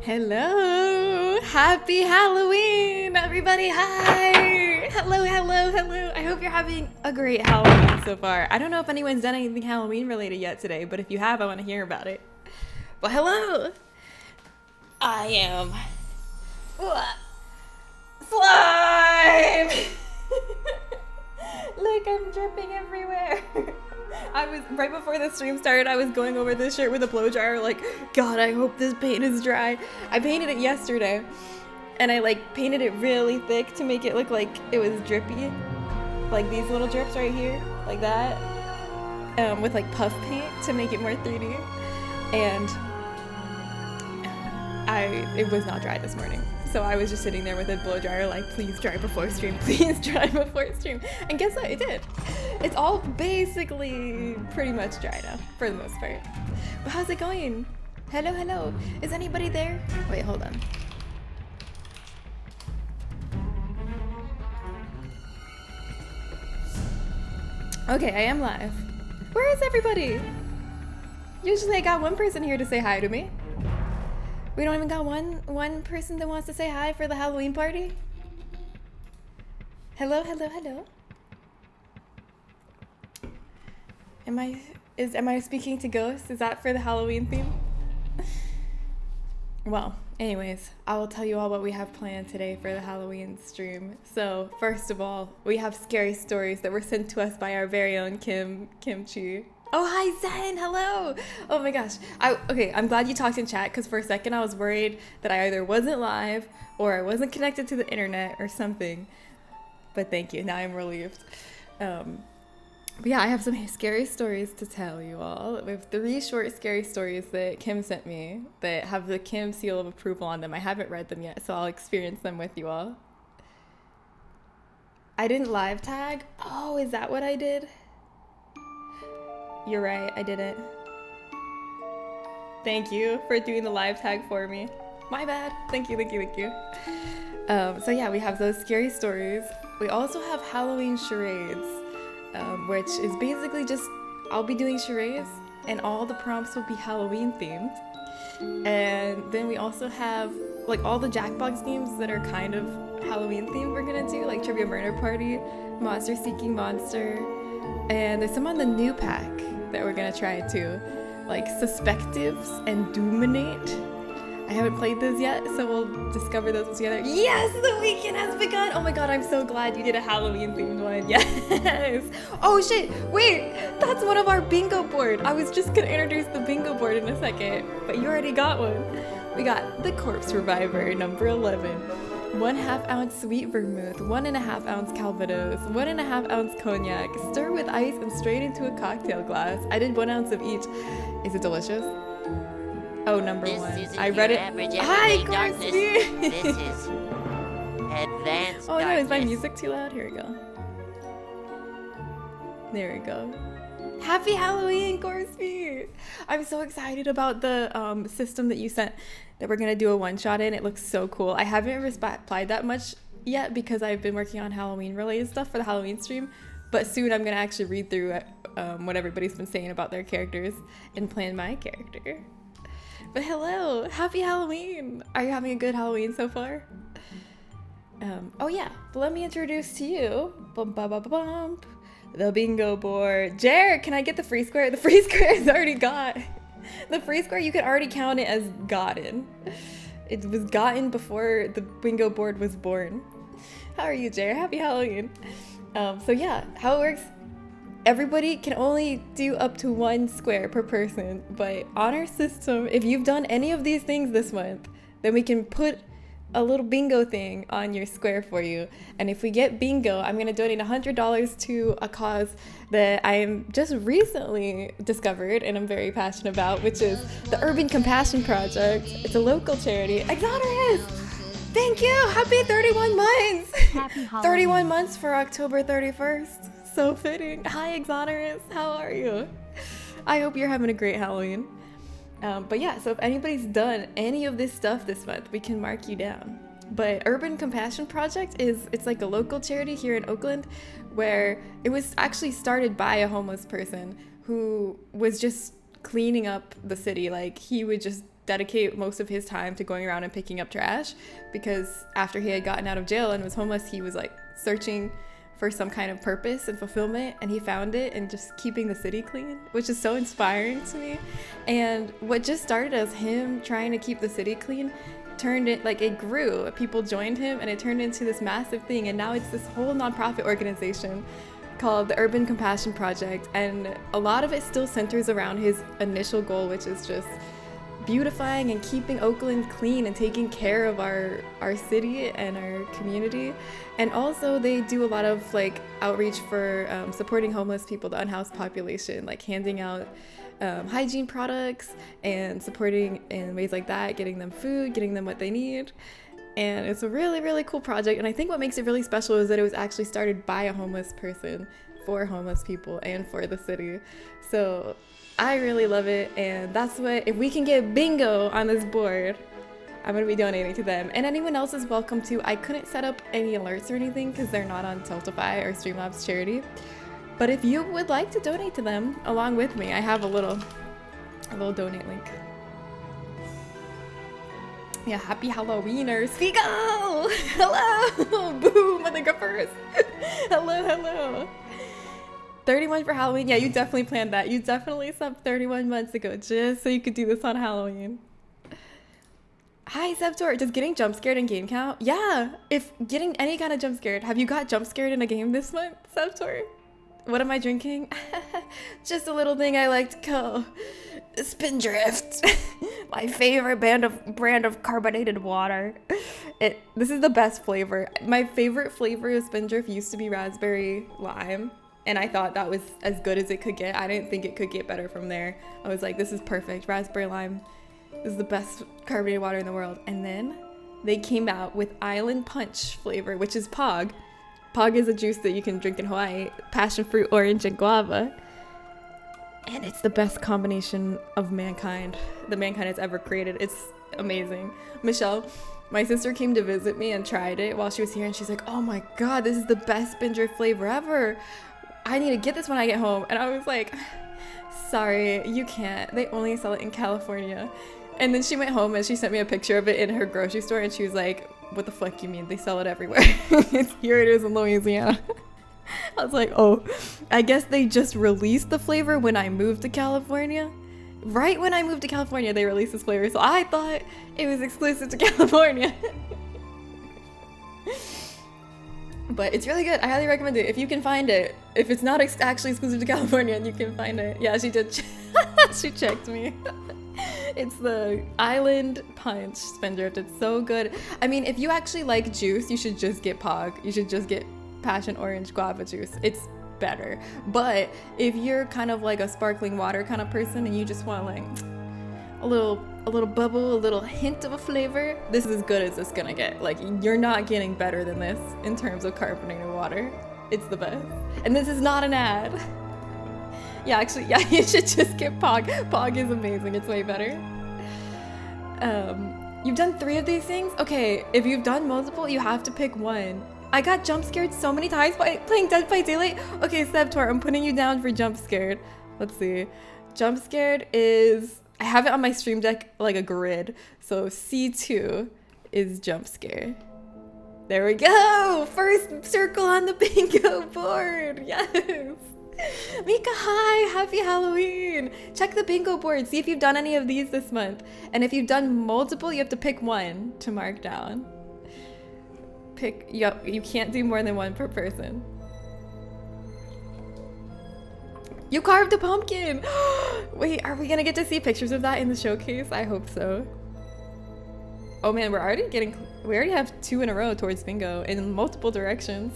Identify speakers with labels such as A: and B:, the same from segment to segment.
A: Hello! Happy Halloween, everybody! Hi! Hello, hello, hello! I hope you're having a great Halloween so far. I don't know if anyone's done anything Halloween related yet today, but if you have, I want to hear about it. Well, hello! I am... slime! Look, I'm dripping everywhere. I was, right before the stream started, I was going over this shirt with a blow dryer like, God, I hope this paint is dry. I painted it yesterday, and I like painted it really thick to make it look like it was drippy. Like these little drips right here, like that. With like puff paint to make it more 3D. And it was not dry this morning. So I was just sitting there with a blow dryer like, please dry before stream, please dry before stream. And guess what? It did. It's all basically pretty much dry now, for the most part. But how's it going? Hello, hello. Is anybody there? Wait, hold on. Okay, I am live. Where is everybody? Usually I got one person here to say hi to me. We don't even got one person that wants to say hi for the Halloween party? Hello, hello, hello. Am I speaking to ghosts? Is that for the Halloween theme? Well, anyways, I will tell you all what we have planned today for the Halloween stream. So, first of all, we have scary stories that were sent to us by our very own Kimchi. Oh, hi, Zen. Hello. Oh my gosh. Okay, I'm glad you talked in chat because for a second I was worried that I either wasn't live or I wasn't connected to the internet or something. But thank you. Now I'm relieved. But yeah, I have some scary stories to tell you all. We have 3 short scary stories that Kim sent me that have the Kim seal of approval on them. I haven't read them yet, so I'll experience them with you all. I didn't live tag. Oh, is that what I did? You're right, I didn't. Thank you for doing the live tag for me. My bad. Thank you, thank you, thank you. So yeah, we have those scary stories. We also have Halloween charades, which is basically just, I'll be doing charades and all the prompts will be Halloween themed. And then we also have like all the Jackbox games that are kind of Halloween themed we're gonna do, like Trivia Murder Party, Monster Seeking Monster, and there's some on the new pack that we're gonna try too, like Suspectives and Doominate. I haven't played those yet, so we'll discover those together. Yes, the weekend has begun! Oh my god, I'm so glad you did a Halloween themed one. Yes! Oh shit, wait, that's one of our bingo board. I was just gonna introduce the bingo board in a second, but you already got one. We got the Corpse Reviver, number 11. 1/2 ounce sweet vermouth, 1.5 ounce Calvados, 1.5 ounce cognac, stir with ice and straight into a cocktail glass. I did 1 ounce of each. Is it delicious? Oh, number 1. I read it. Hi, Garcia!
B: This is advanced
A: Oh no, is my
B: darkness.
A: music too loud? Here we go. There we go. Happy Halloween, Corsi! I'm so excited about the system that you sent that we're gonna do a one-shot in. It looks so cool. I haven't applied that much yet because I've been working on Halloween related stuff for the Halloween stream, but soon I'm gonna actually read through what everybody's been saying about their characters and plan my character. But hello, happy Halloween! Are you having a good Halloween so far? Oh yeah, but let me introduce to you, the bingo board. Jared, can I get the free square? The free square is already got. The free square, you can already count it as gotten. It was gotten before the bingo board was born. How are you, Jared? Happy Halloween. So yeah, how it works, everybody can only do up to 1 square per person, but on our system, if you've done any of these things this month, then we can put a little bingo thing on your square for you. And if we get bingo, I'm gonna donate $100 to a cause that I am just recently discovered and I'm very passionate about, which is the Urban Compassion Project. It's a local charity. Exonerous! Thank you! Happy 31 months!
C: Happy Halloween.
A: 31 months for October 31st. So fitting. Hi, Exonerous. How are you? I hope you're having a great Halloween. But yeah, so if anybody's done any of this stuff this month, we can mark you down. But Urban Compassion Project it's like a local charity here in Oakland where it was actually started by a homeless person who was just cleaning up the city. Like he would just dedicate most of his time to going around and picking up trash, because after he had gotten out of jail and was homeless, he was like searching for some kind of purpose and fulfillment, and he found it in just keeping the city clean, which is so inspiring to me. And what just started as him trying to keep the city clean turned it, like, it grew. People joined him and it turned into this massive thing, and now it's this whole nonprofit organization called the Urban Compassion Project, and a lot of it still centers around his initial goal, which is just beautifying and keeping Oakland clean and taking care of our city and our community. And also they do a lot of like outreach for supporting homeless people, the unhoused population, like handing out hygiene products and supporting in ways like that, getting them food, getting them what they need. And it's a really, really cool project. And I think what makes it really special is that it was actually started by a homeless person for homeless people and for the city. So I really love it, and that's what, if we can get bingo on this board, I'm gonna be donating to them. And anyone else is welcome to. I couldn't set up any alerts or anything because they're not on Tiltify or Streamlabs charity. But if you would like to donate to them along with me, I have a little donate link. Yeah, happy Halloweeners. Figo! Hello! Boom! I think I first. Hello. 31 for Halloween. Yeah, you definitely planned that. You definitely subbed 31 months ago just so you could do this on Halloween. Hi, Septor. Does getting jump scared in game count? Yeah, if getting any kind of jump scared. Have you got jump scared in a game this month, Septor? What am I drinking? Just a little thing I like to call Spindrift. My favorite brand of carbonated water. This is the best flavor. My favorite flavor of Spindrift used to be raspberry lime. And I thought that was as good as it could get. I didn't think it could get better from there. I was like, this is perfect. Raspberry lime is the best carbonated water in the world. And then they came out with Island Punch flavor, which is Pog. Pog is a juice that you can drink in Hawaii. Passion fruit, orange, and guava. And it's the best combination of mankind that mankind has ever created. It's amazing. Michelle, my sister came to visit me and tried it while she was here. And she's like, oh my God, this is the best Spindrift flavor ever. I need to get this when I get home. And I was like, sorry, you can't. They only sell it in California. And then she went home and she sent me a picture of it in her grocery store, and she was like, what the fuck you mean? They sell it everywhere. Here it is in Louisiana. I was like, oh, I guess they just released the flavor when I moved to California. Right when I moved to California, they released this flavor. So I thought it was exclusive to California. But it's really good. I highly recommend it if you can find it. If it's not actually exclusive to California and you can find it. Yeah, she did. She checked me. It's the Island Punch Spindrift. It's so good. I mean, if you actually like juice, you should just get Pog. You should just get passion orange guava juice. It's better. But if you're kind of like a sparkling water kind of person and you just want like a little bubble, a little hint of a flavor, this is as good as it's gonna get. Like, you're not getting better than this in terms of carbonated water. It's the best. And this is not an ad. Yeah, actually, yeah, you should just get Pog. Pog is amazing. It's way better. You've done 3 of these things? Okay, if you've done multiple, you have to pick one. I got jump scared so many times by playing Dead by Daylight. Okay, Septor, I'm putting you down for jump scared. Let's see. Jump scared is, I have it on my stream deck like a grid. So C2 is jump scare. There we go. First circle on the bingo board. Yes. Mika, hi, happy Halloween. Check the bingo board, see if you've done any of these this month. And if you've done multiple, you have to pick one to mark down. You can't do more than one per person. You carved a pumpkin. Wait, are we gonna get to see pictures of that in the showcase? I hope so. Oh man, we already have 2 in a row towards bingo in multiple directions.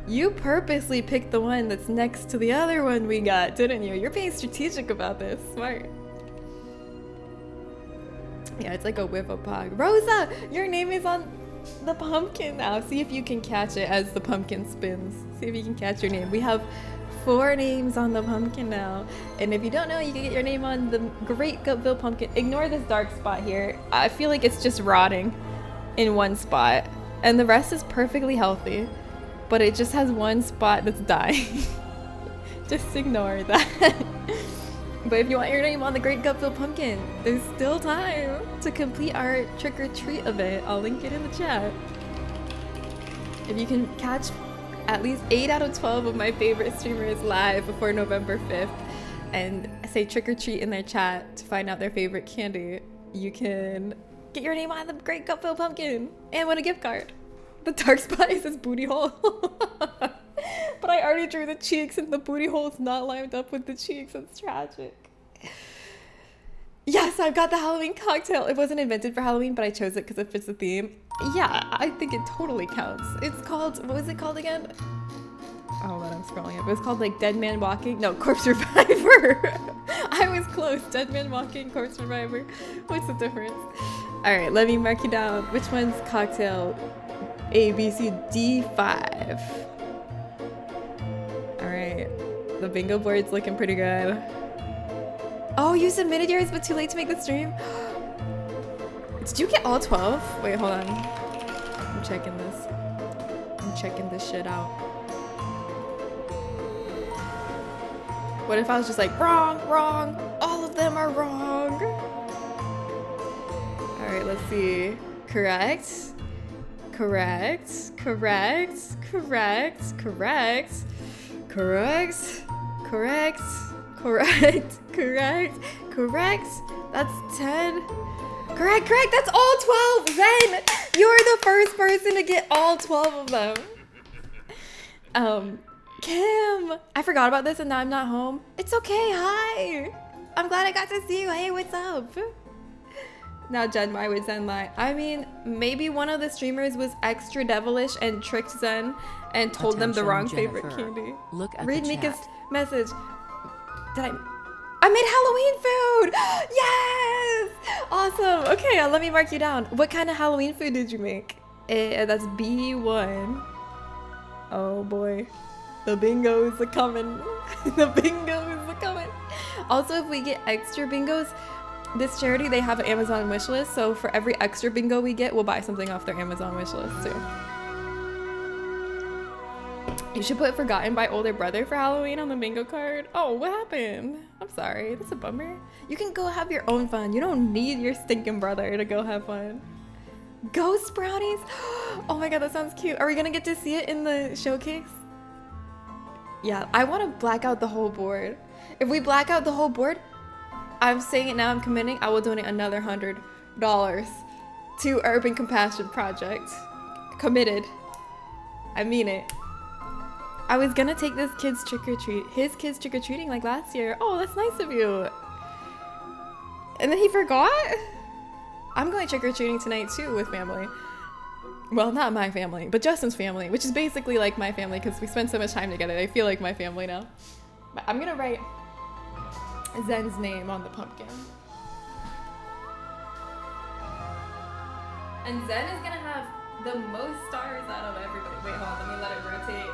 A: You purposely picked the one that's next to the other one we got, didn't you? You're being strategic about this. Smart. Yeah, it's like a whiff of Pog. Rosa, your name is on the pumpkin now. See if you can catch it as the pumpkin spins. See if you can catch your name. We have 4 names on the pumpkin now. And if you don't know, you can get your name on the Great Gutville pumpkin. Ignore this dark spot here. I feel like it's just rotting in one spot. And the rest is perfectly healthy. But it just has one spot that's dying. Just ignore that. But if you want your name on the Great Gutfield Pumpkin, there's still time to complete our trick-or-treat event. I'll link it in the chat. If you can catch at least 8 out of 12 of my favorite streamers live before November 5th and say trick-or-treat in their chat to find out their favorite candy, you can get your name on the Great Gutfield Pumpkin and win a gift card. The dark spot is his booty hole. But I already drew the cheeks and the booty hole is not lined up with the cheeks. It's tragic. Yes, I've got the Halloween cocktail. It wasn't invented for Halloween, but I chose it because it fits the theme. Yeah, I think it totally counts. It's called, what was it called again? Oh, hold on, I'm scrolling up. It was called like Dead Man Walking. No, Corpse Reviver. I was close. Dead Man Walking, Corpse Reviver. What's the difference? All right, let me mark you down. Which one's cocktail? A, B, C, D, 5. All right, the bingo board's looking pretty good. Oh, you submitted yours, but too late to make the stream? Did you get all 12? Wait, hold on. I'm checking this. I'm checking this shit out. What if I was just like, wrong, wrong, all of them are wrong? All right, let's see. Correct, correct, correct, correct, correct, correct, correct, correct, correct, correct. That's 10. Correct, correct, that's all 12. Zen, you're the first person to get all 12 of them. Kim, I forgot about this and now I'm not home. It's okay, hi. I'm glad I got to see you. Hey, what's up? Now, Jen, why would Zen lie? I mean, maybe one of the streamers was extra devilish and tricked Zen and told them the wrong favorite candy.
C: Look at
A: Read
C: the
A: Mika's
C: chat.
A: message. Did I made Halloween food! Yes! Awesome. Okay, let me mark you down. What kind of Halloween food did you make? That's B1. Oh boy. The bingos are coming. The bingos are coming. Also, if we get extra bingos, this charity, they have an Amazon wish list. So for every extra bingo we get, we'll buy something off their Amazon wish list too. You should put forgotten by older brother for Halloween on the bingo card. Oh, what happened? I'm sorry, that's a bummer. You can go have your own fun. You don't need your stinking brother to go have fun. Ghost brownies? Oh my god, that sounds cute. Are we gonna get to see it in the showcase? Yeah, I want to black out the whole board. If we black out the whole board, I'm saying it now, I'm committing, I will donate another $100 to Urban Compassion Project. Committed. I mean it. I was gonna take this kid's trick-or-treat, his kids trick-or-treating like last year. Oh, that's nice of you. And then he forgot? I'm going trick-or-treating tonight too with family. Well, not my family, but Justin's family, which is basically like my family because we spend so much time together. They feel like my family now. But I'm gonna write Zen's name on the pumpkin. And Zen is gonna have the most stars out of everybody. Wait, hold on, let me let it rotate.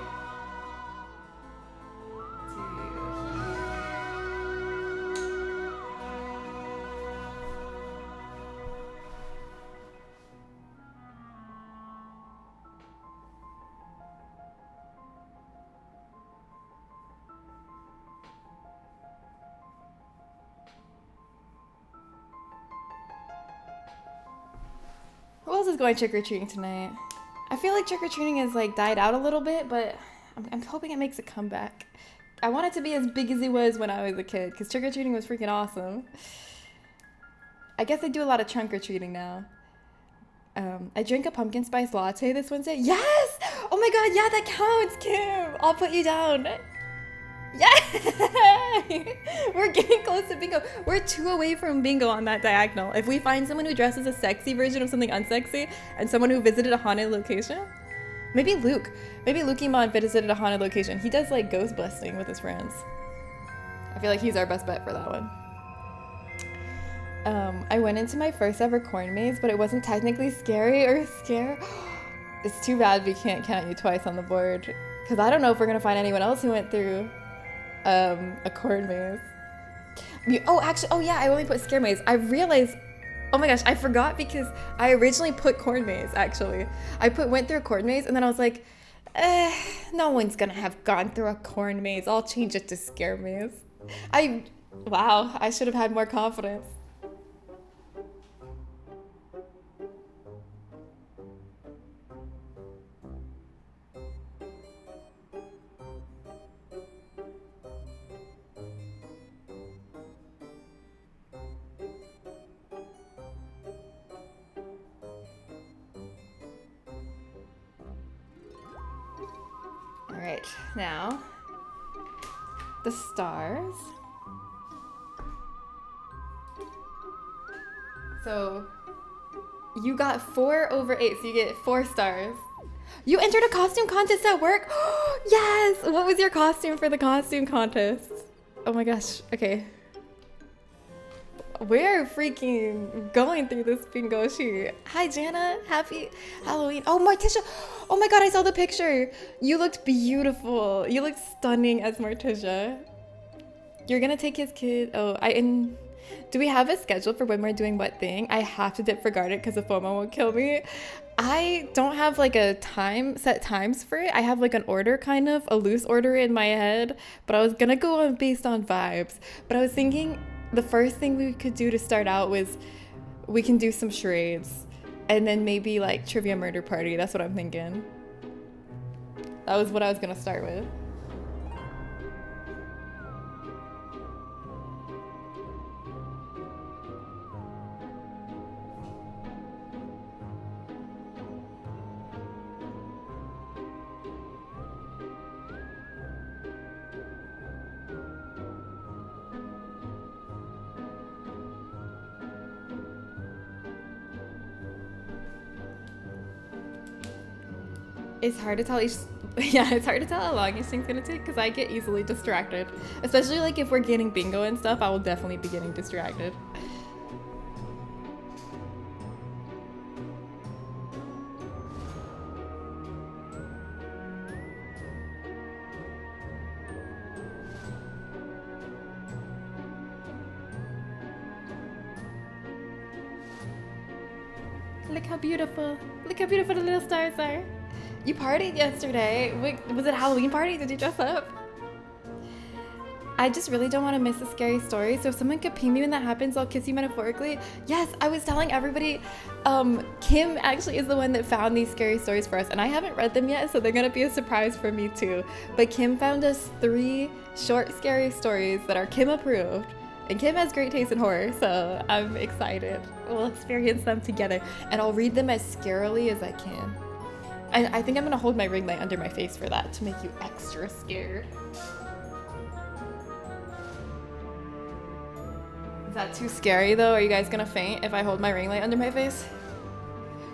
A: Who else is going trick-or-treating tonight? I feel like trick-or-treating has like died out a little bit, but I'm hoping it makes a comeback. I want it to be as big as it was when I was a kid, because trick-or-treating was freaking awesome. I guess they do a lot of trunk-or-treating now. I drank a pumpkin spice latte this Wednesday. Yes! Oh my god, yeah, that counts, Kim! I'll put you down. Yay! We're getting close to bingo. We're 2 away from bingo on that diagonal. If we find someone who dresses a sexy version of something unsexy and someone who visited a haunted location, maybe Luke. Maybe Lukey visited a haunted location. He does like ghost busting with his friends. I feel like he's our best bet for that one. I went into my first ever corn maze, but it wasn't technically scary or scare. It's too bad we can't count you twice on the board. Because I don't know if we're going to find anyone else who went through a corn maze. Oh yeah, I only put scare maze. I realized, oh my gosh, I forgot because I originally put corn maze, actually. Went through a corn maze and then I was like, no one's gonna have gone through a corn maze. I'll change it to scare maze. Wow, I should have had more confidence. All right, now the stars. So you got 4/8, so you get 4 stars. You entered a costume contest at work? Yes! What was your costume for the costume contest? Oh my gosh, okay. We're freaking going through this bingo sheet. Hi, Jana. Happy Halloween. Oh, Morticia. Oh my god, I saw the picture. You looked beautiful. You looked stunning as Morticia. You're gonna take his kid. Do we have a schedule for when we're doing what thing? I have to dip for Garnet because the FOMO will kill me. I don't have like a set times for it. I have like an order, kind of a loose order in my head, but I was gonna go on based on vibes. But I was thinking the first thing we could do to start out was we can do some charades and then maybe like trivia murder party. That's what I'm thinking. That was what I was gonna start with. It's hard to tell it's hard to tell how long each thing's gonna take because I get easily distracted. Especially like if we're getting bingo and stuff, I will definitely be getting distracted. Look how beautiful. Look how beautiful the little stars are. You partied yesterday. Wait, was it a Halloween party? Did you dress up? I just really don't want to miss a scary story, so if someone could pee me when that happens, I'll kiss you metaphorically. Yes, I was telling everybody, Kim actually is the one that found these scary stories for us, and I haven't read them yet, so they're gonna be a surprise for me too. But Kim found us 3 short scary stories that are Kim approved, and Kim has great taste in horror, so I'm excited. We'll experience them together, and I'll read them as scarily as I can. And I think I'm gonna hold my ring light under my face for that to make you extra scared. Is that too scary though? Are you guys gonna faint if I hold my ring light under my face?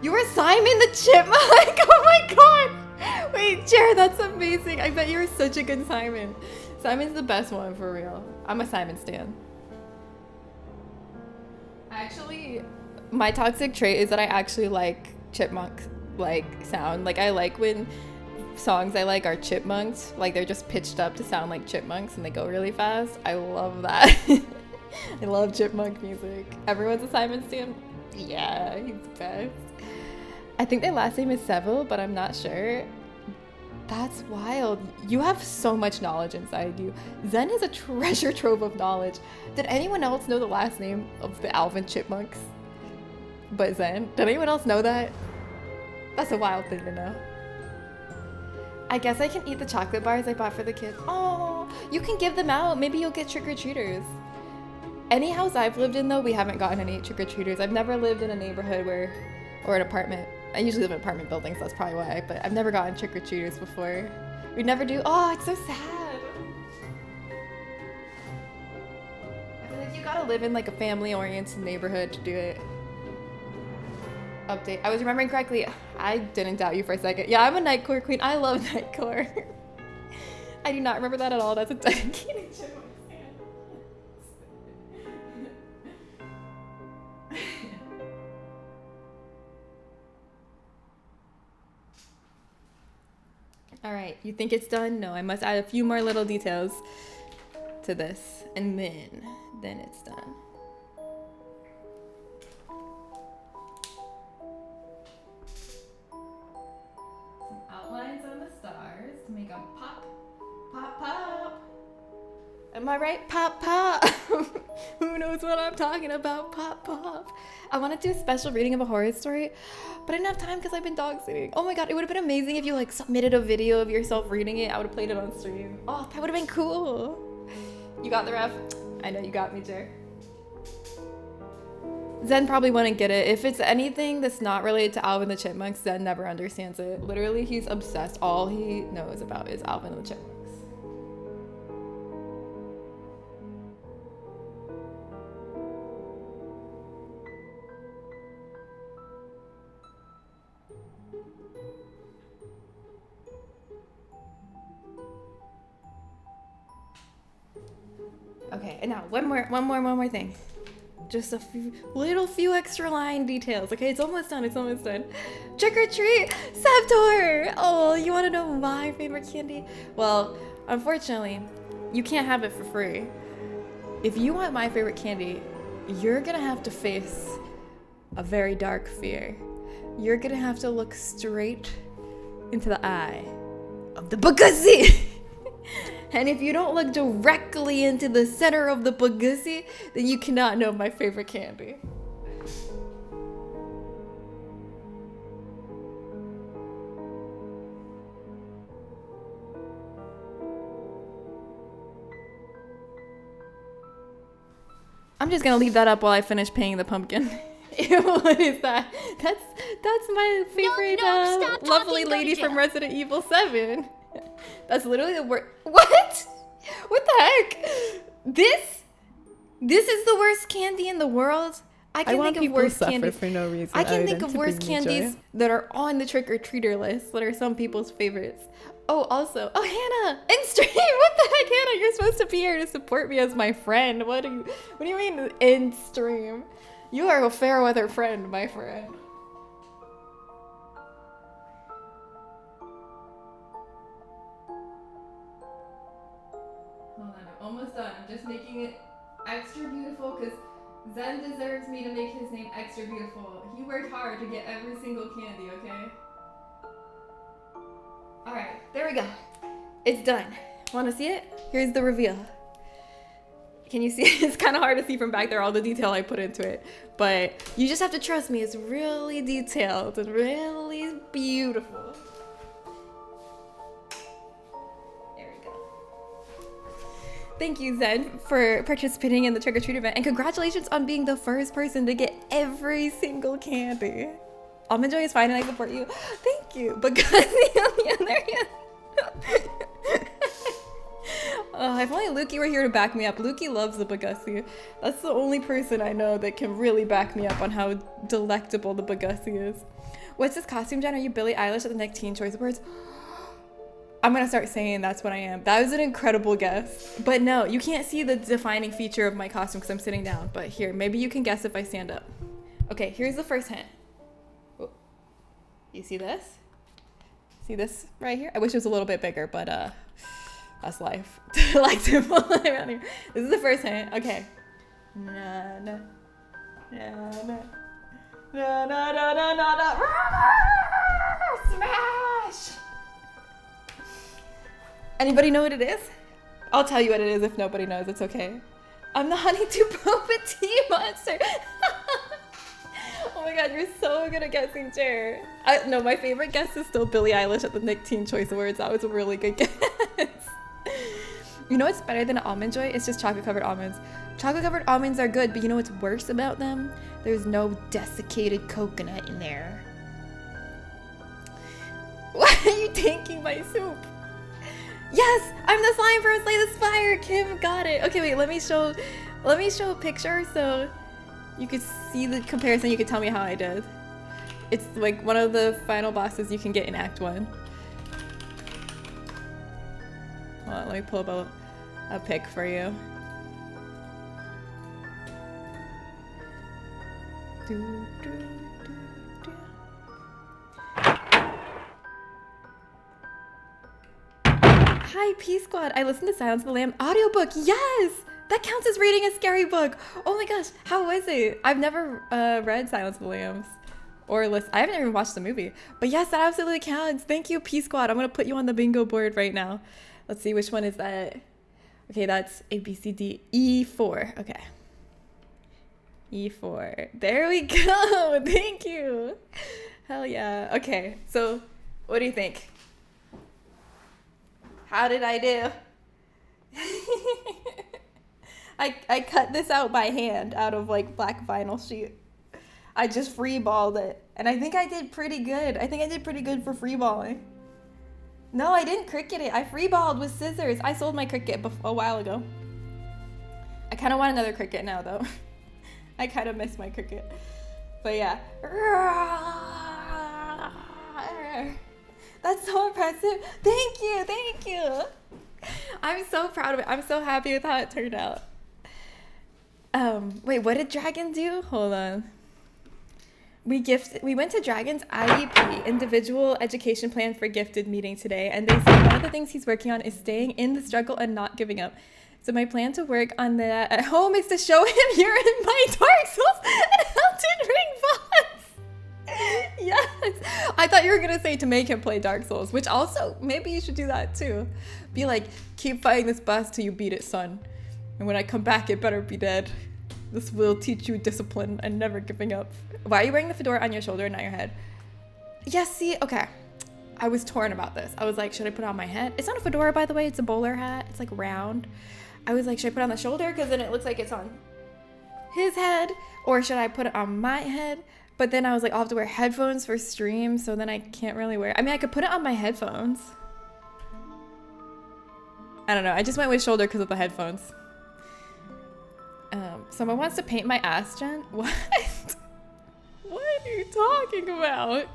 A: You were Simon the Chipmunk! Oh my god! Wait, Jared, that's amazing. I bet you were such a good Simon. Simon's the best one for real. I'm a Simon stan. Actually, my toxic trait is that I actually like chipmunk like sound. Like I like when songs I like are chipmunks, like they're just pitched up to sound like chipmunks and they go really fast. I love that. I love chipmunk music. Everyone's a Simon stan. Yeah, he's the best. I think their last name is Seville, but I'm not sure. That's wild. You have so much knowledge inside you. Zen is a treasure trove of knowledge. Did anyone else know the last name of the Alvin chipmunks but Zen? Did anyone else know that? That's a wild thing to know. I guess I can eat the chocolate bars I bought for the kids. Oh, you can give them out. Maybe you'll get trick-or-treaters. Any house I've lived in, though, we haven't gotten any trick-or-treaters. I've never lived in a neighborhood or an apartment. I usually live in apartment buildings, so that's probably why, but I've never gotten trick-or-treaters before. We never do. Oh, it's so sad. I feel like you gotta live in like a family-oriented neighborhood to do it. Update. I was remembering correctly. I didn't doubt you for a second. Yeah, I'm a Nightcore queen. I love Nightcore. I do not remember that at all. That's a dedicated joke. All right, you think it's done? No, I must add a few more little details to this, and then it's done. Some outlines on the stars to make them pop, pop, pop. Am I right? Pop, pop. Who knows what I'm talking about? Pop, pop. I want to do a special reading of a horror story, but I didn't have time because I've been dog sitting. Oh my god, it would have been amazing if you like submitted a video of yourself reading it. I would have played it on stream. Oh, that would have been cool. You got the ref? I know you got me, Jer. Zen probably wouldn't get it. If it's anything that's not related to Alvin the Chipmunks, Zen never understands it. Literally, he's obsessed. All he knows about is Alvin and the Chipmunks. Okay, and now one more thing. Just a few extra line details. Okay, it's almost done. Trick or treat, Septor. Oh, you want to know my favorite candy? Well, unfortunately, you can't have it for free. If you want my favorite candy, you're gonna have to face a very dark fear. You're gonna have to look straight into the eye of the Bagussi. And if you don't look directly into the center of the Bagussi, then you cannot know my favorite candy. I'm just gonna leave that up while I finish paying the pumpkin. Ew, what is that? That's my favorite lovely lady from Resident Evil 7. That's literally the word. What? What the heck? This is the worst candy in the world. I can think of worse candies
C: for no reason.
A: I can think of worse candies that are on the trick-or-treater list that are some people's favorites. Oh, also, Hannah, in stream. What the heck, Hannah? You're supposed to be here to support me as my friend. What do you mean in stream? You are a fair weather friend, my friend. Hold on, I'm almost done. I'm just making it extra beautiful because Zen deserves me to make his name extra beautiful. He worked hard to get every single candy, okay? Alright, there we go. It's done. Want to see it? Here's the reveal. Can you see? It's kind of hard to see from back there all the detail I put into it. But you just have to trust me. It's really detailed and really beautiful. There we go. Thank you, Zen, for participating in the trick-or-treat event. And congratulations on being the first person to get every single candy. Almond Joy is fine and I support you. Thank you. But on the other hand... if only Lukey were here to back me up. Lukey loves the Bagussi. That's the only person I know that can really back me up on how delectable the Bagussi is. What's this costume, Jen? Are you Billie Eilish at the next Teen Choice Awards? I'm gonna start saying that's what I am. That was an incredible guess. But no, you can't see the defining feature of my costume because I'm sitting down. But here, maybe you can guess if I stand up. Okay, here's the first hint. Oh. You see this? See this right here? I wish it was a little bit bigger, but that's life. Like to pull it around here. This is the first hint. Okay. Na na na na na na na na na. Smash! Anybody know what it is? I'll tell you what it is if nobody knows. It's okay. I'm the Honeydew Boba Tea Monster. Oh my god, you're so good at guessing, Jer. No, my favorite guess is still Billie Eilish at the Nick Teen Choice Awards. That was a really good guess. You know what's better than an Almond Joy? It's just chocolate-covered almonds. Chocolate-covered almonds are good, but you know what's worse about them? There's no desiccated coconut in there. Why are you taking my soup? Yes, I'm the slime for Slay the Spire. Kim got it. Okay, wait, let me show a picture so you could see the comparison. You could tell me how I did. It's like one of the final bosses you can get in Act 1. Hold on, let me pull up a pic for you. Hi, P Squad. I listened to Silence of the Lamb audiobook. Yes! That counts as reading a scary book. Oh my gosh, how was it? I've never read Silence of the Lambs. Or I haven't even watched the movie. But yes, that absolutely counts. Thank you, P Squad. I'm going to put you on the bingo board right now. Let's see, which one is that? Okay, that's A, B, C, D, E4. Okay. E4. There we go. Thank you. Hell yeah. Okay, so what do you think? How did I do? I cut this out by hand out of like black vinyl sheet. I just freeballed it. And I think I did pretty good. I think I did pretty good for freeballing. No, I didn't cricket it. I freeballed with scissors. I sold my cricket a while ago. I kind of want another cricket now though. I kind of miss my cricket. But yeah. That's so impressive. Thank you. Thank you. I'm so proud of it. I'm so happy with how it turned out. Wait, what did Dragon do? Hold on. We went to Dragon's IEP, Individual Education Plan for Gifted meeting today, and they said one of the things he's working on is staying in the struggle and not giving up. So my plan to work on that at home is to show him you're in my Dark Souls and Elden Ring boss. Yes. I thought you were gonna say to make him play Dark Souls, which also maybe you should do that too. Be like, keep fighting this boss till you beat it, son. And when I come back, it better be dead. This will teach you discipline and never giving up. Why are you wearing the fedora on your shoulder and not your head? Yes, see, okay. I was torn about this. I was like, should I put it on my head? It's not a fedora, by the way. It's a bowler hat. It's like round. I was like, should I put it on the shoulder? Because then it looks like it's on his head. Or should I put it on my head? But then I was like, I'll have to wear headphones for stream. So then I can't really wear it. I mean, I could put it on my headphones. I don't know. I just went with shoulder because of the headphones. Someone wants to paint my ass, Jen? What? What are you talking about?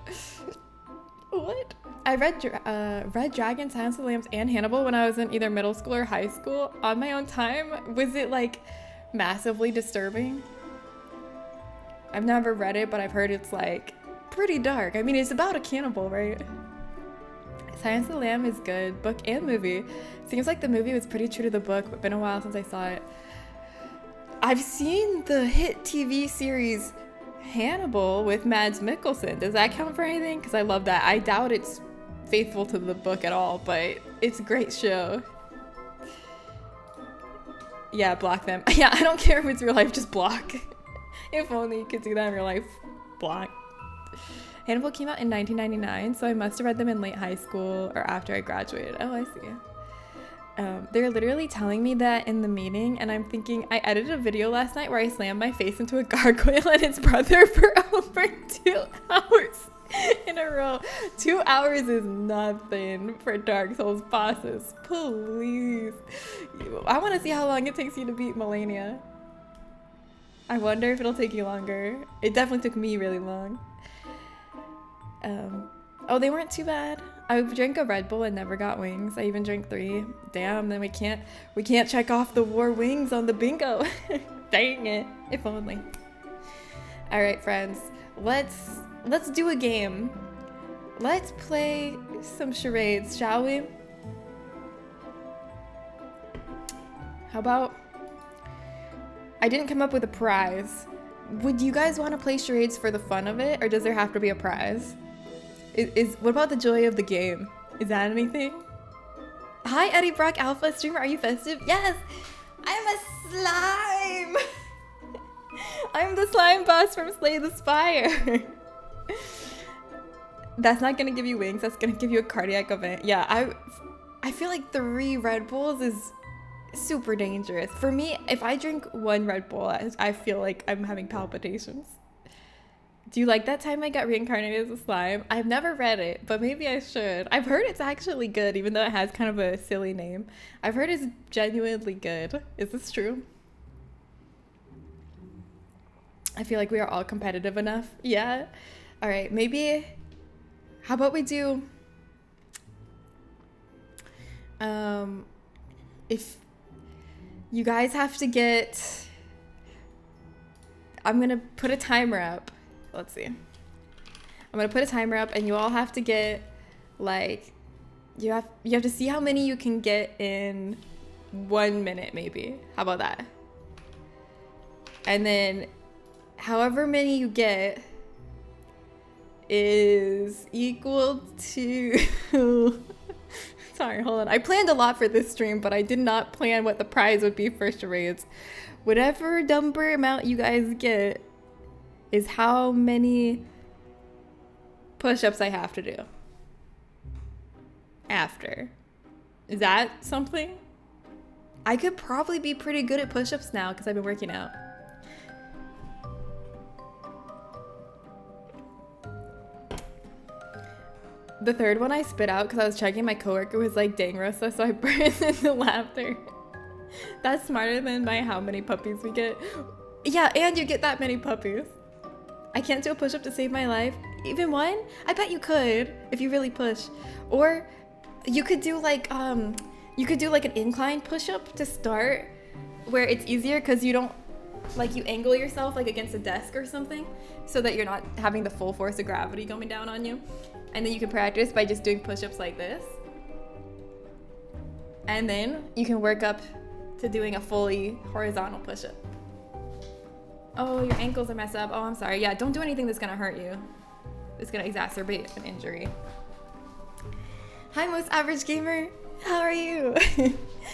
A: What? I read Dragon, Silence of the Lambs, and Hannibal when I was in either middle school or high school on my own time. Was it like massively disturbing? I've never read it, but I've heard it's like pretty dark. I mean, it's about a cannibal, right? Silence of the Lamb is good, book and movie. Seems like the movie was pretty true to the book, but been a while since I saw it. I've seen the hit TV series Hannibal with Mads Mikkelsen. Does that count for anything? Because I love that. I doubt it's faithful to the book at all, but it's a great show. Yeah, block them. Yeah, I don't care if it's real life, just block. If only you could do that in real life. Block. Hannibal came out in 1999, so I must have read them in late high school or after I graduated. Oh, I see. They're literally telling me that in the meeting, and I'm thinking, I edited a video last night where I slammed my face into a gargoyle and its brother for over 2 hours in a row. 2 hours is nothing for Dark Souls bosses. Please. I want to see how long it takes you to beat Melania. I wonder if it'll take you longer. It definitely took me really long. Oh, they weren't too bad. I drank a Red Bull and never got wings. I even drank 3. Damn, then we can't check off the war wings on the bingo. Dang it. If only. All right, friends. Let's do a game. Let's play some charades, shall we? How about... I didn't come up with a prize. Would you guys want to play charades for the fun of it, or does there have to be a prize? What about the joy of the game? Is that anything? Hi, Eddie Brock Alpha streamer. Are you festive? Yes, I'm a slime. I'm the slime boss from Slay the Spire. That's not gonna give you wings. That's gonna give you a cardiac event. Yeah, I feel like 3 Red Bulls is super dangerous. For me, if I drink 1 Red Bull, I feel like I'm having palpitations. Do you like that time I got reincarnated as a slime? I've never read it, but maybe I should. I've heard it's actually good, even though it has kind of a silly name. I've heard it's genuinely good. Is this true? I feel like we are all competitive enough. Yeah. All right, maybe... How about we do... If you guys have to get... I'm going to put a timer up. Let's see. I'm going to put a timer up, and you all have to get, like... You have to see how many you can get in 1 minute, maybe. How about that? And then... However many you get is equal to Sorry, hold on. I planned a lot for this stream, but I did not plan what the prize would be for charades. Whatever number amount you guys get is how many push-ups I have to do after. Is that something? I could probably be pretty good at push-ups now because I've been working out. The third one I spit out because I was checking, my coworker was like, dang, Rosa, so I burst into laughter. That's smarter than my how many puppies we get. Yeah, and you get that many puppies. I can't do a push-up to save my life. Even one? I bet you could if you really push. Or you could do like an incline push-up to start where it's easier because you don't, like, you angle yourself like against a desk or something so that you're not having the full force of gravity coming down on you. And then you can practice by just doing push-ups like this. And then you can work up to doing a fully horizontal push-up. Oh, your ankles are messed up. Oh, I'm sorry. Yeah, don't do anything that's gonna hurt you. It's gonna exacerbate an injury. Hi, most average gamer. How are you?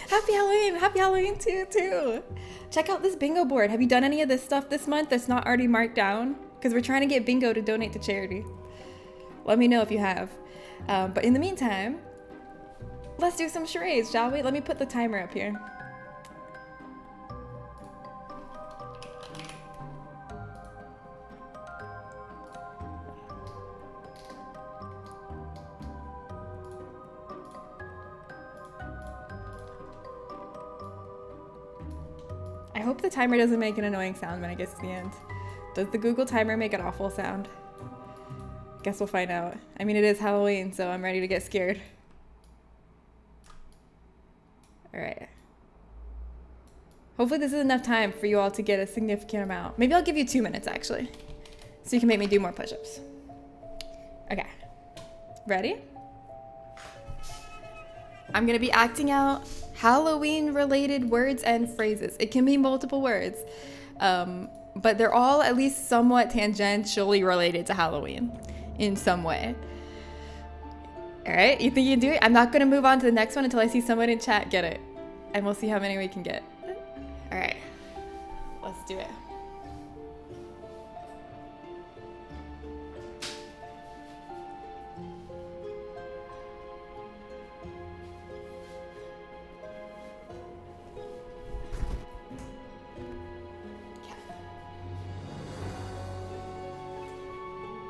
A: Happy Halloween. Happy Halloween to you too. Check out this bingo board. Have you done any of this stuff this month that's not already marked down? Because we're trying to get bingo to donate to charity. Let me know if you have. But in the meantime, let's do some charades, shall we? Let me put the timer up here. I hope the timer doesn't make an annoying sound when it gets to the end. Does the Google timer make an awful sound? Guess we'll find out. I mean, it is Halloween, so I'm ready to get scared. All right. Hopefully this is enough time for you all to get a significant amount. Maybe I'll give you 2 minutes, actually, so you can make me do more push-ups. Okay. Ready? I'm gonna be acting out Halloween-related words and phrases. It can be multiple words, but they're all at least somewhat tangentially related to Halloween in some way. All right, you think you can do it? I'm not gonna move on to the next one until I see someone in chat get it, and we'll see how many we can get. All right, let's do it.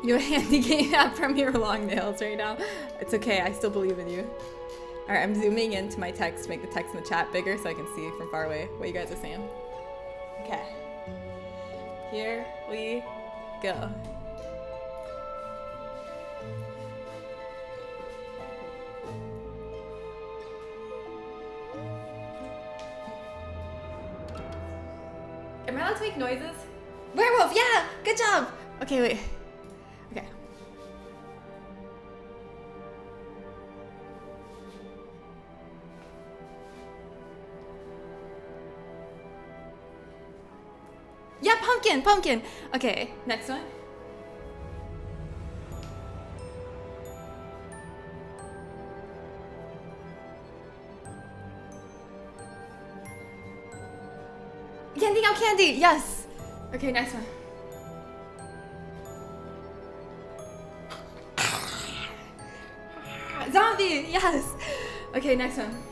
A: You have a handy game app from your long nails right now. It's okay, I still believe in you. All right, I'm zooming into my text to make the text in the chat bigger so I can see from far away what you guys are saying. Okay, here we go. Am I allowed to make noises? Werewolf, yeah, good job. Okay, wait. Okay. Yeah, pumpkin, pumpkin. Okay, next one. Handing out candy, yes. Okay, next one. Zombie, yes. Okay, next one.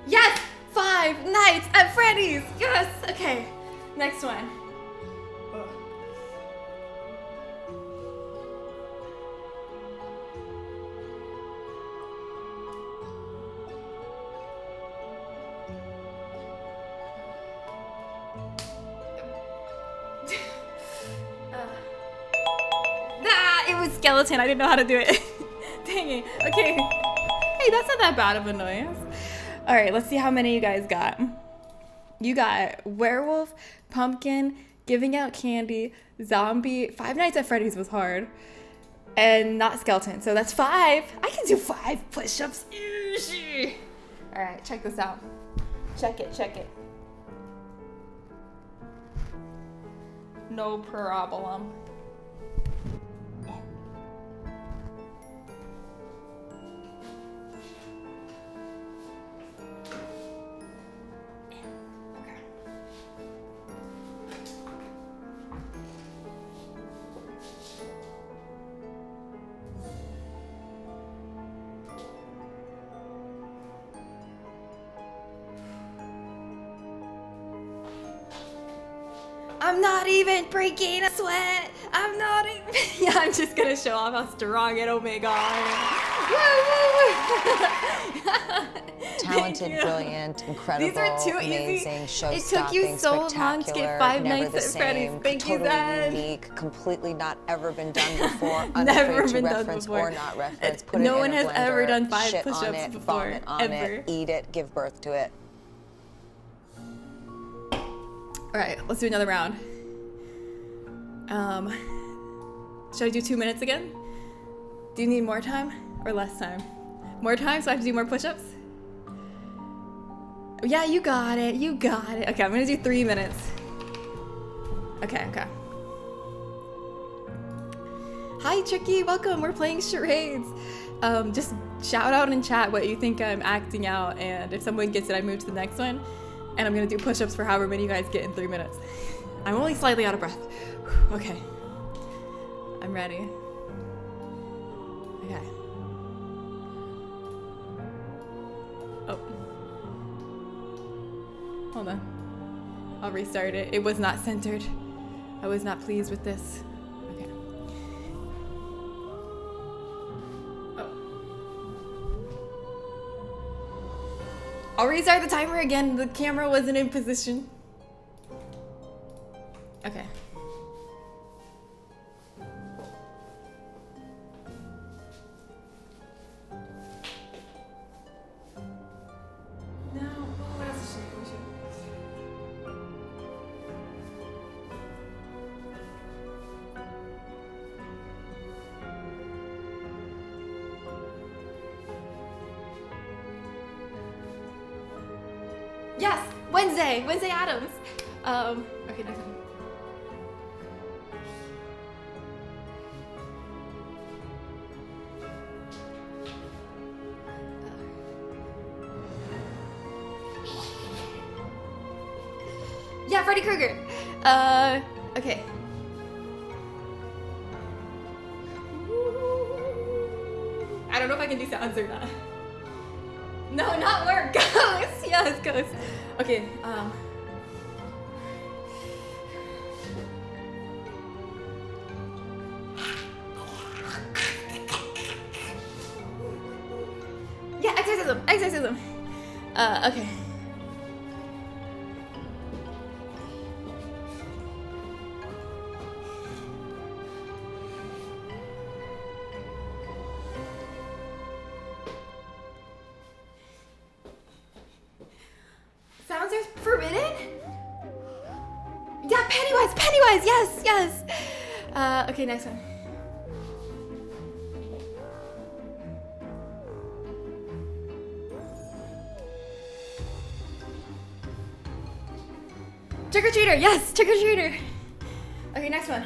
A: Yes! 5 Nights at Freddy's! Yes! Okay, next one. was skeleton. I didn't know how to do it. Dang it. Okay. Hey, that's not that bad of a noise. All right, let's see how many you guys got. You got werewolf, pumpkin, giving out candy, zombie. Five Nights at Freddy's was hard. And not skeleton. So that's 5. I can do 5 push-ups. All right, check this out. Check it. No problem. I'm not even breaking a sweat. I'm not even. Yeah, I'm just gonna show off how strong and oh my god.
C: Talented, brilliant, incredible,
A: These are too
C: amazing,
A: easy.
C: show-stopping,
A: It took you so long to get
C: spectacular,
A: 5
C: never
A: Nights
C: the
A: at Freddy's.
C: same,
A: Thank you,
C: totally
A: Dad.
C: unique, completely not ever been done before,
A: Never
C: unafraid to
A: been done
C: reference
A: before.
C: or not reference, put
A: No
C: it
A: one
C: in a
A: has
C: blender,
A: ever done 5
C: shit
A: push-ups
C: on it,
A: before,
C: vomit on
A: ever.
C: it, eat it, give birth to it.
A: All right, let's do another round. Should I do 2 minutes again? Do you need more time or less time? More time so I have to do more push-ups? Yeah, you got it. Okay, I'm gonna do 3 minutes. Okay. Hi, Tricky. Welcome. We're playing charades. Just shout out in chat what you think I'm acting out, and if someone gets it, I move to the next one. And I'm gonna do push-ups for however many you guys get in 3 minutes. I'm only slightly out of breath. Okay. I'm ready. Okay. Oh. Hold on. I'll restart it. It was not centered. I was not pleased with this. Okay. Oh. I'll restart the timer again. The camera wasn't in position. Okay. Yes, Wednesday Adams. Okay, next one. Yeah, Freddy Krueger. Okay. I don't know if I can do sounds or not. No, not work. Ghost. Yes, ghost. Okay. Yeah, exorcism. Okay. Sounds are forbidden? Yeah, Pennywise, yes. Okay, next one. Trick-or-treater, yes, trick-or-treater. Okay, next one.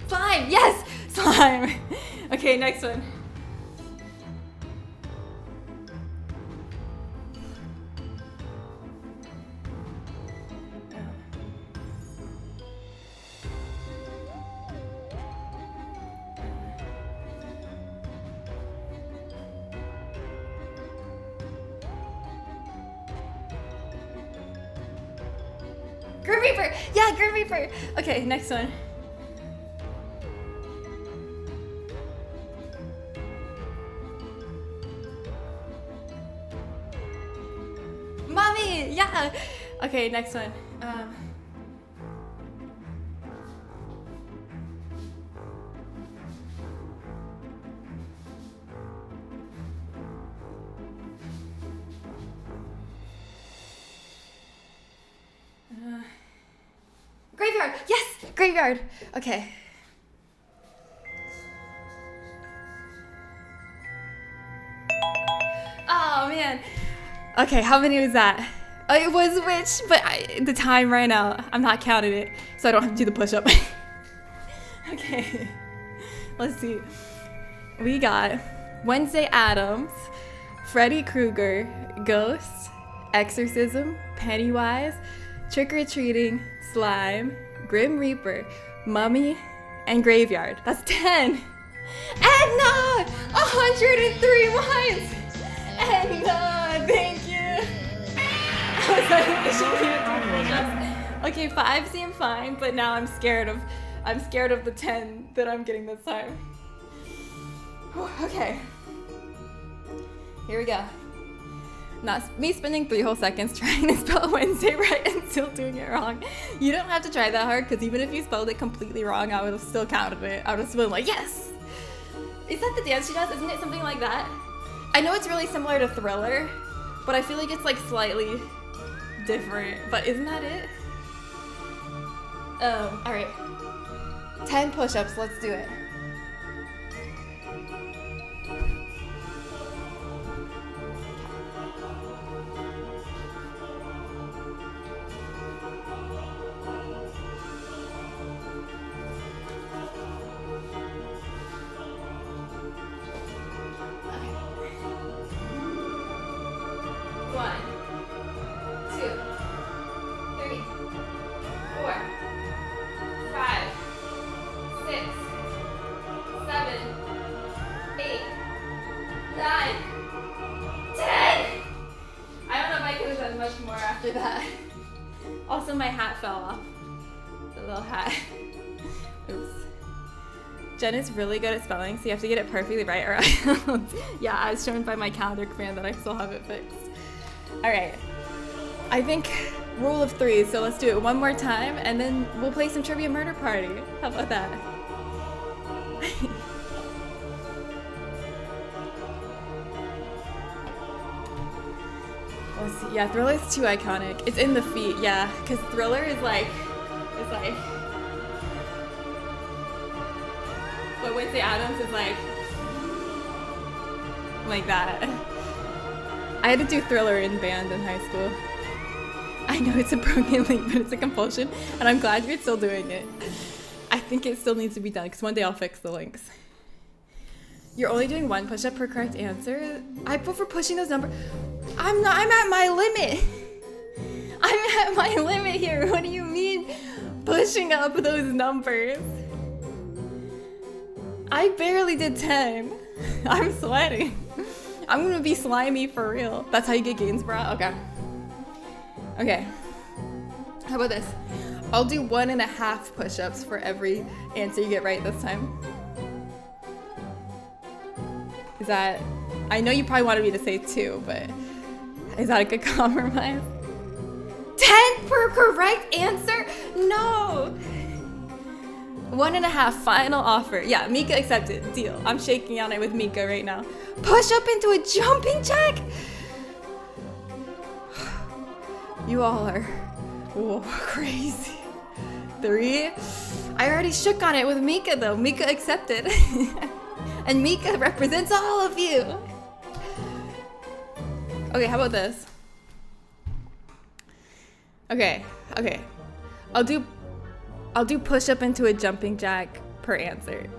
A: Slime, yes, slime. Okay, next one. Grim Reaper, yeah, Grim Reaper. Okay, next one. Mommy, yeah. Okay, next one. Graveyard! Yes! Graveyard! Okay. Oh, man. Okay, how many was that? It was which, but the time right now, I'm not counting it, so I don't have to do the push-up. Okay. Let's see. We got Wednesday Addams, Freddy Krueger, Ghost, Exorcism, Pennywise, Trick-or-Treating, Slime, Grim Reaper, Mummy, and Graveyard. That's 10. Edna! 103 ones! Edna, thank you. I was like, we should keep it to push-ups. Okay, 5 seem fine, but now I'm scared of the 10 that I'm getting this time. Whew, okay. Here we go. Not me spending 3 whole seconds trying to spell Wednesday right and still doing it wrong. You don't have to try that hard, because even if you spelled it completely wrong, I would have still counted it. I would have still been like, yes! Is that the dance she does? Isn't it something like that? I know it's really similar to Thriller, but I feel like it's like slightly different. But isn't that it? Alright. 10 push-ups, let's do it. Also, my hat fell off. The little hat. Oops. Jen is really good at spelling, so you have to get it perfectly right or else. Yeah, as shown by my calendar command that I still have it fixed. Alright. I think rule of 3, so let's do it one more time, and then we'll play some Trivia Murder Party. How about that? Let's see. Yeah, Thriller is too iconic. It's in the feet, yeah, because Thriller is like, it's like, but Wednesday Addams is like that. I had to do Thriller in band in high school. I know it's a broken link, but it's a compulsion, and I'm glad you're still doing it. I think it still needs to be done, because one day I'll fix the links. You're only doing 1 push-up per correct answer? I prefer pushing those numbers. I'm at my limit. I'm at my limit here. What do you mean pushing up those numbers? I barely did 10. I'm sweating. I'm gonna be slimy for real. That's how you get Gainsborough? Okay. Okay. How about this? I'll do 1.5 push-ups for every answer you get right this time. Is that... I know you probably wanted me to say 2, but... Is that a good compromise? 10 per correct answer? No! 1.5 final offer. Yeah, Mika accepted. Deal. I'm shaking on it with Mika right now. Push up into a jumping jack? You all are crazy. 3. I already shook on it with Mika though. Mika accepted. And Mika represents all of you. Okay, how about this? Okay. I'll do push up into a jumping jack per answer.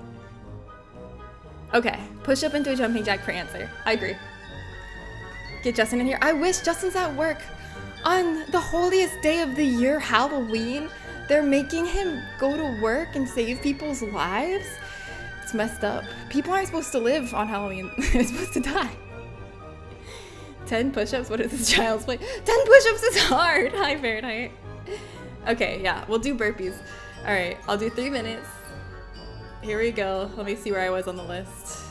A: Okay, push up into a jumping jack per answer. I agree. Get Justin in here. I wish Justin's at work. On the holiest day of the year, Halloween, they're making him go to work and save people's lives. It's messed up. People aren't supposed to live on Halloween. They're supposed to die. 10 push-ups? What is this child's play? 10 push-ups is hard! Hi, Fahrenheit. Okay, yeah, we'll do burpees. Alright, I'll do 3 minutes. Here we go. Let me see where I was on the list.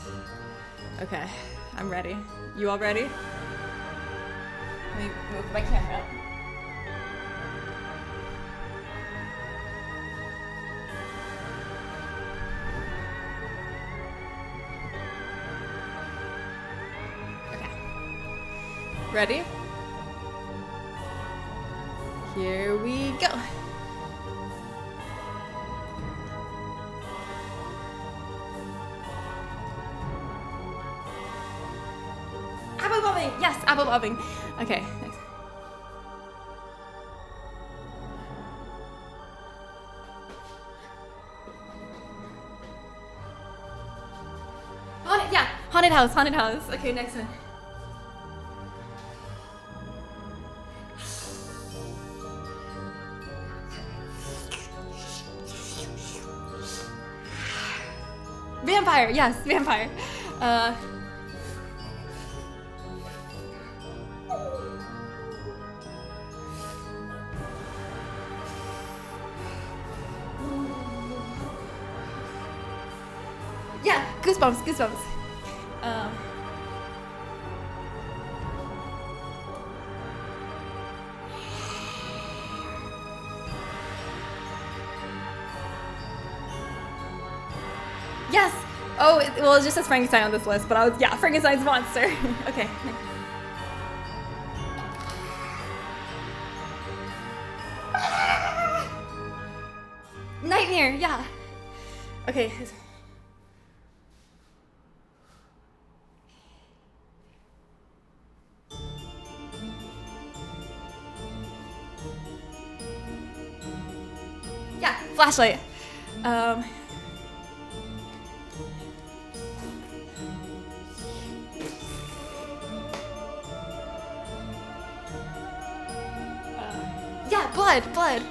A: Okay, I'm ready. You all ready? Let me move my camera up. Ready? Here we go. Apple bobbing! Yes, apple bobbing. Okay, next. Haunted house, haunted house. Okay, next one. Vampire, yes, vampire. Yeah, goosebumps, goosebumps. Yes! Oh, well, it just says Frankenstein on this list, but I was, yeah, Frankenstein's monster. Okay. Nightmare, yeah. Okay. Yeah, flashlight. Yeah, blood.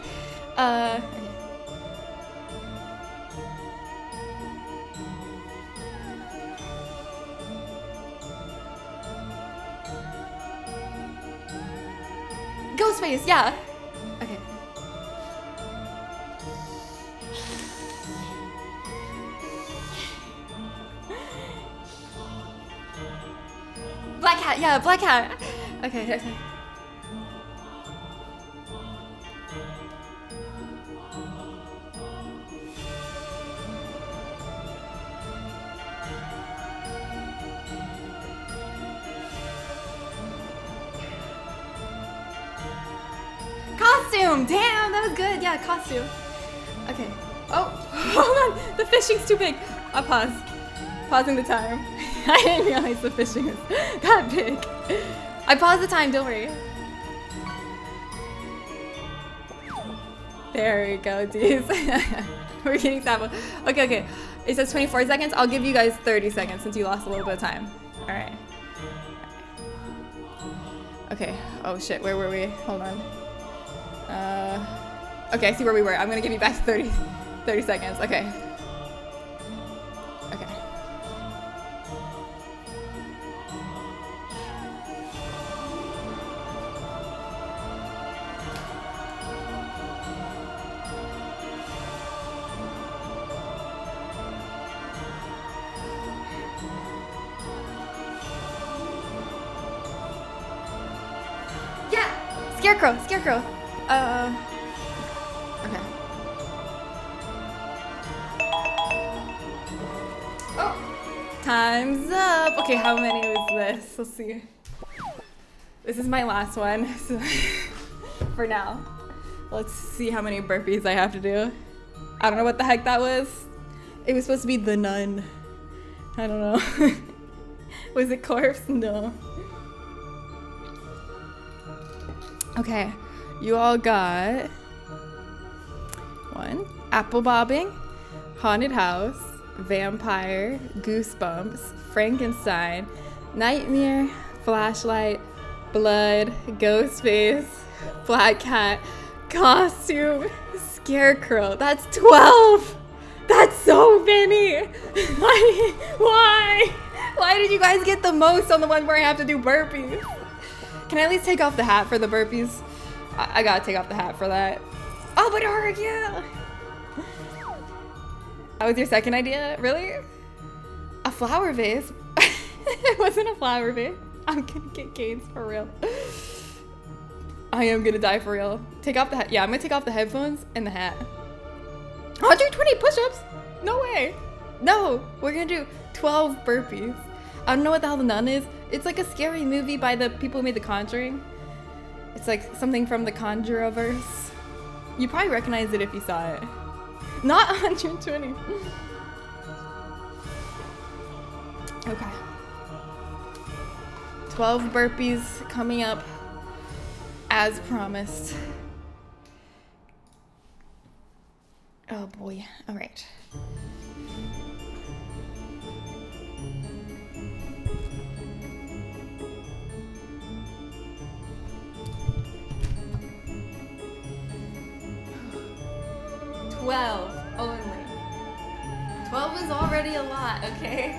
A: Ghostface, yeah. Okay. Black cat, yeah, black cat. Okay. Costume! Damn, that was good. Yeah, costume. Okay. Oh, hold on. The fishing's too big. I'll pause. Pausing the time. I didn't realize the fishing is that big. I paused the time, don't worry. There we go, dudes. We're getting sample. Okay. It says 24 seconds. I'll give you guys 30 seconds since you lost a little bit of time. All right. Okay. Oh shit, where were we? Hold on. Okay, I see where we were. I'm gonna give you back 30 seconds. Okay. Yeah! Scarecrow! Okay. Oh! Time's up! Okay, how many was this? Let's see. This is my last one, so for now. Let's see how many burpees I have to do. I don't know what the heck that was. It was supposed to be the nun. I don't know. Was it corpse? No. Okay, you all got 1, apple bobbing, haunted house, vampire, goosebumps, Frankenstein, nightmare, flashlight, blood, ghost face, black cat, costume, scarecrow. That's 12. That's so many. Why? Why did you guys get the most on the one where I have to do burpees? Can I at least take off the hat for the burpees? I gotta take off the hat for that. Oh, but it worked, yeah. That was your second idea? Really? A flower vase? It wasn't a flower vase. I'm gonna get canes for real. I am gonna die for real. Take off the hat. Yeah, I'm gonna take off the headphones and the hat. 120 push-ups? No way. No, we're gonna do 12 burpees. I don't know what the hell the nun is. It's like a scary movie by the people who made The Conjuring. It's like something from the Conjuroverse. You probably recognize it if you saw it. Not 120. Okay. 12 burpees coming up as promised. Oh boy. All right. Only. 12 is already a lot, okay?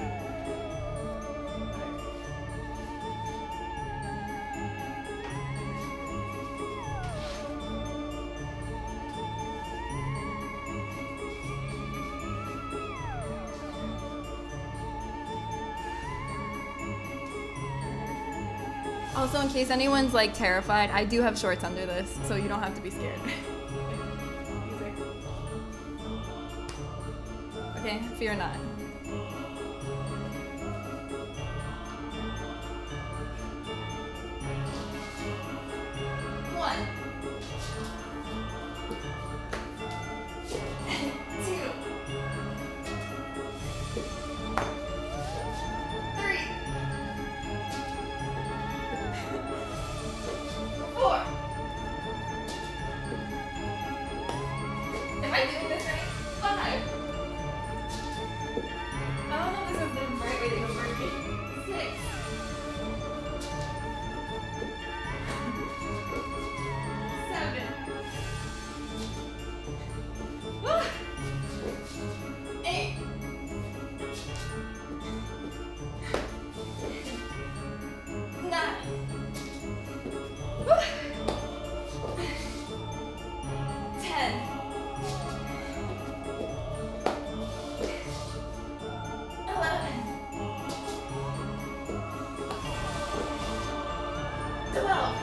A: Also, in case anyone's like terrified, I do have shorts under this, so you don't have to be scared. Okay, fear not. One. Two. 3. 4. Am I doing this right? 5. I don't know if this is the right way to go for 6. 7. 8. 9. 10. 11. 12.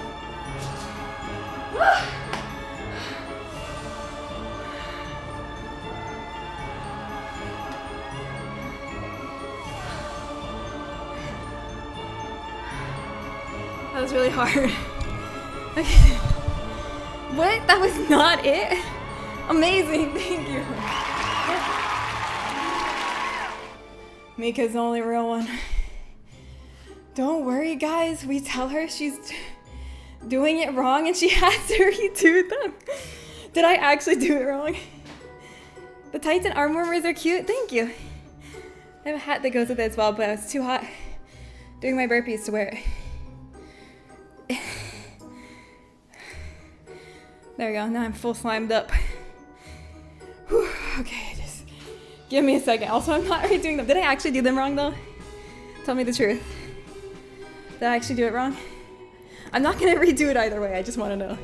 A: That was really hard. Okay. What? That was not it? Amazing, thank you. Mika's the only real one. Don't worry, guys. We tell her she's doing it wrong and she has to redo them. Did I actually do it wrong? The tights and arm warmers are cute. Thank you. I have a hat that goes with it as well, but I was too hot doing my burpees to wear it. There we go. Now I'm full slimed up. Whew. Okay, just give me a second. Also, I'm not redoing them. Did I actually do them wrong though? Tell me the truth. Did I actually do it wrong? I'm not gonna redo it either way. I just want to know.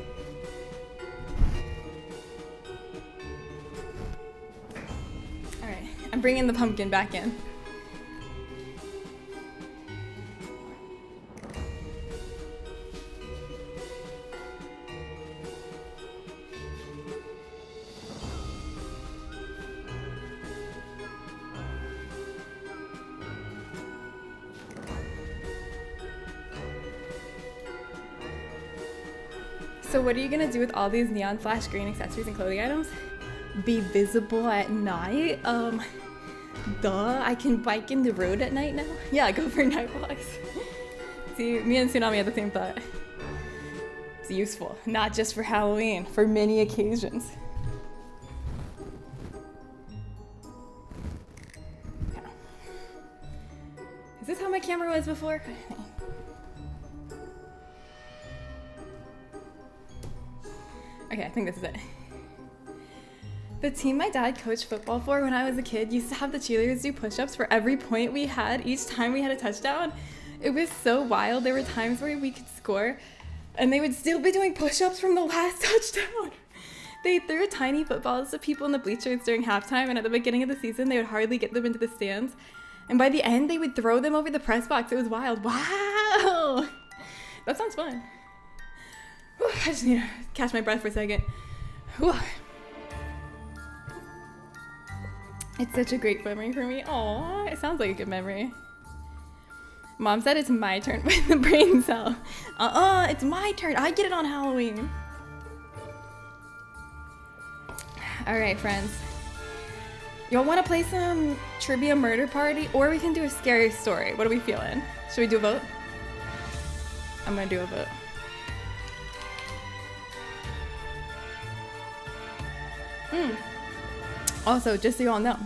A: All right, I'm bringing the pumpkin back in. So what are you gonna do with all these neon flash green accessories and clothing items? Be visible at night? Duh, I can bike in the road at night now? Yeah, go for night walks. See, me and Tsunami had the same thought. It's useful, not just for Halloween, for many occasions. Yeah. Is this how my camera was before? Okay, I think this is it. The team my dad coached football for when I was a kid used to have the cheerleaders do push-ups for every point we had each time we had a touchdown. It was so wild. There were times where we could score and they would still be doing push-ups from the last touchdown. They threw tiny footballs to people in the bleachers during halftime, and at the beginning of the season they would hardly get them into the stands. And by the end they would throw them over the press box. It was wild. Wow! That sounds fun. Whew, I just need to catch my breath for a second. Whew. It's such a great memory for me. Aww, it sounds like a good memory. Mom said it's my turn with the brain cell. It's my turn. I get it on Halloween. All right, friends. Y'all want to play some trivia murder party, or we can do a scary story? What are we feeling? Should we do a vote? I'm gonna do a vote. Also, just so y'all know,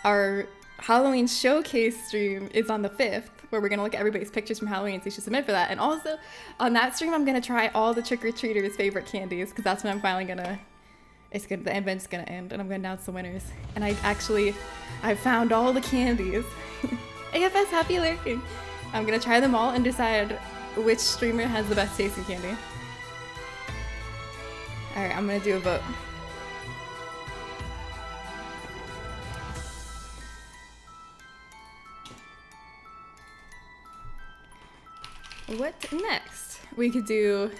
A: our Halloween showcase stream is on the 5th, where we're gonna look at everybody's pictures from Halloween, so you should submit for that. And also, on that stream, I'm gonna try all the trick-or-treaters' favorite candies, because that's when I'm finally gonna, the event's gonna end, and I'm gonna announce the winners. And I found all the candies. AFS, happy lurking. I'm gonna try them all and decide which streamer has the best tasting candy. All right, I'm gonna do a vote. What next? We could do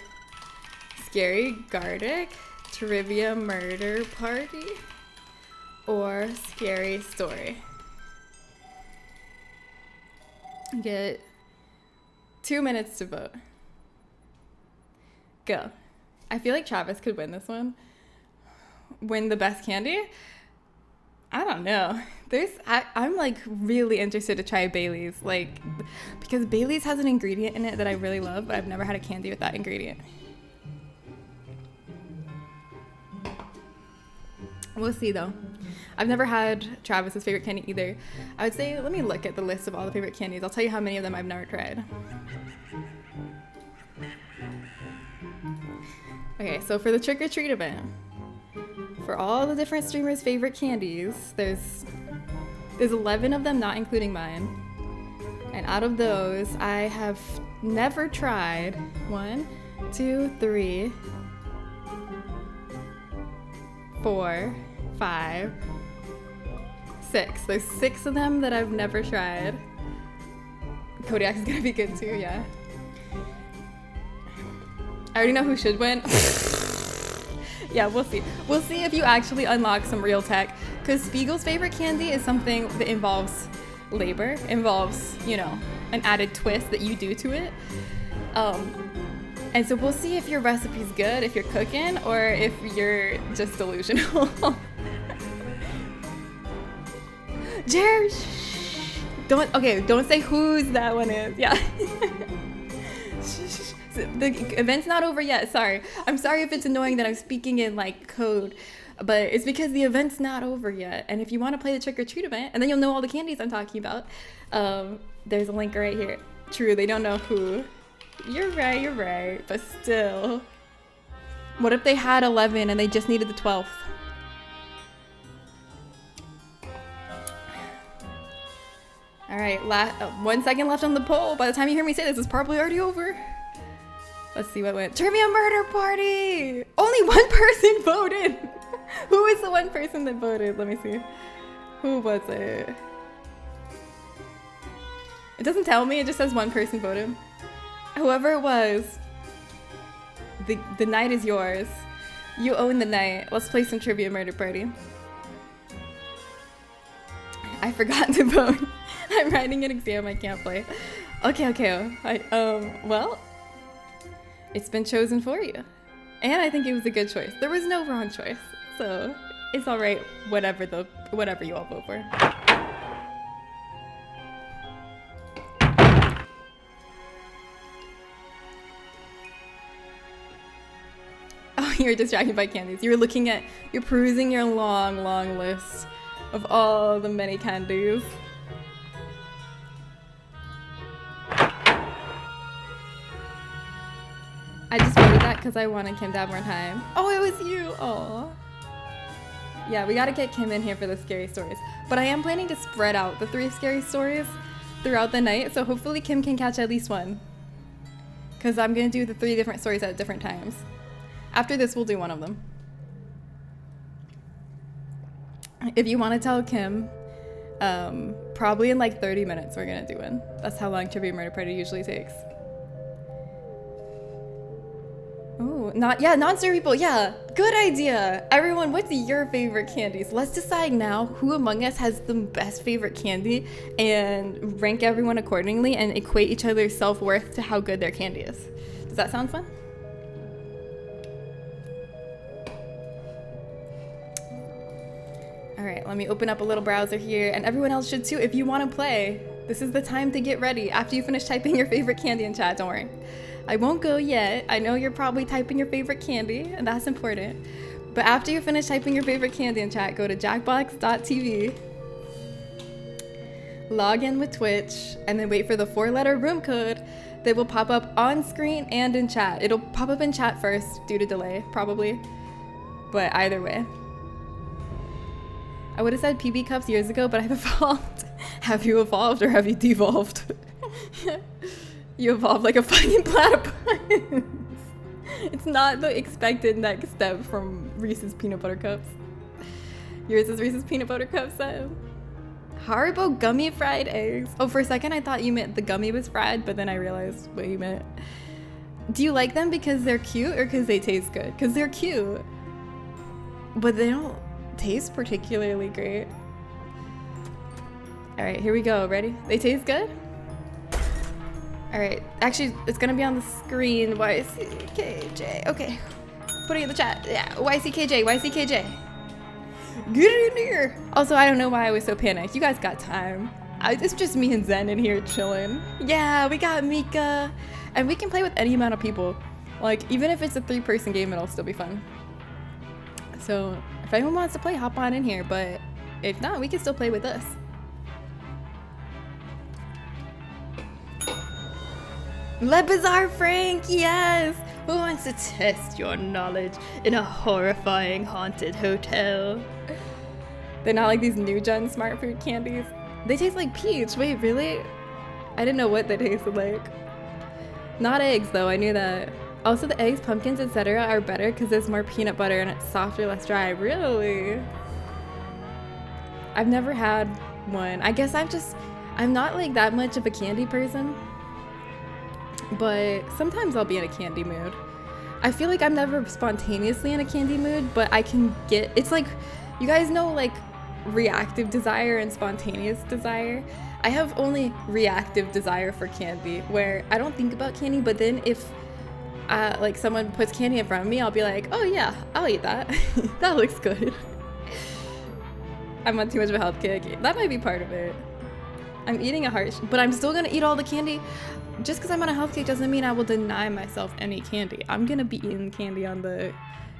A: Scary Gardic, Trivia Murder Party, or Scary Story. Get 2 minutes to vote. Go. I feel like Travis could win this one. Win the best candy? I don't know. I'm like really interested to try Bailey's, like, because Bailey's has an ingredient in it that I really love, but I've never had a candy with that ingredient. We'll see though. I've never had Travis's favorite candy either. I would say, let me look at the list of all the favorite candies. I'll tell you how many of them I've never tried. Okay, so for the trick or treat event, for all the different streamers' favorite candies, there's 11 of them, not including mine. And out of those, I have never tried 1, 2, 3, 4, 5, 6. There's 6 of them that I've never tried. Kodiak is gonna be good too, yeah. I already know who should win. Yeah, we'll see. We'll see if you actually unlock some real tech. Because Spiegel's favorite candy is something that involves labor, involves, you know, an added twist that you do to it. And so we'll see if your recipe's good, if you're cooking, or if you're just delusional. Jared, don't say whose that one is. Yeah. The event's not over yet, sorry. I'm sorry if it's annoying that I'm speaking in like code, but it's because the event's not over yet. And if you want to play the trick or treat event, and then you'll know all the candies I'm talking about, there's a link right here. True, they don't know who. You're right, but still. What if they had 11 and they just needed the 12th? All right, 1 second left on the poll. By the time you hear me say this, it's probably already over. Let's see what went. Trivia Murder Party! Only one person voted! Who is the one person that voted? Let me see. Who was it? It doesn't tell me, it just says one person voted. Whoever it was, the night is yours. You own the night. Let's play some Trivia Murder Party. I forgot to vote. I'm writing an exam, I can't play. Okay. Well, it's been chosen for you. And I think it was a good choice. There was no wrong choice. So it's all right, whatever you all vote for. Oh, you're distracted by candies. You're perusing your long list of all the many candies. I just voted that because I wanted Kim to have more time. Oh, it was you. Oh. Yeah, we gotta get Kim in here for the scary stories. But I am planning to spread out the 3 scary stories throughout the night, so hopefully Kim can catch at least one. Because I'm gonna do the 3 different stories at different times. After this, we'll do one of them. If you want to tell Kim, probably in like 30 minutes we're gonna do one. That's how long Trivia Murder Party usually takes. Oh, non-story people, yeah. Good idea. Everyone, what's your favorite candies? Let's decide now who among us has the best favorite candy and rank everyone accordingly and equate each other's self-worth to how good their candy is. Does that sound fun? All right, let me open up a little browser here, and everyone else should too if you want to play. This is the time to get ready. After you finish typing your favorite candy in chat, don't worry. I won't go yet. I know you're probably typing your favorite candy, and that's important. But after you finish typing your favorite candy in chat, go to jackbox.tv, log in with Twitch, and then wait for the 4-letter room code that will pop up on screen and in chat. It'll pop up in chat first due to delay, probably. But either way. I would have said PB cups years ago, but I've evolved. Have you evolved or have you devolved? You evolved like a fucking platypus. It's not the expected next step from Reese's Peanut Butter Cups. Yours is Reese's Peanut Butter Cups, Sam. Haribo gummy fried eggs. Oh, for a second I thought you meant the gummy was fried, but then I realized what you meant. Do you like them because they're cute or because they taste good? Because they're cute, but they don't taste particularly great. All right, here we go. Ready? They taste good? All right, actually, it's gonna be on the screen. YCKJ. Okay, putting it in the chat. Yeah, YCKJ, YCKJ. Get in here. Also, I don't know why I was so panicked. You guys got time. It's just me and Zen in here chilling. Yeah, we got Mika, and we can play with any amount of people. Like, even if it's a 3-person game, it'll still be fun. So, if anyone wants to play, hop on in here. But if not, we can still play with us. Le Bizarre Frank, yes! Who wants to test your knowledge in a horrifying haunted hotel? They're not like these new gen smart food candies. They taste like peach. Wait, really? I didn't know what they tasted like. Not eggs though, I knew that. Also the eggs, pumpkins, etc. are better because there's more peanut butter and it's softer, less dry. Really? I've never had one. I guess I'm not like that much of a candy person. But sometimes I'll be in a candy mood. I feel like I'm never spontaneously in a candy mood, but I can get, it's like, you guys know like reactive desire and spontaneous desire. I have only reactive desire for candy, where I don't think about candy, but then if like someone puts candy in front of me, I'll be like, oh yeah, I'll eat that. That looks good. I'm on too much of a health kick. That might be part of it. I'm eating a heart, but I'm still gonna eat all the candy. Just because I'm on a health kick doesn't mean I will deny myself any candy. I'm gonna be eating candy on the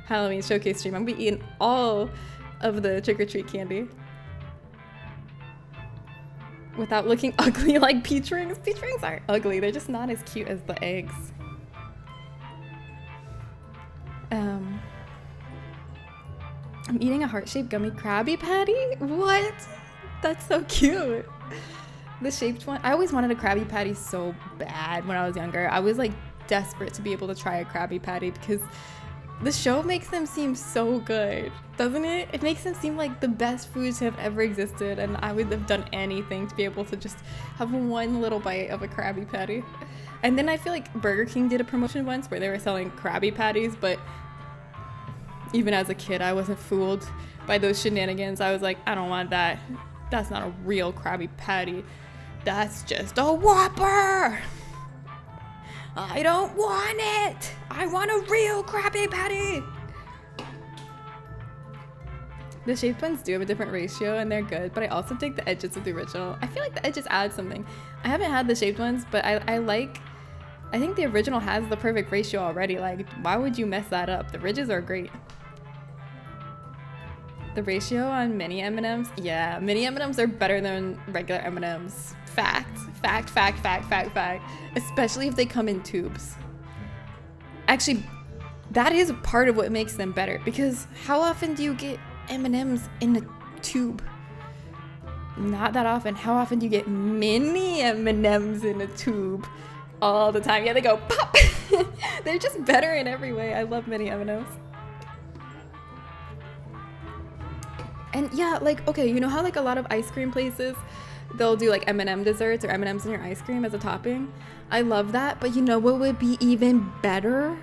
A: Halloween showcase stream. I'm gonna be eating all of the trick-or-treat candy without looking ugly like peach rings. Peach rings aren't ugly, they're just not as cute as the eggs. I'm eating a heart-shaped gummy Krabby Patty? What? That's so cute. The shaped one. I always wanted a Krabby Patty so bad when I was younger. I was like desperate to be able to try a Krabby Patty because the show makes them seem so good, doesn't it? It makes them seem like the best foods to have ever existed, and I would have done anything to be able to just have one little bite of a Krabby Patty. And then I feel like Burger King did a promotion once where they were selling Krabby Patties, but even as a kid, I wasn't fooled by those shenanigans. I was like, I don't want that. That's not a real Krabby Patty. That's just a Whopper! I don't want it! I want a real Krabby Patty! The shaped ones do have a different ratio and they're good, but I also dig the edges of the original. I feel like the edges add something. I haven't had the shaped ones, but I think the original has the perfect ratio already. Like, why would you mess that up? The ridges are great. The ratio on mini M&Ms? Yeah, mini M&Ms are better than regular M&Ms. Fact. Fact, fact, fact, fact, fact. Especially if they come in tubes. Actually, that is part of what makes them better, because how often do you get M&Ms in a tube? Not that often. How often do you get mini M&Ms in a tube? All the time. Yeah, they go pop! They're just better in every way. I love mini M&Ms. And yeah, like, okay, you know how like a lot of ice cream places, they'll do like M&M desserts or M&Ms in your ice cream as a topping? I love that, but you know what would be even better?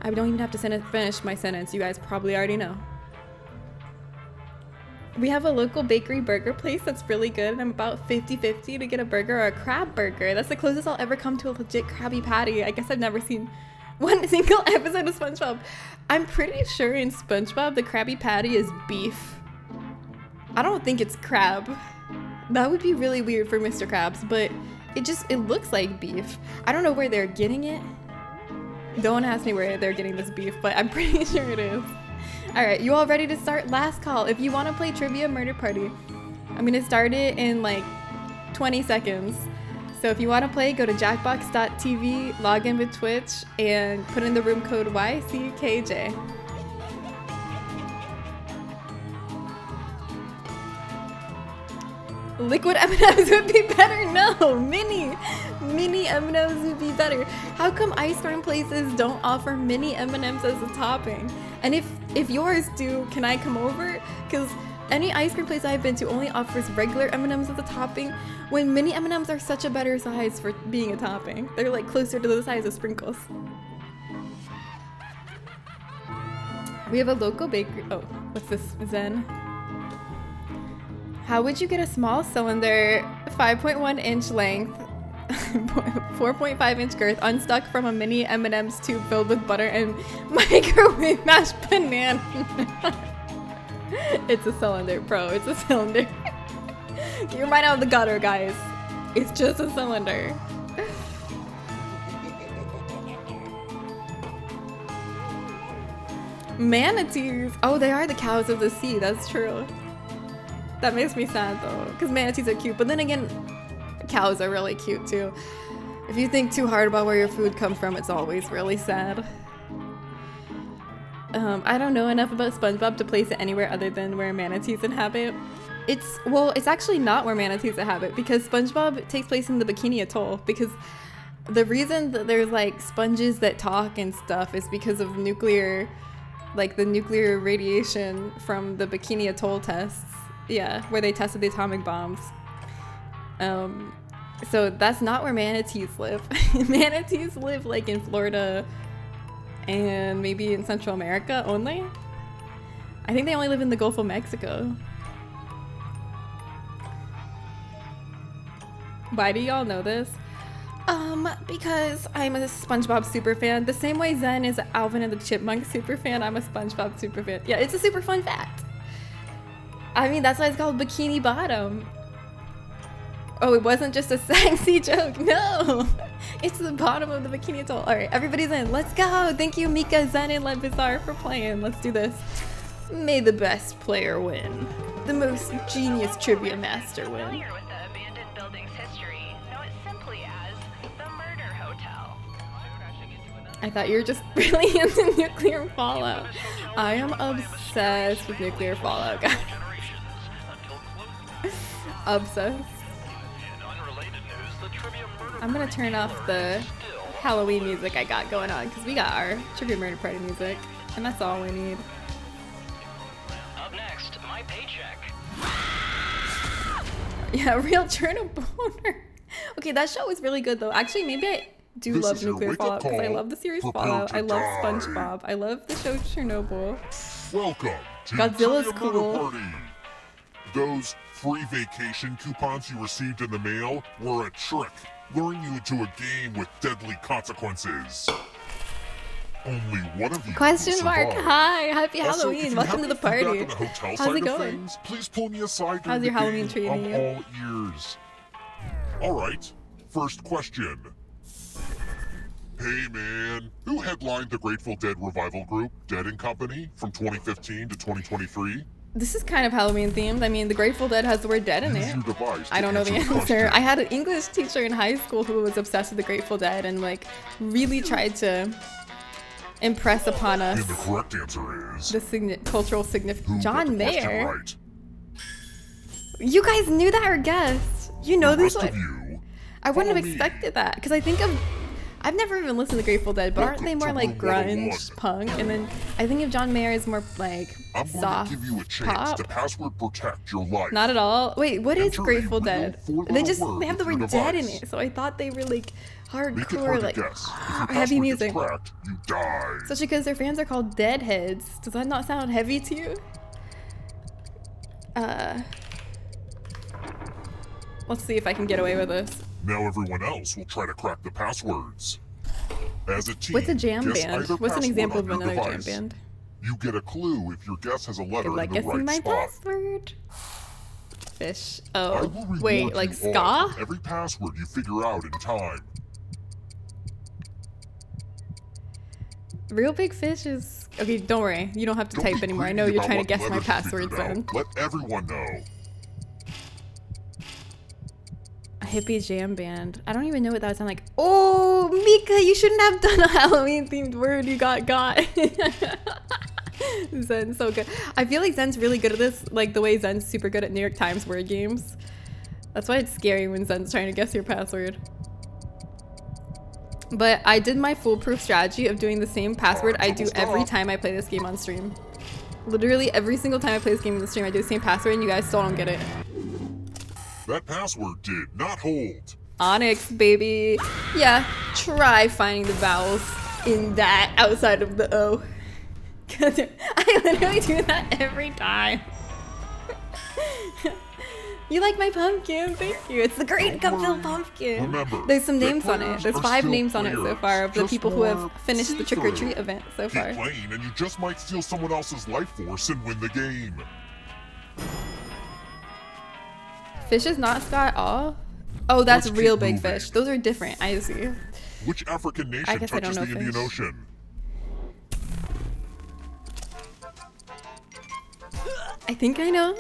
A: I don't even have to finish my sentence. You guys probably already know. We have a local bakery burger place that's really good, and I'm about 50-50 to get a burger or a crab burger. That's the closest I'll ever come to a legit Krabby Patty. I guess I've never seen one single episode of SpongeBob. I'm pretty sure in SpongeBob the Krabby Patty is beef. I don't think it's crab. That would be really weird for Mr. Krabs, but it looks like beef. I don't know where they're getting it. Don't ask me where they're getting this beef, but I'm pretty sure it is. All right, you all ready to start? Last call. If you want to play Trivia Murder Party, I'm going to start it in like 20 seconds. So if you want to play, go to jackbox.tv, log in with Twitch, and put in the room code YCKJ. Liquid M&Ms would be better. No, mini M&Ms would be better. How come ice cream places don't offer mini M&Ms as a topping? And if yours do, can I come over? Because any ice cream place I've been to only offers regular M&Ms as a topping, when mini M&Ms are such a better size for being a topping. They're like closer to the size of sprinkles. We have a local bakery. Oh, what's this? Zen. How would you get a small cylinder, 5.1 inch length, 4.5 inch girth, unstuck from a mini M&M's tube filled with butter and microwave mashed banana? It's a cylinder, bro. It's a cylinder. Get your mind out of the gutter, guys. It's just a cylinder. Manatees. Oh, they are the cows of the sea. That's true. That makes me sad though, because manatees are cute. But then again, cows are really cute too. If you think too hard about where your food comes from, it's always really sad. I don't know enough about SpongeBob to place it anywhere other than where manatees inhabit. It's actually not where manatees inhabit, because SpongeBob takes place in the Bikini Atoll, because the reason that there's like sponges that talk and stuff is because of nuclear, like the nuclear radiation from the Bikini Atoll tests. Yeah, where they tested the atomic bombs. So that's not where manatees live. Manatees live like in Florida and maybe in Central America only. I think they only live in the Gulf of Mexico. Why do y'all know this? Because I'm a SpongeBob super fan. The same way Zen is an Alvin and the Chipmunk super fan, I'm a SpongeBob super fan. Yeah, it's a super fun fact. I mean, that's why it's called Bikini Bottom. Oh, it wasn't just a sexy joke. No, it's the bottom of the Bikini Atoll. All right, everybody's in. Let's go. Thank you, Mika, Zen, and Let Bizarre for playing. Let's do this. May the best player win. The most genius trivia master win.
D: Familiar with the abandoned building's history, know it simply as the Murder Hotel.
A: I thought you were just really into nuclear fallout. I am obsessed with nuclear fallout, guys. Obsessed. I'm gonna turn off the Halloween music I got going on, because we got our Trivia Murder Party music, and that's all we need.
D: Up next, my paycheck.
A: Yeah, real Chernobyl. Okay, that show was really good though. Actually, maybe I do love nuclear fallout, because I love the series Fallout. I love SpongeBob. I love the show Chernobyl.
E: Welcome to
A: Godzilla's
E: Trivia Murder
A: cool.
E: Party. Those free vacation coupons you received in the mail were a trick, luring you into a game with deadly consequences. Only one of you
A: Question
E: will
A: mark.
E: survive.
A: Hi, happy
E: Also, if
A: Halloween.
E: you
A: Welcome to
E: happen
A: the
E: be back
A: party.
E: on the hotel
A: How's
E: side
A: it
E: of
A: going?
E: things, please pull me aside during
A: How's your
E: the
A: Halloween
E: game.
A: treating
E: I'm
A: you?
E: all ears. All right, first question. Hey man, who headlined the Grateful Dead revival group, Dead & Company, from 2015 to 2023?
A: This is kind of Halloween themed. I mean, the Grateful Dead has the word dead in
E: Use
A: it.
E: your device to
A: I don't know the
E: answer
A: answer.
E: question.
A: I had an English teacher in high school who was obsessed with the Grateful Dead and like really tried to impress upon us
E: And the correct answer is
A: the cultural significance.
E: who got
A: John
E: the question
A: Mayer.
E: right.
A: You guys knew that or guessed? You know
E: The
A: this
E: rest
A: one.
E: of you,
A: I wouldn't have
E: follow me.
A: expected that because I I've never even listened to Grateful Dead, but aren't they more like grunge, punk? And then I think of John Mayer as more like
E: I'm going
A: soft
E: to give you a chance
A: pop.
E: to password protect your life.
A: Not at all. Wait, what is
E: Enter a
A: Grateful
E: real
A: Dead?
E: four-letter
A: They just
E: word
A: they have the
E: with
A: word
E: your
A: dead in
E: device.
A: it, so I thought they were like
E: Make it
A: hardcore,
E: hard
A: like
E: to guess. If your
A: heavy
E: password
A: music.
E: gets cracked, you die.
A: Especially because their fans are called Deadheads. Does that not sound heavy to you? Let's see if I can get away with this.
E: Now everyone else will try to crack the passwords. As a team,
A: What's a jam
E: guess
A: band?
E: either
A: What's an
E: password
A: example
E: on
A: of
E: your
A: another jam
E: device.
A: band?
E: You get a clue if your guess has a letter
A: Good luck
E: in the
A: guessing
E: right
A: my
E: spot.
A: password. Fish.
E: I
A: Oh,
E: will reward
A: wait, like
E: you all
A: ska?
E: for every password you figure out in time.
A: Real Big Fish is... Okay, don't worry. You don't have to
E: Don't
A: type
E: be
A: anymore. I
E: greedy
A: know you're
E: about
A: trying to
E: what
A: guess my
E: letters you figured
A: passwords
E: out.
A: then.
E: Let everyone know.
A: A hippie jam band. I don't even know what that would sound like. Oh, Mika, you shouldn't have done a Halloween themed word. You got. Zen's so good. I feel like Zen's really good at this, like the way Zen's super good at New York Times word games. That's why it's scary when Zen's trying to guess your password. But I did my foolproof strategy of doing the same password I do every time I play this game on stream. Literally every single time I play this game on the stream, I do the same password and you guys still don't get it.
E: That password did not hold.
A: Onyx, baby. Yeah, try finding the vowels in that outside of the O. I literally do that every time. You like my pumpkin? Thank you. It's the Great Gumfield Pumpkin.
E: Remember,
A: There's some
E: their
A: names on it.
E: players
A: There's
E: are
A: 5
E: still
A: names on it so
E: players,
A: far of the
E: just
A: people who have
E: more
A: finished the trick or treat
E: see-through.
A: event so far.
E: Keep playing and you just might steal someone else's life force and win the game.
A: Fish is not sky at all? Oh, that's
E: Let's
A: real
E: keep
A: big
E: moving.
A: fish. Those are different. I see.
E: Which African
A: I
E: nation
A: guess I don't
E: touches
A: know
E: the Indian
A: fish.
E: Ocean?
A: I think I know.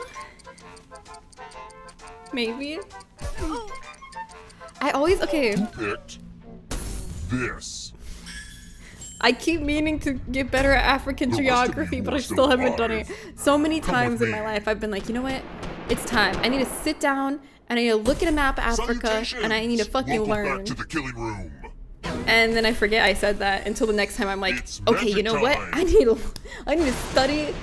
A: Maybe. I always, okay.
E: Who picked this?
A: I keep meaning to get better at African
E: The rest of
A: geography,
E: you
A: but
E: are
A: I
E: still
A: still haven't done it.
E: alive.
A: So many
E: Come
A: times
E: with
A: in my
E: me.
A: life, I've been like, you know what? It's time. I need to sit down and I need to look at a map of Africa and I need to fucking
E: Welcome
A: learn.
E: back to the killing room.
A: And then I forget I said that until the next time I'm like,
E: It's
A: okay, you
E: magic
A: know what?
E: time.
A: I need to study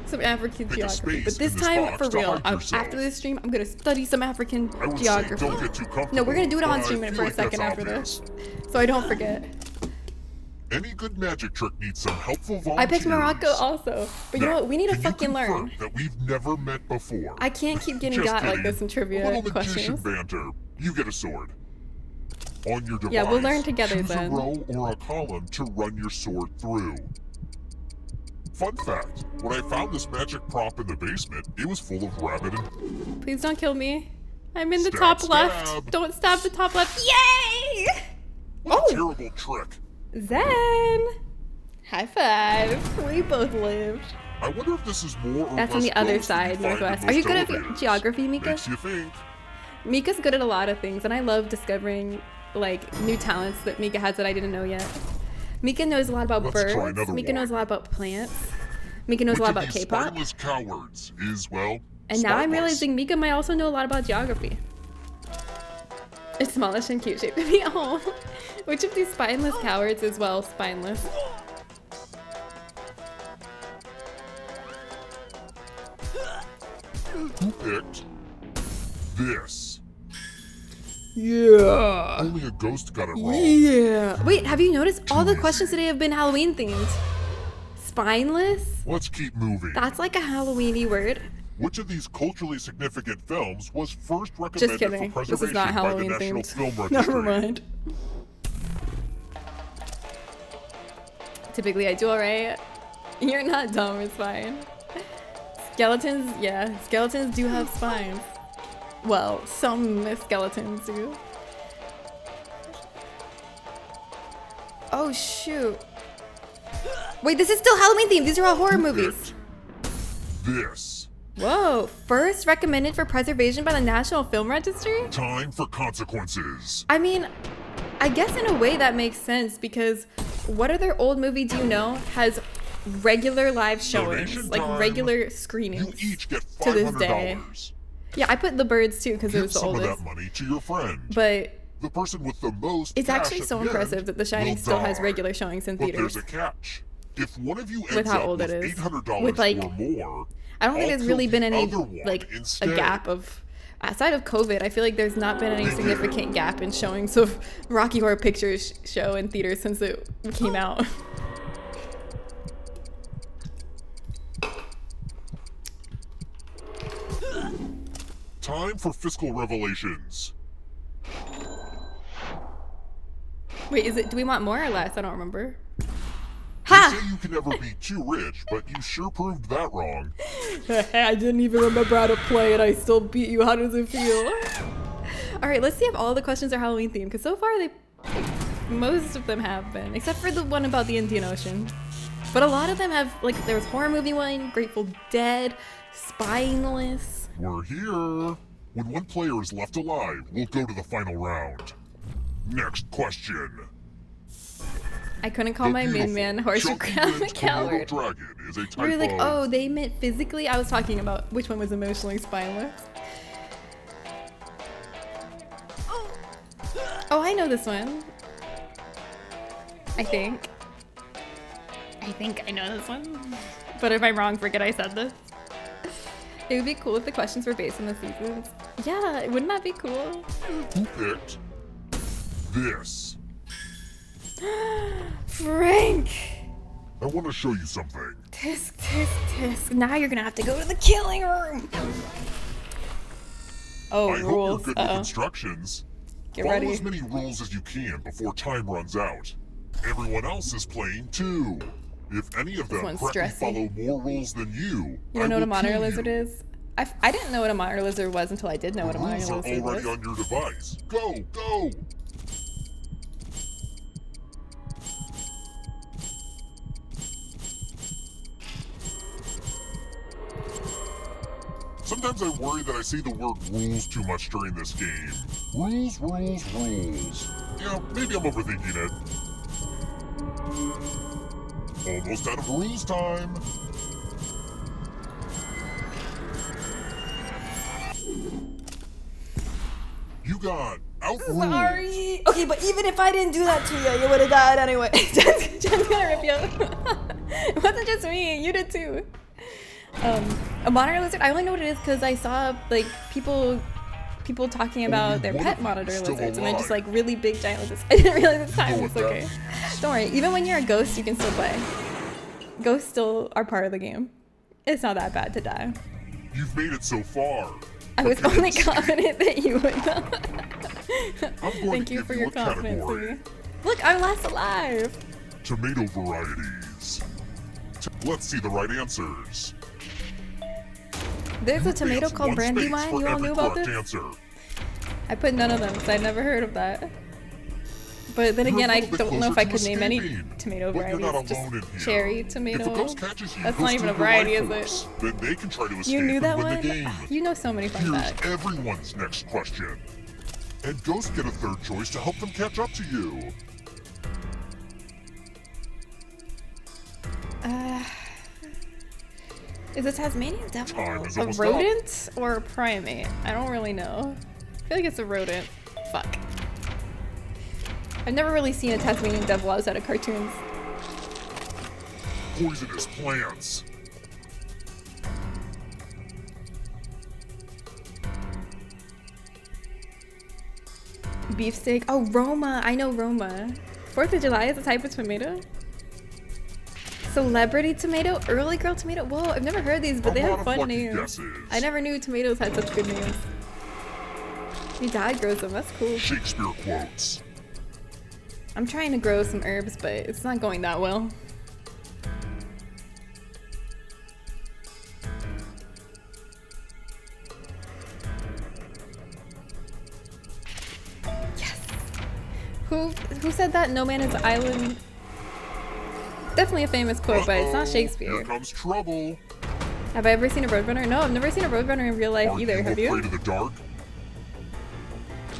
A: some African
E: Pick a
A: geography.
E: space
A: But this
E: in this
A: time,
E: box
A: for
E: to
A: real,
E: hide yourself.
A: after this stream, I'm gonna study some African
E: I would
A: geography.
E: say don't get too comfortable.
A: No, we're gonna do it on
E: but I
A: stream
E: feel
A: for a
E: like that's
A: second after
E: obvious.
A: this, so I don't forget.
E: Any good magic trick needs some helpful volunteers.
A: I picked Morocco also, but you know
E: Now,
A: what? We need to
E: can you
A: fucking
E: confirm
A: learn.
E: that we've never met before.
A: I can't keep getting
E: Just
A: got like
E: kidding.
A: this in
E: A
A: trivia
E: little magician
A: questions.
E: banter. You get a sword. On your device,
A: Yeah, we'll learn together
E: choose
A: then.
E: a row or a column to run your sword through. Fun fact, when I found this magic prop in the basement, it was full of rabbit and...
A: Please don't kill me. I'm in the
E: Stab,
A: top
E: stab.
A: left. Don't stab the top left. Yay!
E: What a
A: Oh!
E: terrible trick.
A: Zen! High five. We both lived.
E: I wonder if this is more or
A: That's on
E: less
A: the other
E: gross than
A: side,
E: you find in
A: northwest. Are
E: most
A: you good at
E: elevators.
A: geography, Mika?
E: Makes you think.
A: Mika's good at a lot of things, and I love discovering like new talents that Mika has that I didn't know yet. Mika knows a lot about
E: Let's try
A: birds.
E: another
A: Mika
E: one.
A: knows a lot about plants. Mika knows
E: Which
A: a lot
E: of
A: about
E: these
A: K-pop.
E: spineless cowards is, well,
A: And now I'm
E: spineless?
A: realizing Mika might also know a lot about geography. It's smallish and cute shaped to me. Oh, which of these spineless cowards is well spineless?
E: Who picked this?
A: Yeah.
E: Only a ghost got it wrong.
A: Yeah. Wait, have you noticed all the questions today have been Halloween themed? Spineless?
E: Let's keep moving.
A: That's like a Halloweeny word.
E: Which of these culturally significant films was first
A: Just
E: recommended
A: kidding.
E: for
A: This
E: preservation
A: is not
E: by the
A: Halloween
E: National
A: themed.
E: Film Registry?
A: Never mind. Typically I do alright. You're not dumb, it's fine. Skeletons, yeah. Skeletons do have spines. Well, some skeletons do. Oh shoot. Wait, this is still Halloween themed. These are all horror movies.
E: This.
A: Whoa, first recommended for preservation by the National Film Registry?
E: Time for consequences.
A: I mean, I guess in a way that makes sense because what other old movie do you know has regular live showings,
E: Donation
A: like
E: time.
A: regular
E: You
A: screenings?
E: each get
A: To this day.
E: $500.
A: Yeah, I put The Birds too because it
E: Give
A: was the
E: some of
A: oldest.
E: that money to your friend.
A: But
E: The person with the most
A: It's
E: cash
A: actually
E: at
A: so
E: the
A: impressive
E: end
A: that The Shining
E: will
A: still has
E: die.
A: regular showings in
E: But
A: theaters.
E: there's a catch. If one of you ends
A: With how
E: up
A: old
E: with
A: it is.
E: $800
A: With, like,
E: or more,
A: I don't think
E: I'll
A: there's really
E: kill
A: been
E: the
A: any
E: other one
A: like
E: instead.
A: a gap of outside of COVID. I feel like there's not been any significant gap in showings of Rocky Horror Picture Show in theaters since it came out.
E: Time for fiscal revelations.
A: Wait, is it? Do we want more or less? I don't remember.
E: You
A: Ha!
E: say you can never be too rich, but you sure proved that wrong.
A: I didn't even remember how to play and I still beat you. How does it feel? All right, let's see if all the questions are Halloween themed because so far most of them have been, except for the one about the Indian Ocean. But a lot of them have, like, there was horror movie one, Grateful Dead, Spineless.
E: We're here. When one player is left alive, we'll go to the final round. Next question.
A: I couldn't call
E: The
A: my main
E: beautiful,
A: man Horse
E: chunky
A: Crab a
E: mint
A: coward.
E: Komodo dragon is a type
A: We were like,
E: of...
A: oh, they meant physically? I was talking about which one was emotionally spineless. Oh, I know this one. I think I know this one. But if I'm wrong, forget I said this. It would be cool if the questions were based on the seasons. Yeah, wouldn't that be cool?
E: Who picked this?
A: Frank!
E: I want to show you something.
A: Tisk, tisk, tisk. Now you're gonna have to go to the killing room! Oh,
E: I hope you're
A: rules.
E: good with instructions.
A: Get
E: Follow
A: ready.
E: as many rules as you can before time runs out. Everyone else is playing too. If any of them
A: one's
E: correctly
A: stressy.
E: follow more rules than you,
A: You don't know what a monitor lizard
E: is?
A: is? I didn't know what a monitor lizard was until I did know what a
E: The
A: monitor
E: rules are
A: lizard
E: already
A: was.
E: on your device. Go, go! Sometimes I worry that I say the word rules too much during this game. Rules, rules, rules. Yeah, maybe I'm overthinking it. Almost out of rules time. You got outruled.
A: Sorry. Okay, but even if I didn't do that to you, you would have died anyway. Jen's gonna rip you. It wasn't just me. You did too. A monitor lizard. I only know what it is because I saw like people talking about their
E: one
A: pet
E: of you
A: monitor
E: is still
A: lizards and they're just
E: alive.
A: like really big giant lizards. I didn't realize it's time.
E: know
A: It's
E: what that
A: okay.
E: means.
A: Don't worry. Even when you're a ghost, you can still play. Ghosts still are part of the game. It's not that bad to die.
E: You've made it so far.
A: I was
E: Prepare
A: only
E: to escape.
A: confident that you would know.
E: I'm going
A: Thank
E: to
A: you
E: give
A: for
E: you
A: your
E: a
A: confidence in
E: category.
A: me. Look, I'm last alive.
E: Tomato varieties. Let's see the right answers.
A: There's
E: You
A: a tomato
E: get
A: called
E: one
A: Brandy
E: space
A: Wine.
E: for
A: You all
E: every
A: knew about
E: correct
A: this?
E: Answer.
A: I put none of them because I'd never heard of that. But then
E: You're
A: again,
E: a
A: I
E: little bit
A: don't know if
E: closer
A: I
E: to
A: could name any
E: escaping,
A: tomato
E: but you're not
A: varieties. Just
E: alone in here.
A: cherry tomato.
E: If a ghost catches you,
A: That's
E: he'll
A: not even a
E: steal your life
A: variety, is
E: force.
A: it?
E: Then they can try to escape
A: You knew that
E: and win
A: one?
E: the game.
A: You know so many fun
E: Here's
A: facts.
E: everyone's next question. And ghosts get a third choice to help them catch up to you.
A: Is a Tasmanian
E: Time
A: devil
E: is
A: a
E: almost
A: rodent or a primate? I don't really know. I feel like it's a rodent. Fuck. I've never really seen a Tasmanian devil outside of cartoons.
E: Poisonous plants.
A: Beefsteak. Oh, Roma. I know Roma. 4th of July is a type of tomato? Celebrity tomato? Early girl tomato? Whoa, I've never heard these, but
E: A
A: they
E: lot
A: have
E: of
A: fun
E: lucky
A: names.
E: guesses.
A: I never knew tomatoes had such good names. Your dad grows them. That's cool.
E: Shakespeare quotes.
A: I'm trying to grow some herbs, but it's not going that well. Yes. Who said that? No man is an island. Definitely a famous quote, but it's not
E: Uh-oh,
A: Shakespeare.
E: Here comes trouble.
A: Have I ever seen a roadrunner? No, I've never seen a roadrunner in real life
E: Are
A: either.
E: you
A: Have
E: afraid
A: you?
E: of the dark?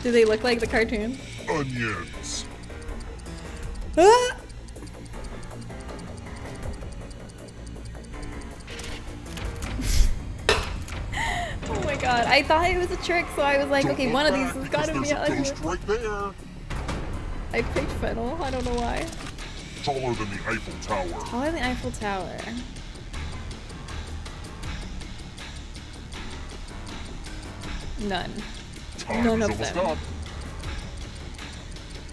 A: Do they look like the cartoon?
E: Onions.
A: Ah! Oh my god. I thought it was a trick, so I was like,
E: Don't
A: okay,
E: look
A: one of
E: back,
A: these has
E: because
A: gotta be
E: there's a
A: ugly.
E: ghost right there.
A: I picked Fennel. I don't know why.
E: Taller than the Eiffel Tower.
A: Taller than the Eiffel Tower. None.
E: Time
A: None
E: is
A: of
E: almost
A: them.
E: up.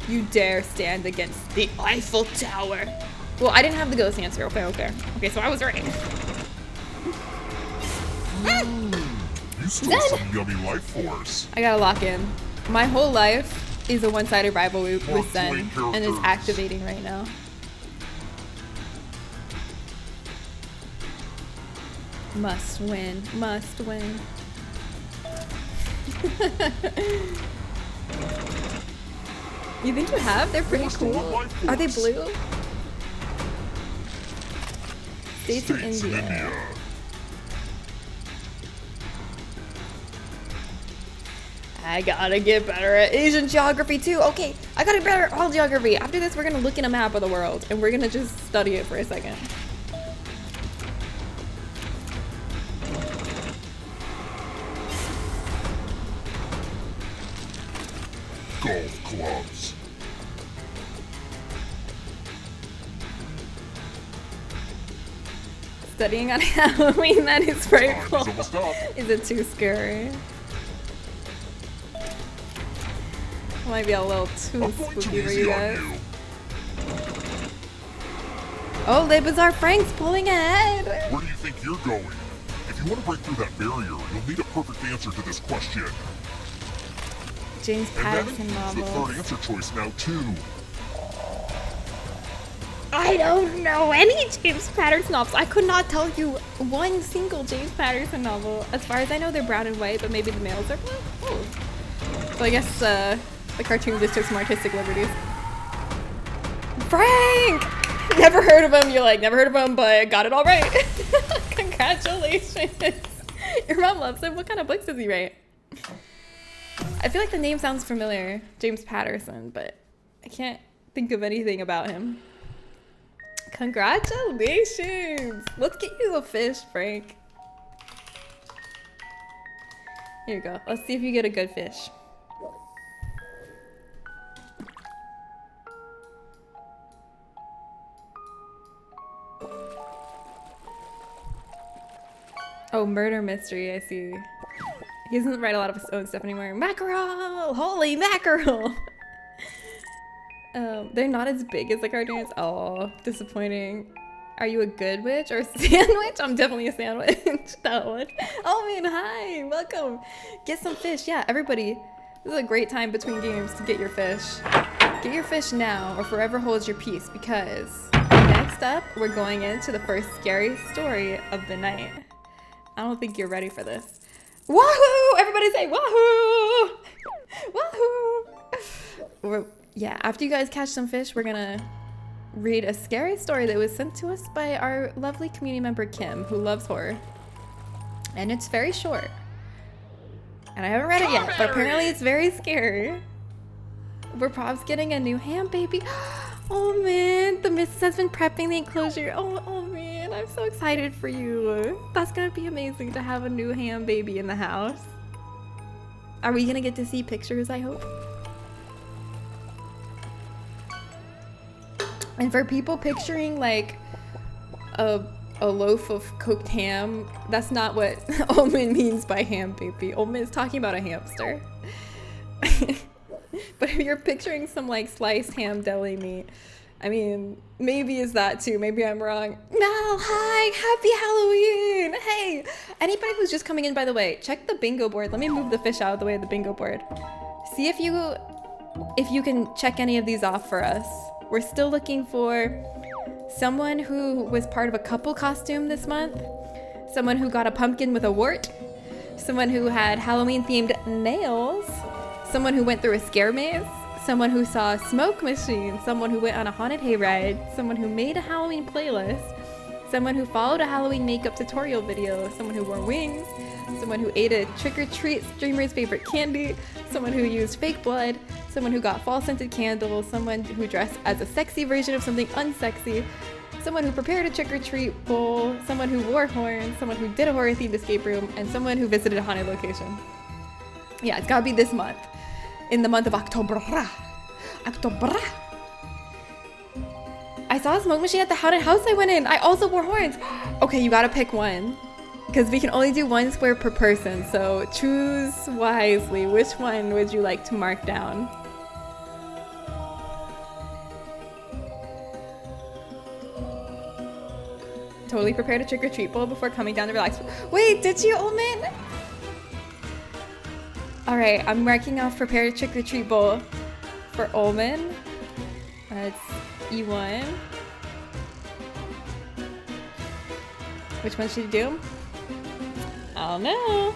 A: You dare stand against the Eiffel Tower. Well, I didn't have the ghost answer. Okay, so I was right.
E: You scored some yummy life force.
A: I gotta lock in. My whole life is a one-sided rivalry with Zen,
E: Great
A: and it's
E: characters.
A: activating right now. Must win. Must win. You think you have? They're pretty
E: Forced to
A: cool.
E: life force.
A: Are they blue? States in
E: States in
A: India.
E: India.
A: I gotta get better at Asian geography too. Okay, I gotta get better at all geography. After this, we're gonna look in a map of the world and we're gonna just study it for a second.
E: Golf clubs.
A: Studying on Halloween, that is
E: Time
A: frightful.
E: is almost up.
A: Is it too scary? Might be a little too
E: I'm going too
A: spooky for
E: easy
A: you
E: on
A: guys.
E: you.
A: Oh, Le Bizarre Frank's pulling ahead.
E: Where do you think you're going? If you want to break through that barrier, you'll need a perfect answer to this question.
A: James
E: And that
A: Patterson
E: includes the
A: novel.
E: third answer choice now, too.
A: I don't know any James Patterson novels. I could not tell you one single James Patterson novel. As far as I know, they're brown and white, but maybe the males are blue. Oh. So I guess the cartoon just took some artistic liberties. Frank! Never heard of him. You're like, never heard of him, but got it all right. Congratulations. Your mom loves him. What kind of books does he write? I feel like the name sounds familiar. James Patterson, but I can't think of anything about him. Congratulations! Let's get you a fish, Frank. Here you go. Let's see if you get a good fish. Oh, murder mystery, I see. He doesn't write a lot of his own stuff anymore. Mackerel! Holy mackerel! They're not as big as the cartoons. Oh, disappointing. Are you a good witch or a sandwich? I'm definitely a sandwich. That one. Oh man, hi, welcome. Get some fish. Yeah, everybody. This is a great time between games to get your fish. Get your fish now or forever hold your peace, because next up, we're going into the first scary story of the night. I don't think you're ready for this. Wahoo! Everybody say wahoo! Wahoo! Yeah, after you guys catch some fish, we're gonna read a scary story that was sent to us by our lovely community member Kim, who loves horror. And it's very short. And I haven't read it yet, but apparently it's very scary. We're probably getting a new ham baby. Oh man, the missus has been prepping the enclosure. Oh man, I'm so excited for you. That's gonna be amazing to have a new ham baby in the house. Are we gonna get to see pictures, I hope? And for people picturing like a loaf of cooked ham, that's not what Omen means by ham baby. Omen is talking about a hamster. But if you're picturing some like sliced ham deli meat, I mean, maybe is that too. Maybe I'm wrong. No, hi, happy Halloween. Hey, anybody who's just coming in, by the way, check the bingo board. Let me move the fish out of the way of the bingo board. See if you can check any of these off for us. We're still looking for someone who was part of a couple costume this month, someone who got a pumpkin with a wart, someone who had Halloween themed nails, someone who went through a scare maze, someone who saw a smoke machine, someone who went on a haunted hayride, someone who made a Halloween playlist, someone who followed a Halloween makeup tutorial video, someone who wore wings, someone who ate a trick-or-treat streamer's favorite candy, someone who used fake blood, someone who got fall scented candles, someone who dressed as a sexy version of something unsexy, someone who prepared a trick-or-treat bowl, someone who wore horns, someone who did a horror-themed escape room, and someone who visited a haunted location. Yeah, it's gotta be this month. In the month of October. October. I saw a smoke machine at the haunted house I went in. I also wore horns. Okay, you gotta pick one. Because we can only do one square per person, so choose wisely. Which one would you like to mark down? Totally prepared a trick-or-treat bowl before coming down to relax. Wait, did you, Omen? Alright, I'm marking off prepared a trick-or-treat bowl for Omen. That's E1. Which one should you do? I don't know.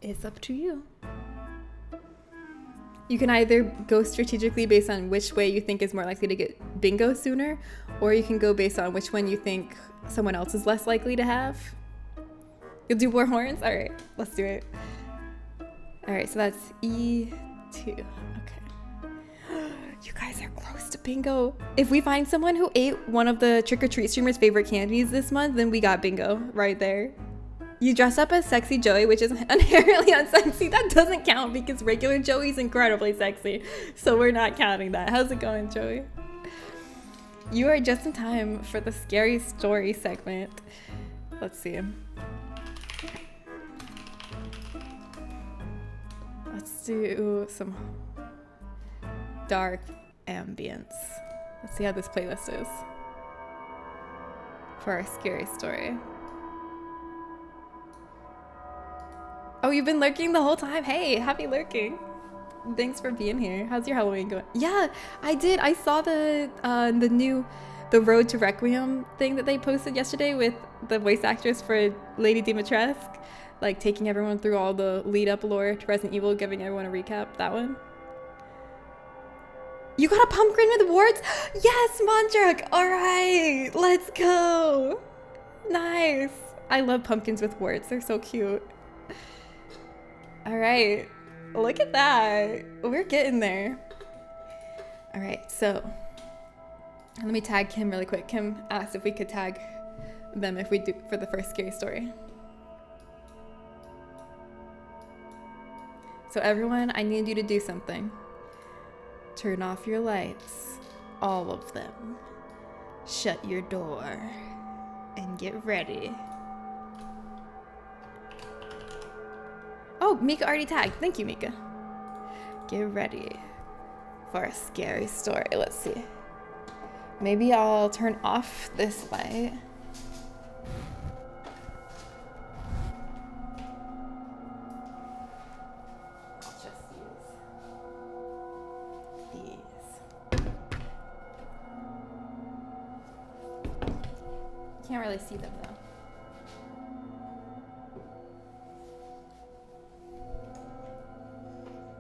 A: It's up to you. You can either go strategically based on which way you think is more likely to get bingo sooner, or you can go based on which one you think someone else is less likely to have. You'll do war horns? Alright, let's do it. Alright, so that's E2. Okay. You guys are close to bingo. If we find someone who ate one of the trick-or-treat streamers' favorite candies this month, then we got bingo right there. You dress up as sexy Joey, which is inherently unsexy. That doesn't count because regular Joey's incredibly sexy. So we're not counting that. How's it going, Joey? You are just in time for the scary story segment. Let's see. Let's do some dark ambience. Let's see how this playlist is for our scary story. Oh, you've been lurking the whole time. Hey, happy lurking. Thanks for being here. How's your Halloween going? Yeah, I did. I saw the Road to Requiem thing that they posted yesterday with the voice actress for Lady Dimitrescu, like taking everyone through all the lead up lore to Resident Evil, giving everyone a recap. That one. You got a pumpkin with warts? Yes, Mondrak. All right, let's go. Nice. I love pumpkins with warts. They're so cute. All right, look at that. We're getting there. All right, so let me tag Kim really quick. Kim asked if we could tag them if we do for the first scary story. So everyone, I need you to do something. Turn off your lights, all of them. Shut your door and get ready. Oh, Mika already tagged. Thank you, Mika. Get ready for a scary story. Let's see. Maybe I'll turn off this light. I'll just use these. Can't really see them though.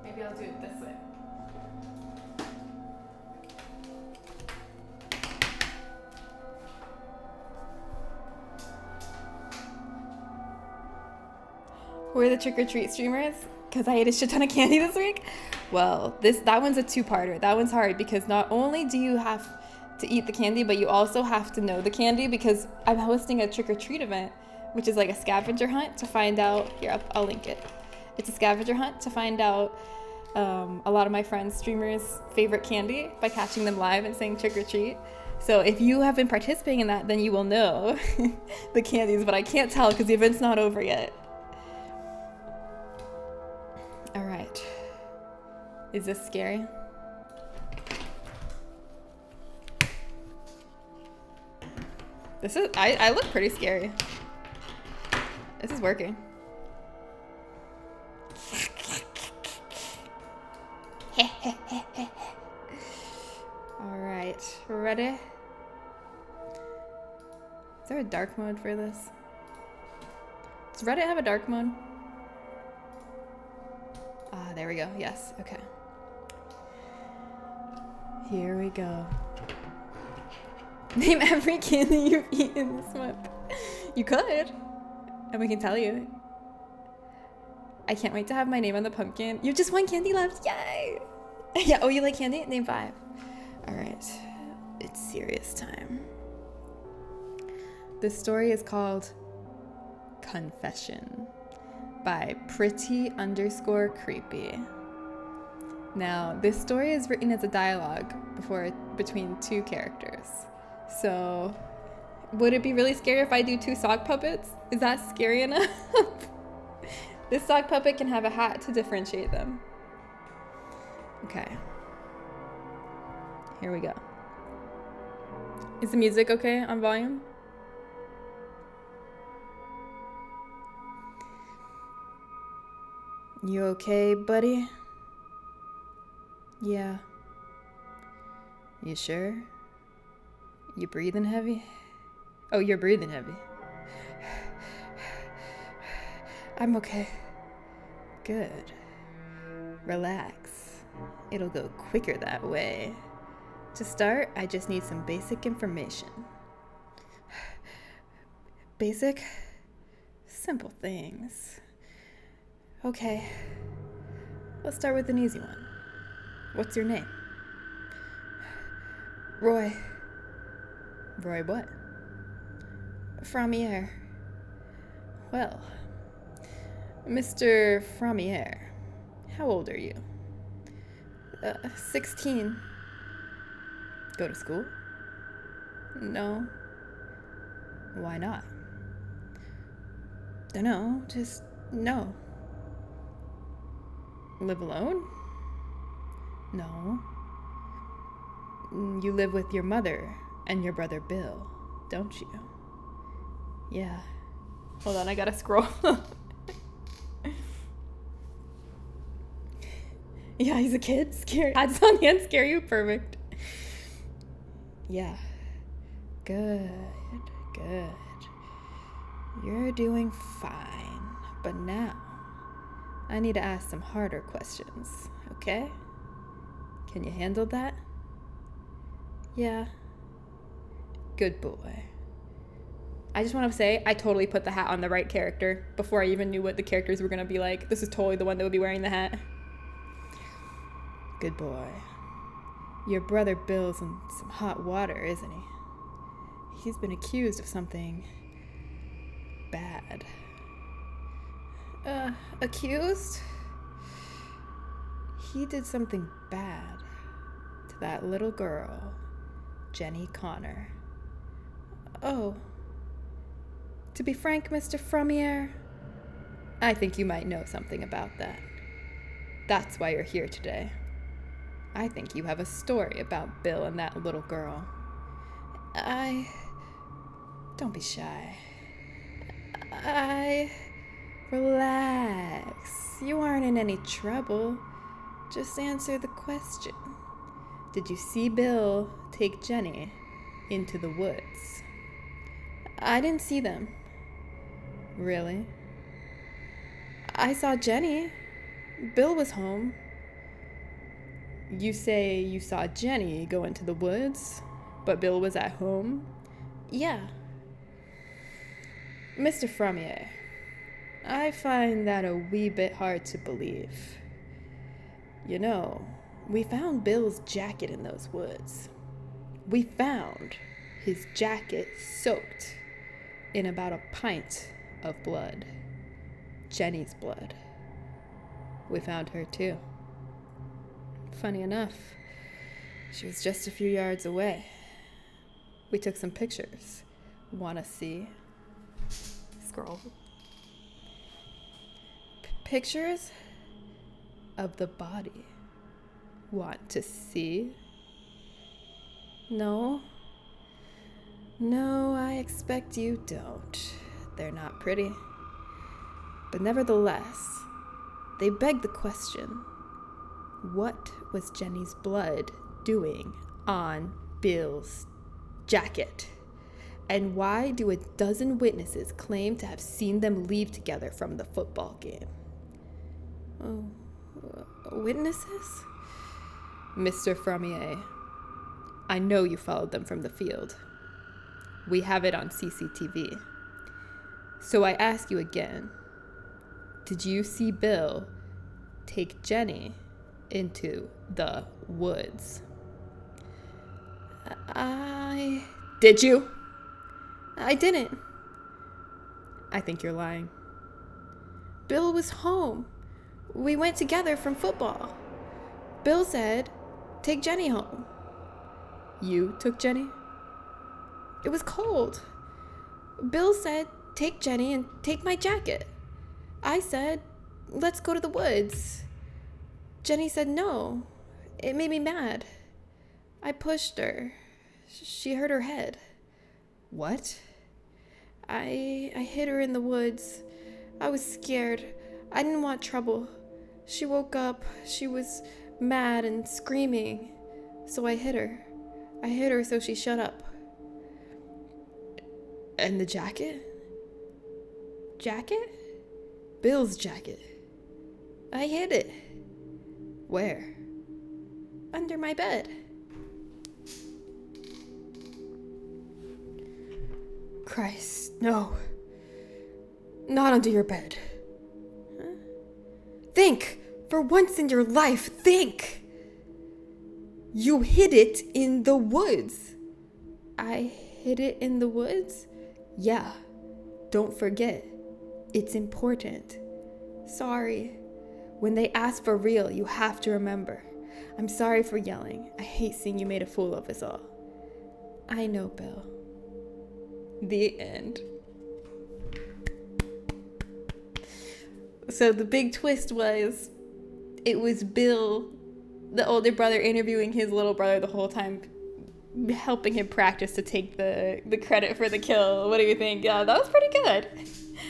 A: Maybe I'll do it this way. Who are the trick-or-treat streamers? Because I ate a shit ton of candy this week? Well, that one's a two-parter. That one's hard because not only do you have to eat the candy, but you also have to know the candy because I'm hosting a trick-or-treat event, which is like a scavenger hunt to find out. Here, I'll link it. It's a scavenger hunt to find out a lot of my friends' streamers' favorite candy by catching them live and saying trick or treat. So if you have been participating in that, then you will know the candies, but I can't tell because the event's not over yet. All right. Is this scary? This is, I look pretty scary. This is working. All right, ready? Is there a dark mode for this? Does Reddit have a dark mode? Ah, there we go. Yes, okay. Here we go. Name every candy you've eaten this month. You could, and we can tell you. I can't wait to have my name on the pumpkin. You have just one candy left. Yay! Yeah, oh, you like candy? Name 5. All right, it's serious time. This story is called Confession by pretty_creepy. Now, this story is written as a dialogue between 2 characters. So, would it be really scary if I do 2 sock puppets? Is that scary enough? This sock puppet can have a hat to differentiate them. Okay. Here we go. Is the music okay on volume? You okay, buddy? Yeah. You sure? You breathing heavy? Oh, you're breathing heavy. I'm okay. Good. Relax. It'll go quicker that way. To start, I just need some basic information. Basic? Simple things. Okay. Let's start with an easy one. What's your name? Roy. Roy what? Framier. Well, Mr. Framier, how old are you? 16. Go to school? No. Why not? Dunno, just no. Live alone? No. You live with your mother and your brother Bill, don't you? Yeah. Hold on, I gotta scroll. Yeah, he's a kid. Scary. Hats on hand, scare you. Perfect. Yeah. Good. Good. You're doing fine. But now, I need to ask some harder questions, okay? Can you handle that? Yeah. Good boy. I just want to say, I totally put the hat on the right character before I even knew what the characters were going to be like. This is totally the one that would be wearing the hat. Good boy. Your brother Bill's in some hot water, isn't he? He's been accused of something bad. Accused? He did something bad to that little girl, Jenny Connor. Oh. To be frank, Mr. Framier, I think you might know something about that. That's why you're here today. I think you have a story about Bill and that little girl. Don't be shy. Relax. You aren't in any trouble. Just answer the question. Did you see Bill take Jenny into the woods? I didn't see them. Really? I saw Jenny. Bill was home. You say you saw Jenny go into the woods, but Bill was at home? Yeah. Mr. Framier, I find that a wee bit hard to believe. You know, we found Bill's jacket in those woods. We found his jacket soaked in about a pint of blood. Jenny's blood. We found her too. Funny enough, she was just a few yards away. We took some pictures. Wanna see? Scroll. Pictures of the body. Want to see? No? No, I expect you don't. They're not pretty. But nevertheless, they beg the question, what was Jenny's blood doing on Bill's jacket? And why do a dozen witnesses claim to have seen them leave together from the football game? Oh, witnesses? Mr. Framier, I know you followed them from the field. We have it on CCTV. So I ask you again, did you see Bill take Jenny into the woods. Did you? I didn't. I think you're lying. Bill was home. We went together from football. Bill said, take Jenny home. You took Jenny? It was cold. Bill said, take Jenny and take my jacket. I said, let's go to the woods. Jenny said no. It made me mad. I pushed her. She hurt her head. What? I hit her in the woods. I was scared. I didn't want trouble. She woke up. She was mad and screaming. So I hit her. I hit her so she shut up. And the jacket? Jacket? Bill's jacket. I hid it. Where? Under my bed. Christ, no. Not under your bed. Huh? Think! For once in your life, think! You hid it in the woods. I hid it in the woods? Yeah. Don't forget. It's important. Sorry. When they ask for real, you have to remember. I'm sorry for yelling. I hate seeing you made a fool of us all. I know, Bill. The end. So the big twist was, it was Bill, the older brother, interviewing his little brother the whole time, helping him practice to take the credit for the kill. What do you think? Yeah, that was pretty good.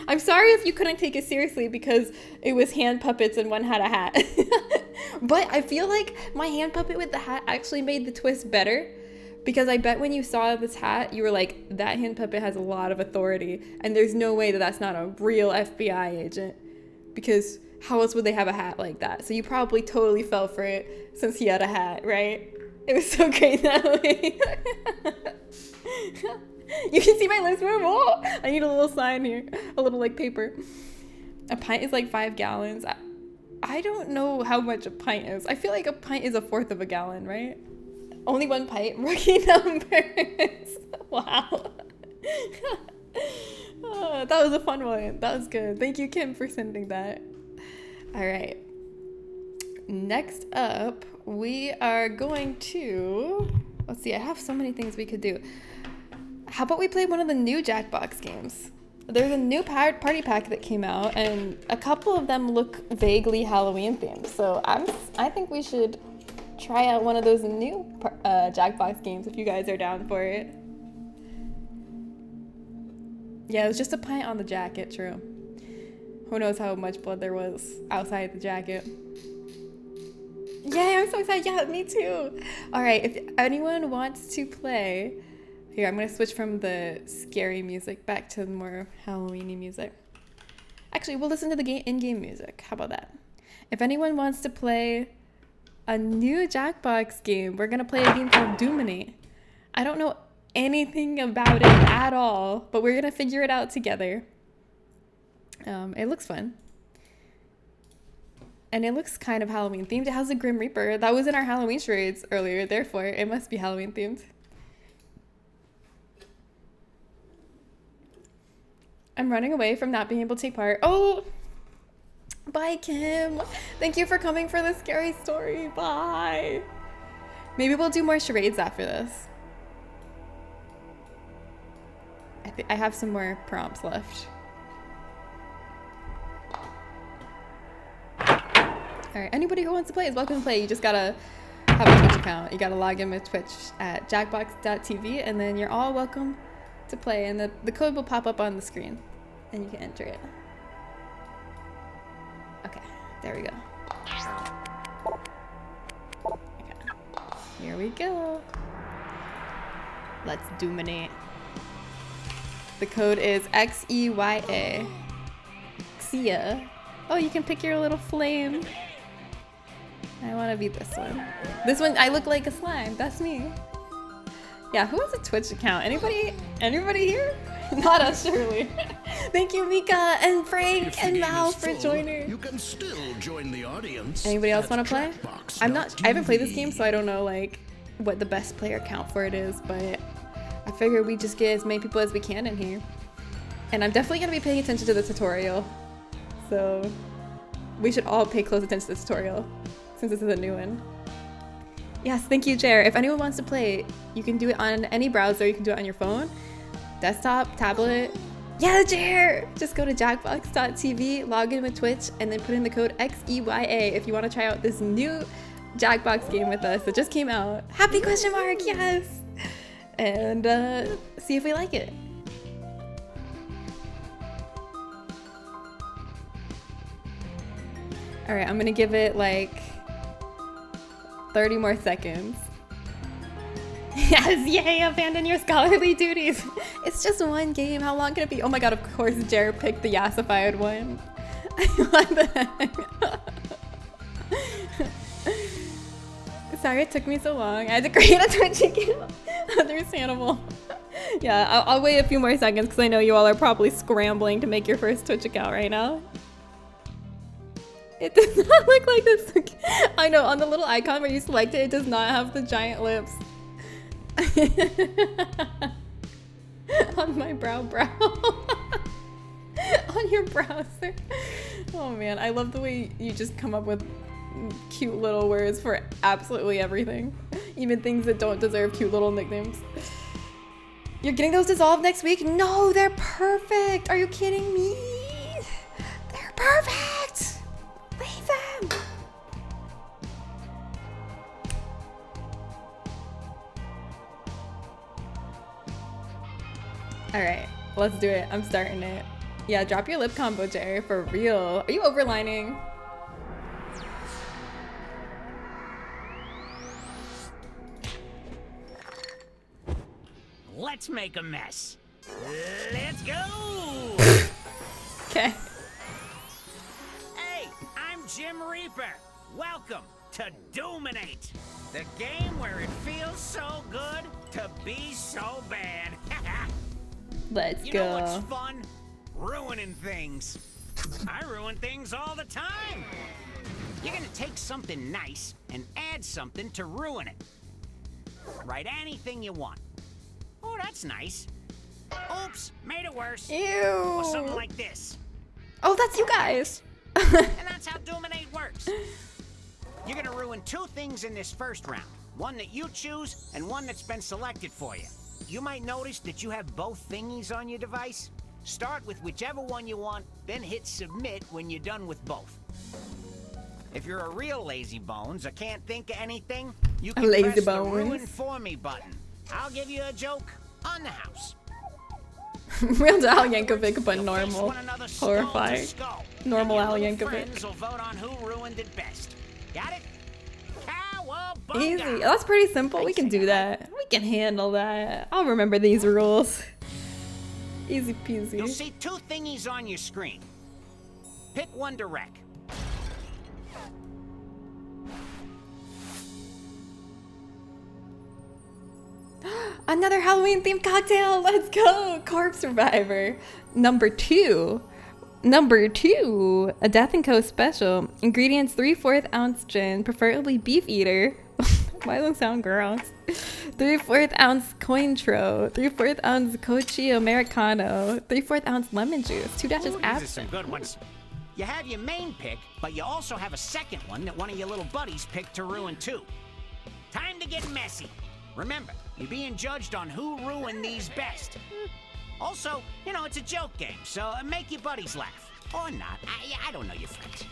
A: I'm sorry if you couldn't take it seriously because it was hand puppets and one had a hat. But I feel like my hand puppet with the hat actually made the twist better, because I bet when you saw this hat, you were like, that hand puppet has a lot of authority, and there's no way that that's not a real FBI agent, because how else would they have a hat like that? So you probably totally fell for it since he had a hat, right? It was so great that way. You can see my lips move. Oh, I need a little sign here. A little like paper. A pint is like 5 gallons. I don't know how much a pint is. I feel like a pint is 1/4 of a gallon, right? Only one pint. Rookie numbers. Wow. Oh, that was a fun one. That was good. Thank you, Kim, for sending that. All right. Next up, we are going to... Let's see. I have so many things we could do. How about we play one of the new Jackbox games? There's a new party pack that came out, and a couple of them look vaguely Halloween themed. So I think we should try out one of those new Jackbox games if you guys are down for it. Yeah, it was just a pint on the jacket, true. Who knows how much blood there was outside the jacket. Yay, I'm so excited. Yeah, me too. All right, if anyone wants to play... Here, I'm going to switch from the scary music back to the more Halloween-y music. Actually, we'll listen to the in-game music. How about that? If anyone wants to play a new Jackbox game, we're going to play a game called Dominate. I don't know anything about it at all, but we're going to figure it out together. It looks fun. And it looks kind of Halloween themed. It has a Grim Reaper. That was in our Halloween charades earlier, therefore it must be Halloween themed. I'm running away from not being able to take part. Oh, bye, Kim. Thank you for coming for the scary story. Bye. Maybe we'll do more charades after this. I have some more prompts left. All right, anybody who wants to play is welcome to play. You just gotta have a Twitch account. You gotta log in with Twitch at jackbox.tv, and then you're all welcome to play, and the code will pop up on the screen and you can enter it. Okay, there we go. Okay. Here we go. Let's dominate. The code is XEYA. Xia. Oh, you can pick your little flame. I want to be this one. This one, I look like a slime. That's me. Yeah, who has a Twitch account? Anybody here? Not us, surely. Thank you, Mika and Frank
F: If the
A: and
F: game
A: Mal
F: is
A: for
F: full,
A: joining.
F: You can still join the audience.
A: Anybody else
F: at
A: want to play?
F: Chatbox.tv.
A: I haven't played this game, so I don't know like what the best player count for it is, but I figure we just get as many people as we can in here. And I'm definitely gonna be paying attention to the tutorial. So we should all pay close attention to the tutorial since this is a new one. Yes, thank you, Jer. If anyone wants to play, you can do it on any browser. You can do it on your phone, desktop, tablet. Yeah, Jer! Just go to jackbox.tv, log in with Twitch, and then put in the code XEYA if you want to try out this new Jackbox game with us that just came out. Happy question mark, yes! And see if we like it. All right, I'm gonna give it like 30 more seconds. Yes, yay, abandon your scholarly duties. It's just one game, how long can it be? Oh my god, of course Jared picked the Yassified one. What the heck? Sorry it took me so long. I had to create a Twitch account. Understandable. Yeah, I'll wait a few more seconds because I know you all are probably scrambling to make your first Twitch account right now. It does not look like this. I know, on the little icon where you select it, it does not have the giant lips. On my brow. On your browser. Oh man, I love the way you just come up with cute little words for absolutely everything. Even things that don't deserve cute little nicknames. You're getting those dissolved next week? No, they're perfect. Are you kidding me? They're perfect. Leave them. All right, let's do it. I'm starting it. Yeah, drop your lip combo, Jerry, for real. Are you overlining?
G: Let's make a mess. Let's go!
A: Okay.
G: Hey, I'm Jim Reaper. Welcome to Doominate, the game where it feels so good to be so bad.
A: Let's
G: You
A: go.
G: know what's fun? Ruining things. I ruin things all the time. You're gonna take something nice and add something to ruin it. Write anything you want. Oh, that's nice. Oops, made it worse. Or something
A: Ew.
G: like this.
A: Oh, that's you guys.
G: And that's how Doominate works. You're gonna ruin two things in this first round. One that you choose and one that's been selected for you. You might notice that you have both thingies on your device. Start with whichever one you want, then hit submit when you're done with both. If you're a real lazy bones or can't think of anything, you can
A: Lazy
G: press the
A: bones.
G: ruin for me button. I'll give you a joke on the house.
A: Real Al Yankovic, but
G: You'll face
A: normal.
G: one another skull to
A: Horrifying.
G: skull,
A: Normal
G: and
A: Al
G: your little
A: Yankovic.
G: friends will vote on who ruined it best. Got it?
A: Easy.
G: Cowabunga!
A: That's pretty simple. We can do that. We can handle that. I'll remember these rules. Easy peasy.
G: You'll see two thingies on your screen. Pick one to wreck.
A: Another Halloween themed cocktail. Let's go. Corpse Survivor. Number two, a Death & Co. special. Ingredients: 3/4 ounce gin, preferably beef eater. Why does it sound gross? 3/4 ounce Cointreau, 3/4 ounce Cochi Americano, 3/4 ounce lemon juice, 2 dashes
G: Ooh, these are some
A: absinthe.
G: good ones. You have your main pick, but you also have a second one that one of your little buddies picked to ruin too. Time to get messy. Remember, you're being judged on who ruined these best. Also, you know, it's a joke game, so make your buddies laugh. Or not. I don't know your friends.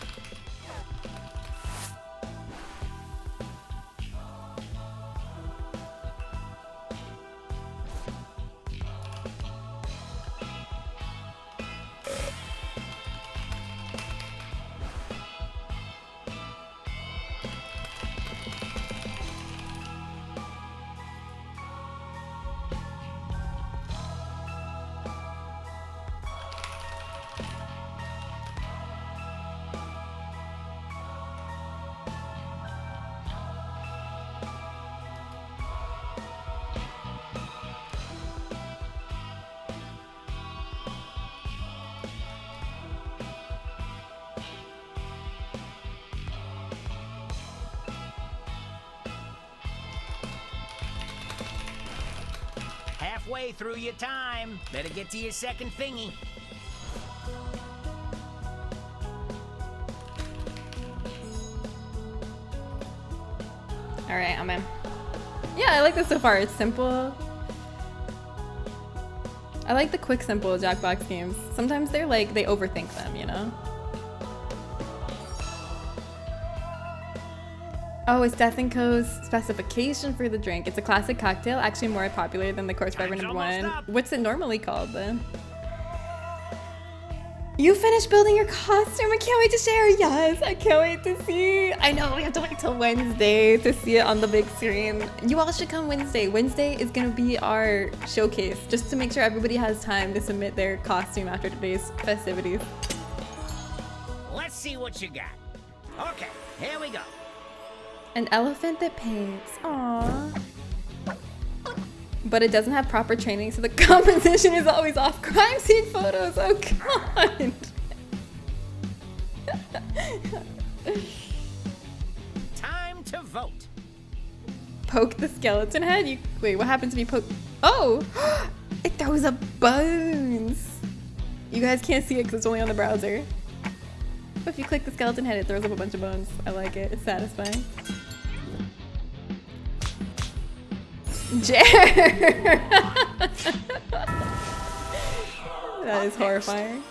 G: halfway through your time. Better get to your second thingy.
A: All right, I'm in. Yeah, I like this so far. It's simple. I like the quick, simple Jackbox games. Sometimes they're like, they overthink them, you know? Oh, it's Death & Co.'s specification for the drink. It's a classic cocktail, actually more popular than the Course Forever #1. What's it normally called then? You finished building your costume. I can't wait to share. Yes, I can't wait to see. I know we have to wait till Wednesday to see it on the big screen. You all should come Wednesday. Wednesday is gonna be our showcase, just to make sure everybody has time to submit their costume after today's festivities.
G: Let's see what you got. Okay, here we go.
A: An elephant that paints. Aww. But it doesn't have proper training, so the composition is always off. Crime scene photos. Oh god.
G: Time to vote.
A: Poke the skeleton head? Wait, what happens if you poke? Oh! It throws up bones! You guys can't see it because it's only on the browser. But if you click the skeleton head, it throws up a bunch of bones. I like it. It's satisfying. Jer! That is horrifying.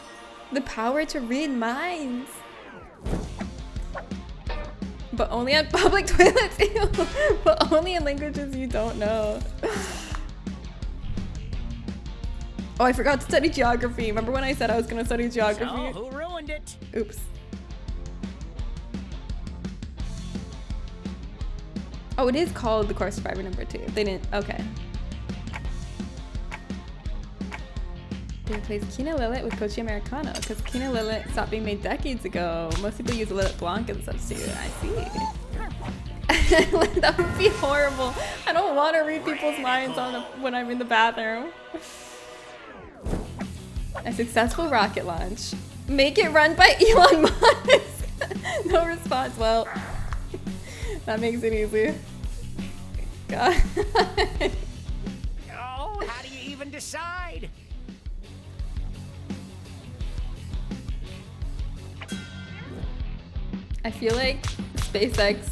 A: The power to read minds! But only on public toilets, ew. But only in languages you don't know. Oh, I forgot to study geography. Remember when I said I was gonna study geography?
G: So, who ruined it?
A: Oops. Oh, it is called the Course Survivor #2. They didn't, okay. They replaced Quina Lillet with Cochi Americano because Quina Lillet stopped being made decades ago. Most people use Lillet Blanc as a substitute. I see. That would be horrible. I don't want to read people's minds when I'm in the bathroom. A successful rocket launch. Make it run by Elon Musk. No response. Well, that makes it easy. God.
G: Oh, how do you even decide?
A: I feel like SpaceX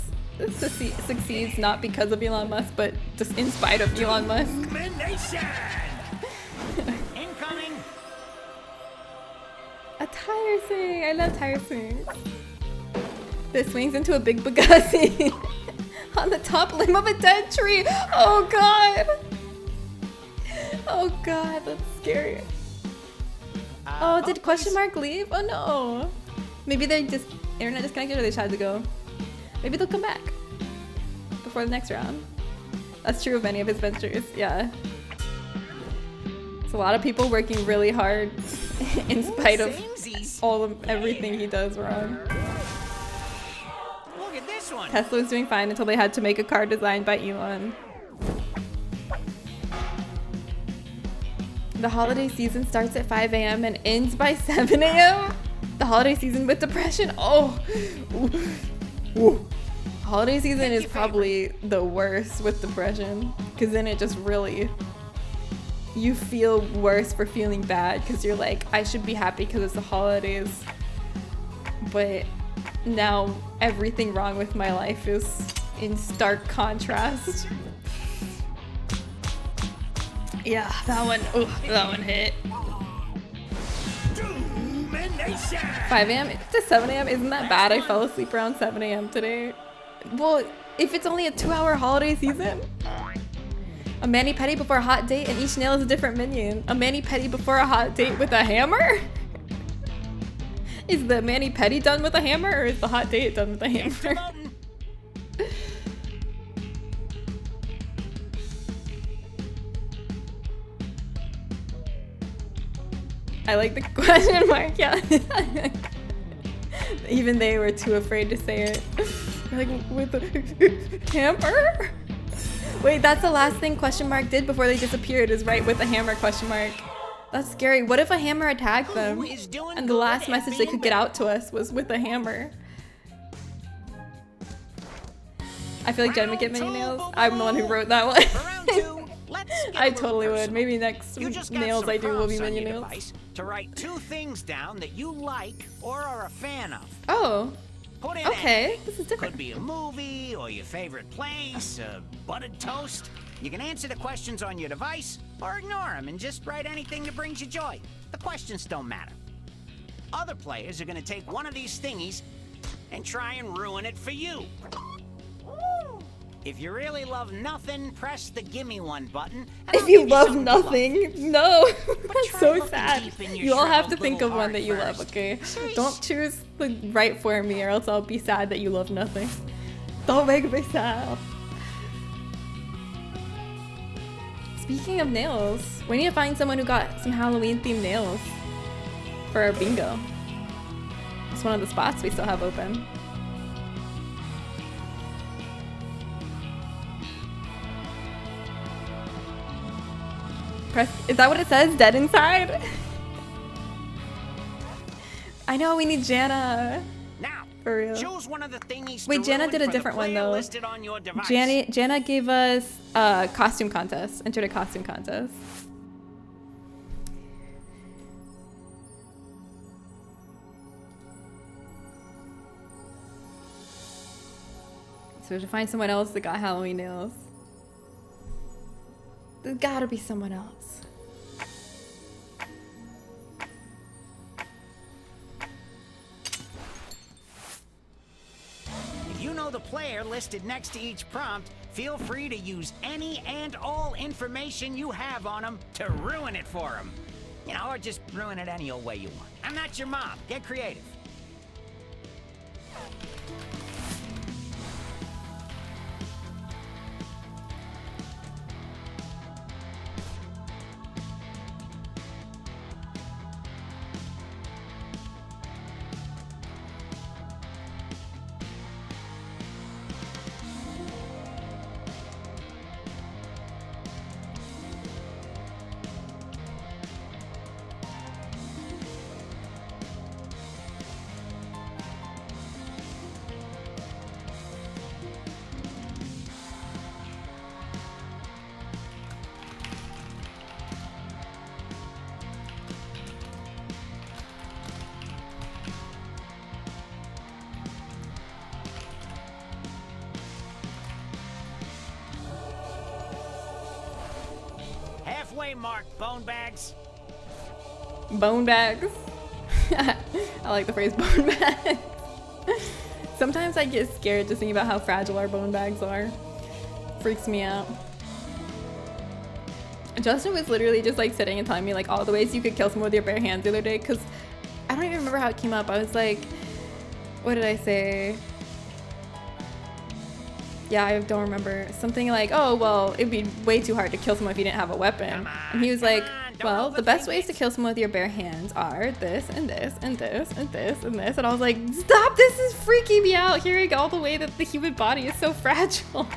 A: succeeds not because of Elon Musk, but just in spite of Elon Musk.
G: Incoming.
A: A tire swing! I love tire swings. This swings into a big Bugatti on the top limb of a dead tree. Oh god! Oh god, that's scary. Oh, did question mark leave? Oh no. Maybe they just internet disconnected or they just had to go. Maybe they'll come back before the next round. That's true of many of his ventures, yeah. It's a lot of people working really hard in spite of everything he does wrong.
G: Look at this one.
A: Tesla was doing fine until they had to make a car designed by Elon. The holiday season starts at 5 a.m. and ends by 7 a.m. The holiday season with depression. Oh, ooh. Holiday season is probably the worst with depression because then it just really, you feel worse for feeling bad because you're like, I should be happy because it's the holidays, but now everything wrong with my life is in stark contrast. Yeah, that one hit. 5 a.m. to 7 a.m. isn't that bad? I fell asleep around 7 a.m. today. Well, if it's only a 2-hour holiday season. A mani-pedi before a hot date and each nail is a different minion. A mani-pedi before a hot date with a hammer? Is the mani-pedi done with a hammer or is the hot date done with a hammer? I like the question mark, yeah. Even they were too afraid to say it. Like, with the hammer? Wait, that's the last thing question mark did before they disappeared, is right with the hammer question mark. That's scary. What if a hammer attacked them? And the last message they could get out to us was with a hammer. I feel like Jen would get many nails. I'm the one who wrote that one.
G: get a
A: I
G: little
A: totally would.
G: personal.
A: Maybe next
G: You just got
A: nails
G: some
A: I do will be
G: prompts on
A: minion
G: your
A: nails.
G: device to write 2 things down that you like or are a fan of.
A: Oh,
G: Put in
A: okay.
G: anything.
A: This is different.
G: Could be a movie or your favorite place, buttered toast. You can answer the questions on your device or ignore them and just write anything that brings you joy. The questions don't matter. Other players are going to take one of these thingies and try and ruin it for you. If you really love nothing, press the gimme one button. And
A: If
G: I'll
A: you
G: give
A: love
G: something to love.
A: nothing, no. That's
G: try
A: so
G: looking
A: sad.
G: deep in your
A: You all have to
G: shriveled
A: think
G: little
A: of one that
G: heart
A: you love,
G: first.
A: okay?
G: Sheesh.
A: Don't choose the right for me or else I'll be sad that you love nothing. Don't make me sad. Speaking of nails, we need to find someone who got some Halloween themed nails for our bingo. It's one of the spots we still have open. Is that what it says? Dead inside? I know, we need Jana.
G: Now,
A: For real.
G: choose one of the thingies.
A: Wait,
G: to
A: Jana
G: ruin
A: did a
G: for the
A: different one,
G: player
A: though.
G: listed on your device.
A: Jana gave us a costume contest. Entered a costume contest. So we have to find someone else that got Halloween nails. There's gotta be someone else.
G: If you know the player listed next to each prompt, feel free to use any and all information you have on them to ruin it for them. You know, or just ruin it any old way you want. I'm not your mom. Get creative. Halfway mark, bone bags.
A: Bone bags. I like the phrase bone bags. Sometimes I get scared just thinking about how fragile our bone bags are. Freaks me out. Justin was literally just like sitting and telling me like all the ways you could kill someone with your bare hands the other day, because I don't even remember how it came up. I was like, what did I say? Yeah, I don't remember. Something like, oh, well, it'd be way too hard to kill someone if you didn't have a weapon. And he was like, well, the best ways to kill someone with your bare hands are this and this and this and this and this. And I was like, stop, this is freaking me out, hearing all the way that the human body is so fragile.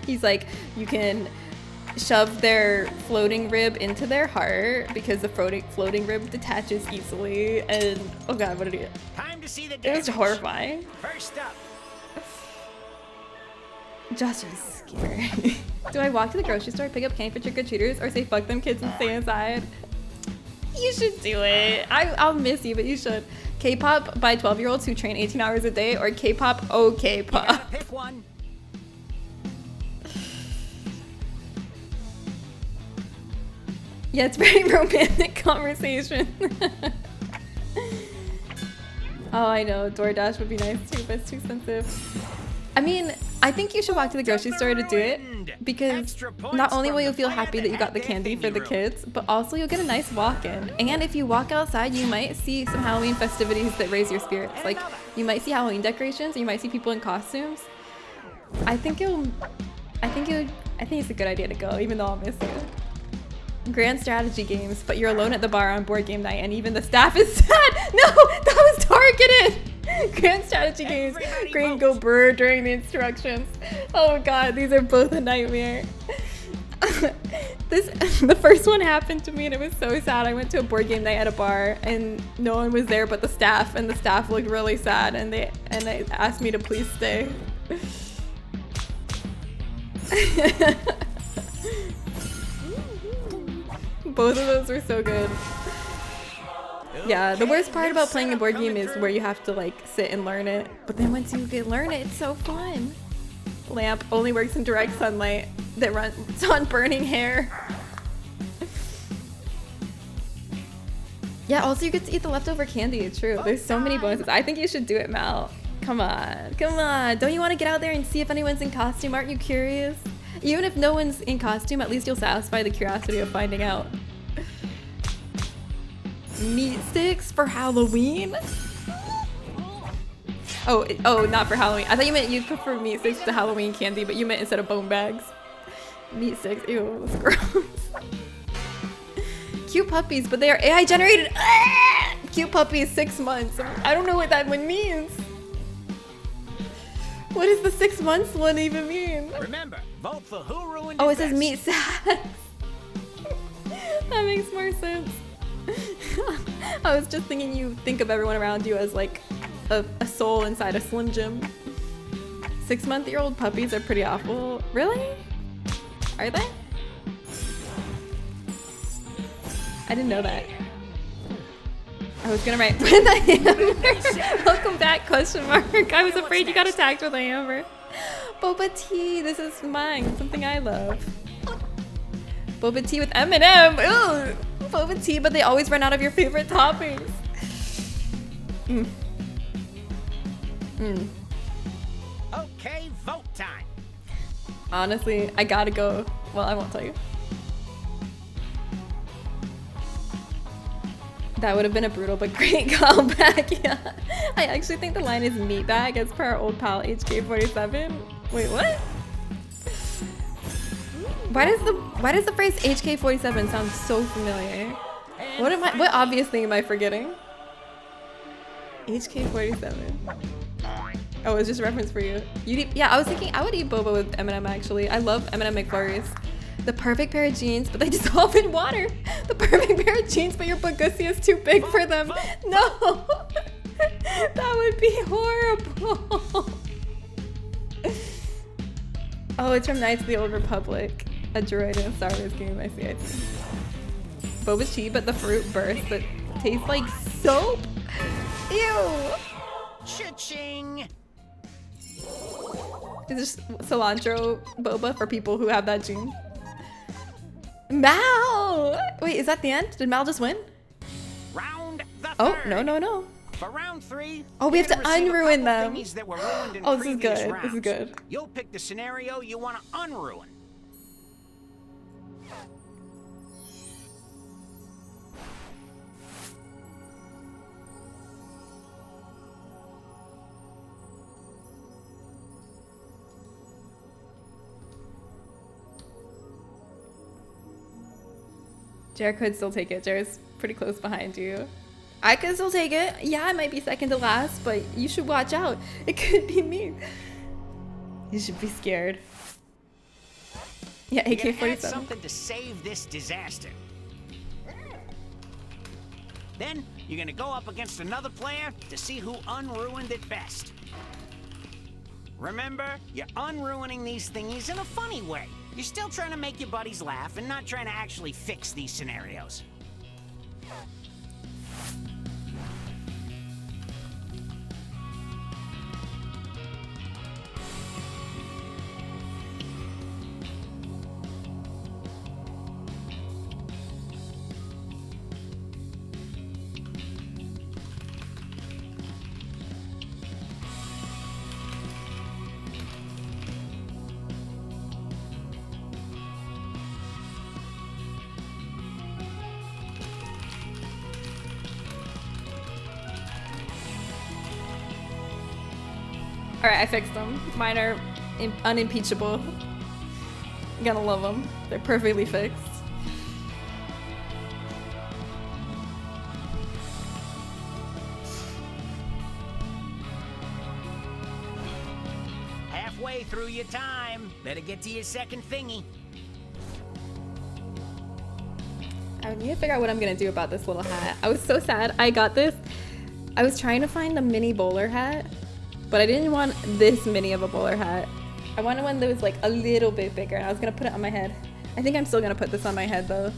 A: He's like, you can shove their floating rib into their heart because the floating rib detaches easily. And, oh God, what did he do?
G: Time to see the
A: It was
G: damage.
A: horrifying.
G: First up.
A: Justin's scary. Do I walk to the grocery store, pick up candy for trick-or-treaters, or say fuck them kids and stay inside? You should do it. I'll miss you, but you should. K-pop by 12-year-olds who train 18 hours a day, or K-pop okay
G: You gotta
A: pop?
G: pick one.
A: Yeah, it's very romantic conversation. Oh, I know. DoorDash would be nice too, but it's too expensive. I mean, I think you should walk to the grocery store to do it, because not only will you feel happy that you got the candy for the kids, but also you'll get a nice walk-in. And if you walk outside, you might see some Halloween festivities that raise your spirits. Like, you might see Halloween decorations, or you might see people in costumes. I think it's a good idea to go, even though I'll miss you. Grand strategy games, but you're alone at the bar on board game night, and even the staff is sad. No, that was targeted. Grand strategy games. Green go brr during the instructions. Oh God, these are both a nightmare. The first one happened to me, and it was so sad. I went to a board game night at a bar, and no one was there but the staff, and the staff looked really sad, and they asked me to please stay. Both of those were so good. Yeah, the worst part about playing a board game is where you have to like sit and learn it. But then once you can learn it, it's so fun. Lamp only works in direct sunlight that runs on burning hair. Yeah, also you get to eat the leftover candy, true. There's so many bonuses. I think you should do it, Mal. Come on, come on. Don't you want to get out there and see if anyone's in costume? Aren't you curious? Even if no one's in costume, at least you'll satisfy the curiosity of finding out. Meat sticks for Halloween? Oh, not for Halloween. I thought you meant you'd prefer meat sticks to Halloween candy, but you meant instead of bone bags. Meat sticks, ew, that's gross. Cute puppies, but they are AI generated. Ah! Cute puppies, 6 months. I don't know what that one means. What does the 6 months one even mean?
G: Remember, vote for who ruined
A: Oh,
G: it
A: it says
G: best.
A: meat sacks. That makes more sense. I was just thinking you think of everyone around you as like a soul inside a Slim Jim. 6-month-old puppies are pretty awful. Really? Are they? I didn't know that. I was gonna write with a hammer. Welcome back, question mark. I was afraid you got attacked with a hammer. Boba tea, this is mine, something I love. Boba tea with M&M. Ooh, boba tea, but they always run out of your favorite toppings. Mm. Mm.
G: Okay, vote time.
A: Honestly, I gotta go. Well, I won't tell you. That would have been a brutal but great callback. Yeah, I actually think the line is meatbag as per our old pal HK47. Wait, what? Why does the phrase HK47 sound so familiar? What obvious thing am I forgetting? HK47. Oh, it's just a reference for you. Yeah, I was thinking I would eat boba with M&M actually. I love M&M McFlurries. The perfect pair of jeans, but they dissolve in water. The perfect pair of jeans, but your bagussi is too big for them. No, that would be horrible. Oh, it's from Knights of the Old Republic. A droid in a Star Wars game, I see. Boba tea, but the fruit burst that tastes like soap. Ew.
G: Cha-ching.
A: Is this cilantro boba for people who have that gene? Mal! Wait, is that the end? Did Mal just win?
G: Round the
A: Oh,
G: third.
A: no.
G: For round 3,
A: Oh, we have to
G: you're gonna receive a
A: unruin
G: couple
A: them.
G: thingies that were ruined in
A: Oh, this is
G: previous
A: good.
G: rounds.
A: This is good.
G: You'll pick the scenario you want to unruin.
A: Jared could still take it. Jared's pretty close behind you. I could still take it. Yeah, I might be second to last, but you should watch out. It could be me. You should be scared. Yeah,
G: You're gonna add
A: AK-47.
G: something to save this disaster. Then you're gonna go up against another player to see who unruined it best. Remember, you're unruining these thingies in a funny way. You're still trying to make your buddies laugh and not trying to actually fix these scenarios.
A: Alright, I fixed them. Mine are unimpeachable. I'm gonna love them. They're perfectly fixed.
G: Halfway through your time. Better get to your second thingy.
A: I need to figure out what I'm gonna do about this little hat. I was so sad. I got this. I was trying to find a mini bowler hat, but I didn't want this mini of a bowler hat. I wanted one that was like a little bit bigger, and I was gonna put it on my head. I think I'm still gonna put this on my head though.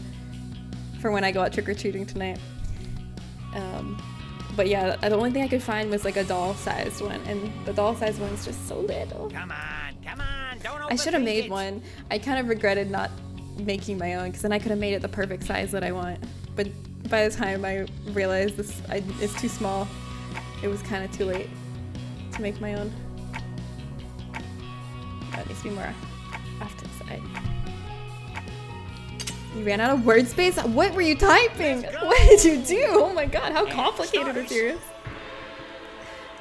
A: for when I go out trick-or-treating tonight. But yeah, the only thing I could find was like a doll-sized one, and the doll-sized one's just so little.
G: Come on, don't
A: I should have
G: overthink
A: made
G: it.
A: one. I kind of regretted not making my own, because then I could have made it the perfect size that I want. But by the time I realized it's too small, it was kind of too late to make my own. That needs to be more off to the side. You ran out of word space? What were you typing? What did you do? Oh my god, how complicated is yours?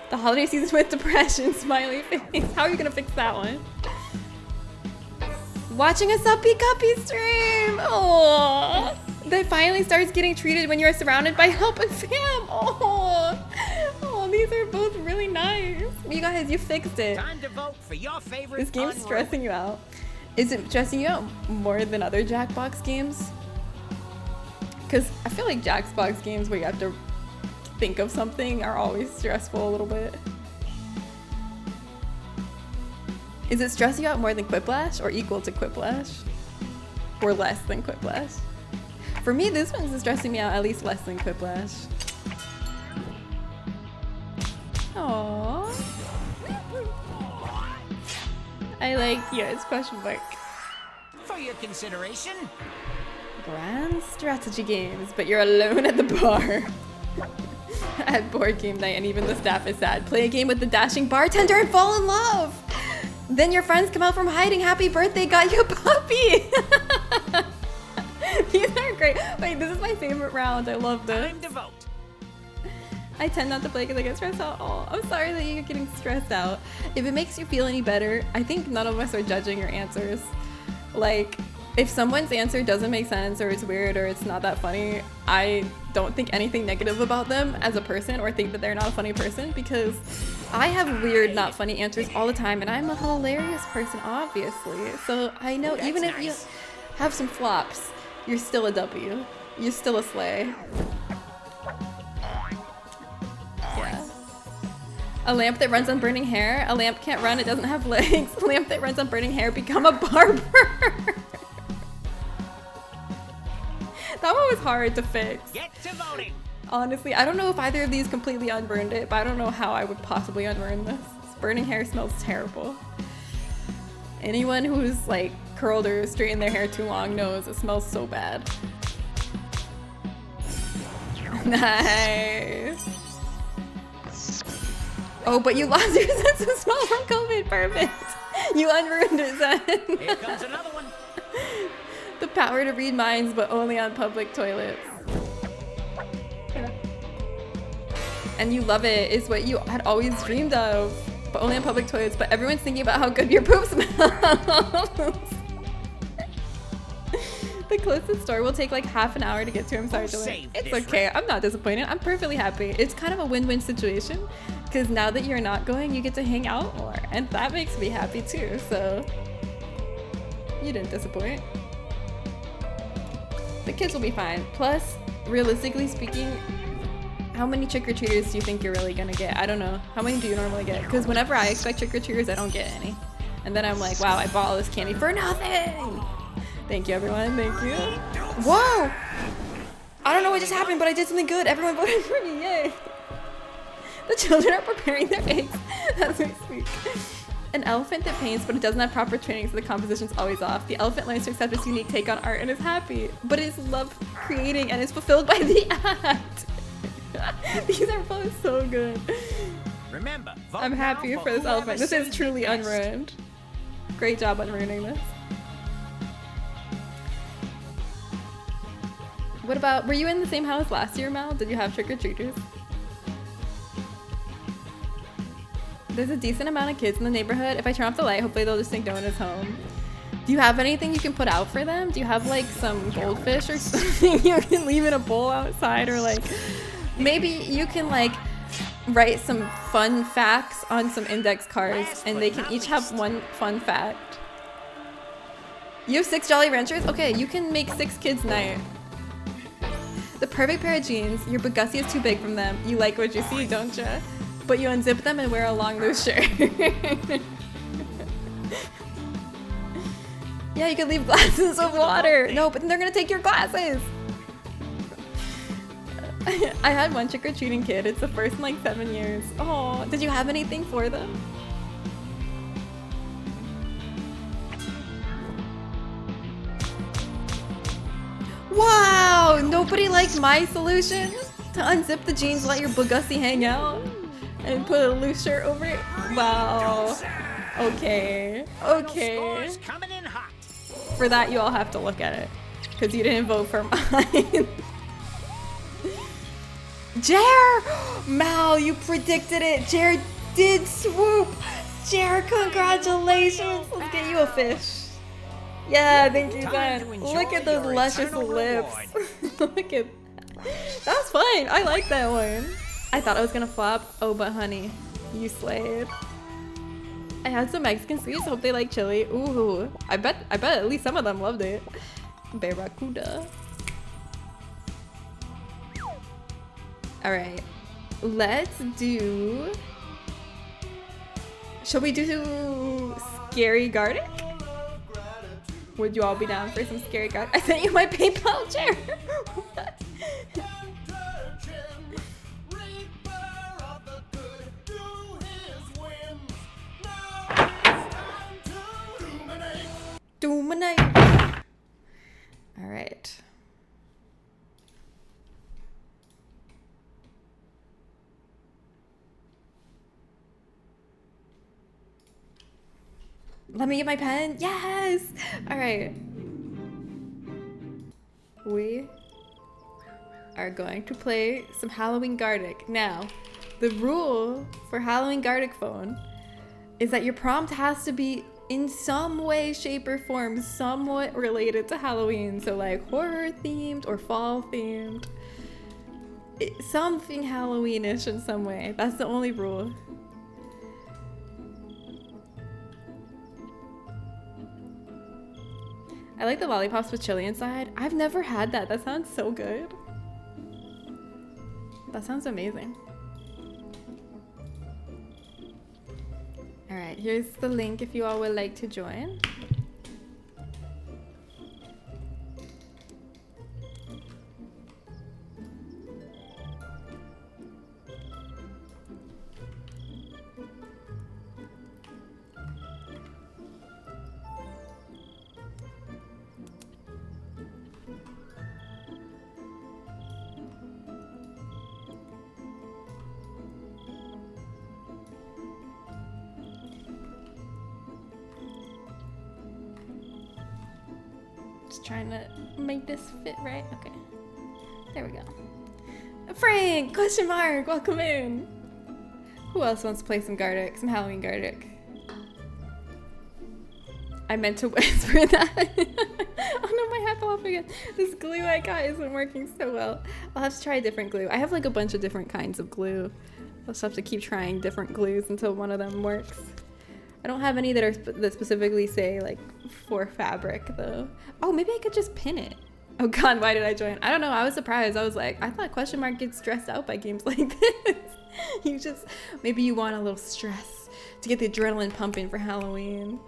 A: The holiday season with depression, smiley face. How are you gonna fix that one? Watching a Suppy Cuppy stream! Oh, that finally starts getting treated when you're surrounded by help and fam! Oh, these are both really nice. You guys, you fixed it.
G: Time to vote for your favorite.
A: This game's stressing you out. Is it stressing you out more than other Jackbox games? Because I feel like Jackbox games where you have to think of something are always stressful a little bit. Is it stressing you out more than Quiplash, or equal to Quiplash? Or less than Quiplash? For me, this one's stressing me out at least less than Quiplash. Aww. I like yours, question mark.
G: For your consideration.
A: Grand strategy games, but you're alone at the bar. At board game night, and even the staff is sad. Play a game with the dashing bartender and fall in love. Then your friends come out from hiding. Happy birthday, got you a puppy. These are great. Wait, this is my favorite round. I love this.
G: Time to vote.
A: I tend not to play because I get stressed out. Oh, I'm sorry that you're getting stressed out. If it makes you feel any better, I think none of us are judging your answers. Like, if someone's answer doesn't make sense, or it's weird, or it's not that funny, I don't think anything negative about them as a person, or think that they're not a funny person, because I have weird, not funny answers all the time, and I'm a hilarious person, obviously. So I know even if you have some flops, you're still a W. You're still a slay. Yeah. A lamp that runs on burning hair. A lamp can't run, it doesn't have legs. A lamp that runs on burning hair, become a barber. That one was hard to fix.
G: Get to voting.
A: Honestly, I don't know if either of these completely unburned it, but I don't know how I would possibly unburn this. Burning hair smells terrible. Anyone who's like curled or straightened their hair too long knows it smells so bad. Nice. Oh, but you lost your sense of smell from COVID. Perfect. You unruined it, Zen.
G: Here comes another one.
A: The power to read minds, but only on public toilets. And you love it, is what you had always dreamed of, but only on public toilets. But everyone's thinking about how good your poop smells. The closest store will take like half an hour to get to. I'm sorry, Dylan. It's okay. I'm not disappointed. I'm perfectly happy. It's kind of a win-win situation, because now that you're not going, you get to hang out more, and that makes me happy too. So you didn't disappoint. The kids will be fine. Plus, realistically speaking, how many trick-or-treaters do you think you're really gonna get? I don't know. How many do you normally get? Because whenever I expect trick-or-treaters, I don't get any. And then I'm like, wow, I bought all this candy for nothing! Thank you, everyone. Thank you. Whoa! I don't know what just happened, but I did something good. Everyone voted for me. Yay! The children are preparing their eggs as we speak. An elephant that paints, but it doesn't have proper training, so the composition's always off. The elephant learns to accept its unique take on art and is happy, but it loves creating and is fulfilled by the act. These are both so good.
G: Remember, vote
A: I'm happy
G: now
A: for this
G: whoever
A: elephant. This is
G: sings
A: truly
G: the best.
A: unruined. Great job unruining this. What about, were you in the same house last year, Mal? Did you have trick-or-treaters? There's a decent amount of kids in the neighborhood. If I turn off the light, hopefully they'll just think no one is home. Do you have anything you can put out for them? Do you have like some goldfish or something you can leave in a bowl outside? Or like, maybe you can like write some fun facts on some index cards and they can each have one fun fact. You have 6 Jolly Ranchers? Okay, you can make 6 kids night. The perfect pair of jeans. Your Bugatti is too big from them. You like what you see, don't you? But you unzip them and wear a long loose shirt. Yeah, you could leave glasses of water. No, but then they're gonna take your glasses. I had one trick-or-treating kid. It's the first in like 7 years. Oh, did you have anything for them? Wow, nobody liked my solution to unzip the jeans, let your Bugatti hang out, and put a loose shirt over it. Wow. Okay. Okay.
G: Scores coming in hot.
A: For that, you all have to look at it, because you didn't vote for mine. Jer! Mal, you predicted it. Jer did swoop. Jer, congratulations. Let's get you a fish. Yeah, thank you, Ben. Look at those luscious lips. Look at that. That was fun. I like that one. I thought I was gonna flop. Oh, but honey, you slayed. I had some Mexican sweets. Hope they like chili. Ooh, I bet at least some of them loved it. Barracuda. All right, let's do. Shall we do Scary Garlic? Would you all be down for some Scary Garlic? I sent you my PayPal chair. Dominate. All right. Let me get my pen. Yes. All right. We are going to play some Halloween Gardic. Now, the rule for Halloween Gardic phone is that your prompt has to be in some way, shape, or form somewhat related to Halloween. So like horror themed or fall themed. Something Halloweenish in some way. That's the only rule. I like the lollipops with chili inside. I've never had that. That sounds so good. That sounds amazing. All right, here's the link if you all would like to join. Trying to make this fit right. Okay, there we go. Frank, question mark, welcome in. Who else wants to play some Gardic, some Halloween Gardic? I meant to whisper that. Oh no, my hat fell off again. This glue I got isn't working so well. I'll have to try a different glue. I have like a bunch of different kinds of glue. I'll just have to keep trying different glues until one of them works. I don't have any that are that specifically say like for fabric though. Oh, maybe I could just pin it. Oh god, why did I join? I don't know. I was surprised. I was like, I thought question mark gets stressed out by games like this. You just, maybe you want a little stress to get the adrenaline pumping for Halloween.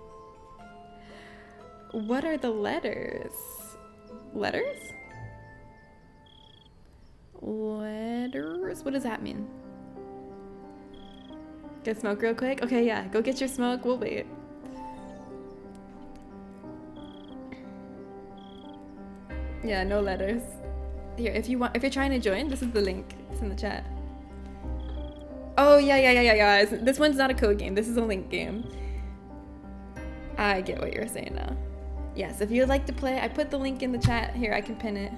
A: What are the letters? Letters? Letters? What does that mean? Get smoke real quick? Okay, yeah. Go get your smoke. We'll wait. Yeah, no letters. Here, if you're trying to join, this is the link. It's in the chat. Oh, yeah. This one's not a code game. This is a link game. I get what you're saying now. Yes, if you would like to play, I put the link in the chat. Here, I can pin it.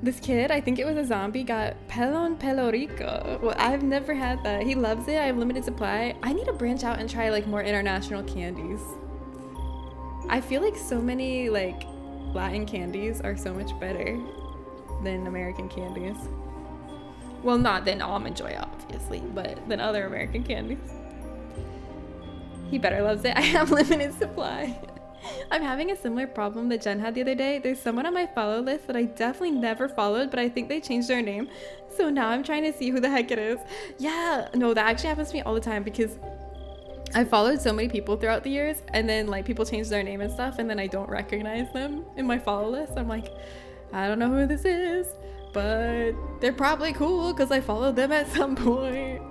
A: This kid, I think it was a zombie, got Pelon Pelo Rico. Well, I've never had that. He loves it. I have limited supply. I need to branch out and try like more international candies. I feel like so many like Latin candies are so much better than American candies. Well, not than Almond Joy, obviously, but than other American candies. He better loves it. I have limited supply. I'm having a similar problem that Jen had the other day. There's someone on my follow list that I definitely never followed, but I think they changed their name. So now I'm trying to see who the heck it is. Yeah, no, that actually happens to me all the time because I followed so many people throughout the years, and then like people change their name and stuff, and then I don't recognize them in my follow list. I'm like, I don't know who this is, but they're probably cool because I followed them at some point.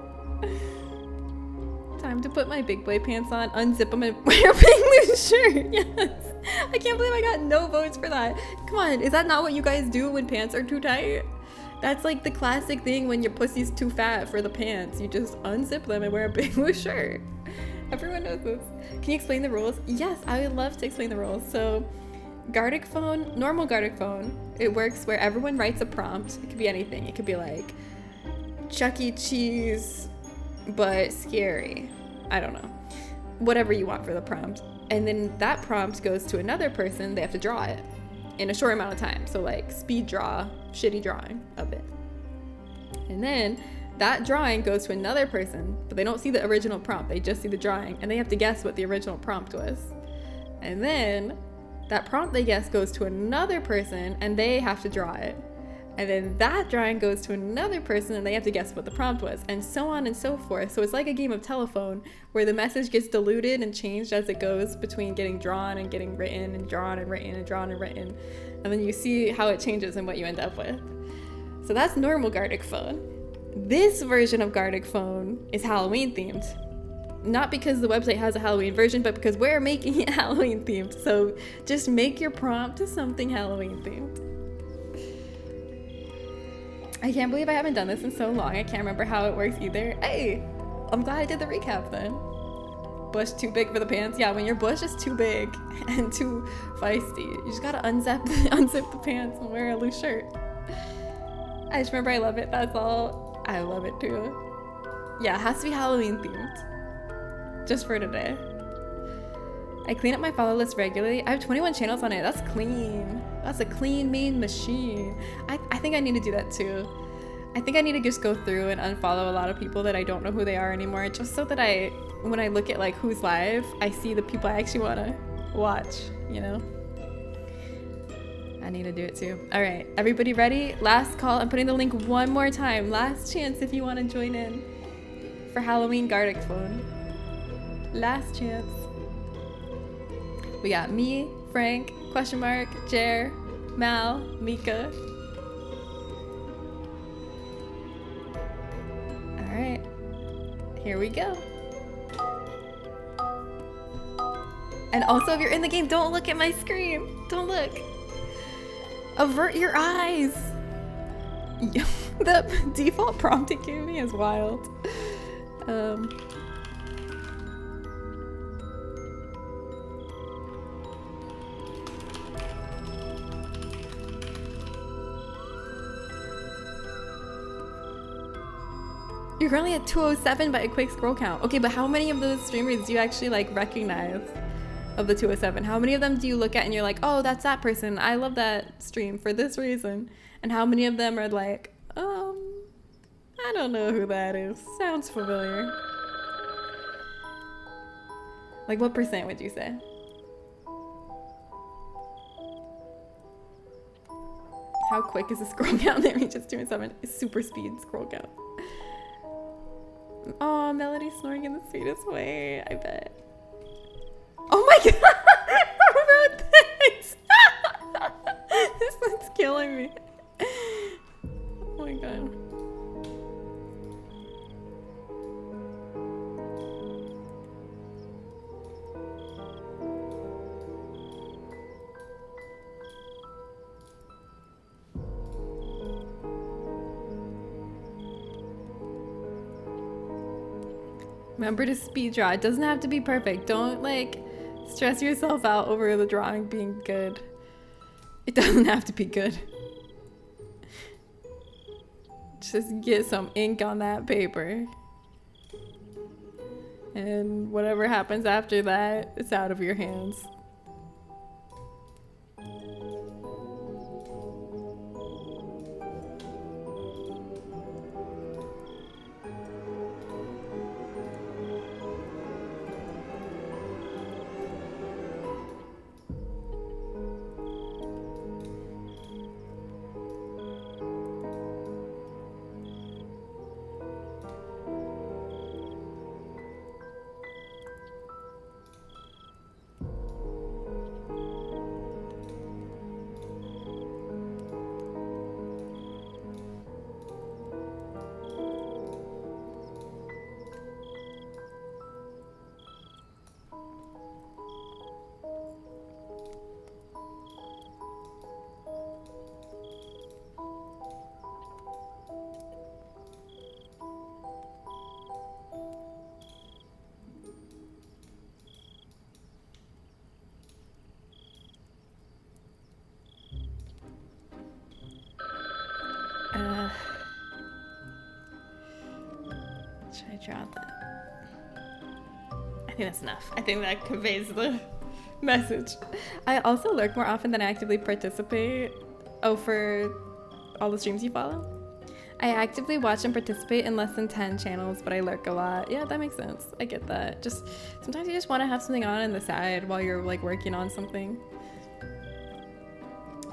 A: Time to put my big boy pants on, unzip them, and wear a big loose shirt. Yes. I can't believe I got no votes for that. Come on, is that not what you guys do when pants are too tight? That's like the classic thing when your pussy's too fat for the pants. You just unzip them and wear a big loose shirt. Everyone knows this. Can you explain the rules? Yes, I would love to explain the rules. So, Gardic phone, normal Gardic phone, it works where everyone writes a prompt. It could be anything. It could be like Chuck E. Cheese, but scary. I don't know. Whatever you want for the prompt. And then that prompt goes to another person. They have to draw it in a short amount of time. So like speed draw, shitty drawing of it. And then that drawing goes to another person, but they don't see the original prompt. They just see the drawing, and they have to guess what the original prompt was. And then that prompt they guess goes to another person, and they have to draw it. And then that drawing goes to another person, and they have to guess what the prompt was, and so on and so forth. So it's like a game of telephone where the message gets diluted and changed as it goes between getting drawn and getting written, and drawn and written, and drawn and written. And then you see how it changes and what you end up with. So that's normal Gardic phone. This version of Gardic phone is Halloween themed. Not because the website has a Halloween version, but because we're making it Halloween themed. So just make your prompt to something Halloween themed. I can't believe I haven't done this in so long. I can't remember how it works either. Hey, I'm glad I did the recap then. Bush too big for the pants. Yeah, when your bush is too big and too feisty, you just gotta unzip the pants and wear a loose shirt. I just remember I love it, that's all. I love it too. Yeah, it has to be Halloween themed. Just for today. I clean up my follow list regularly. I have 21 channels on it. That's clean. That's a clean mean machine. I think I need to do that too. I think I need to just go through and unfollow a lot of people that I don't know who they are anymore, just so that when I look at like who's live, I see the people I actually want to watch, you know? I need to do it too. All right, everybody ready? Last call. I'm putting the link one more time. Last chance if you want to join in for Halloween Gardic phone. Last chance. We got me, Frank, question mark, Jer, Mal, Mika. All right, here we go. And also, if you're in the game, don't look at my screen. Don't look. Avert your eyes. The default prompt it gave me is wild. You're currently at 207 by a quick scroll count. Okay, but how many of those streamers do you actually like recognize of the 207? How many of them do you look at and you're like, oh, that's that person. I love that stream for this reason. And how many of them are like, I don't know who that is. Sounds familiar. Like what percent would you say? How quick is the scroll count that reaches 207? Super speed scroll count. Oh, Melody snoring in the sweetest way, I bet. Oh my god! I wrote this! This one's killing me. Oh my god. Remember to speed draw. It doesn't have to be perfect. Don't like stress yourself out over the drawing being good. It doesn't have to be good. Just get some ink on that paper. And whatever happens after that, it's out of your hands. draw that. I think that's enough. I think that conveys the message. I also lurk more often than I actively participate. Oh, for all the streams you follow? I actively watch and participate in less than 10 channels, but I lurk a lot. Yeah, that makes sense. I get that. Just sometimes you just want to have something on the side while you're like working on something.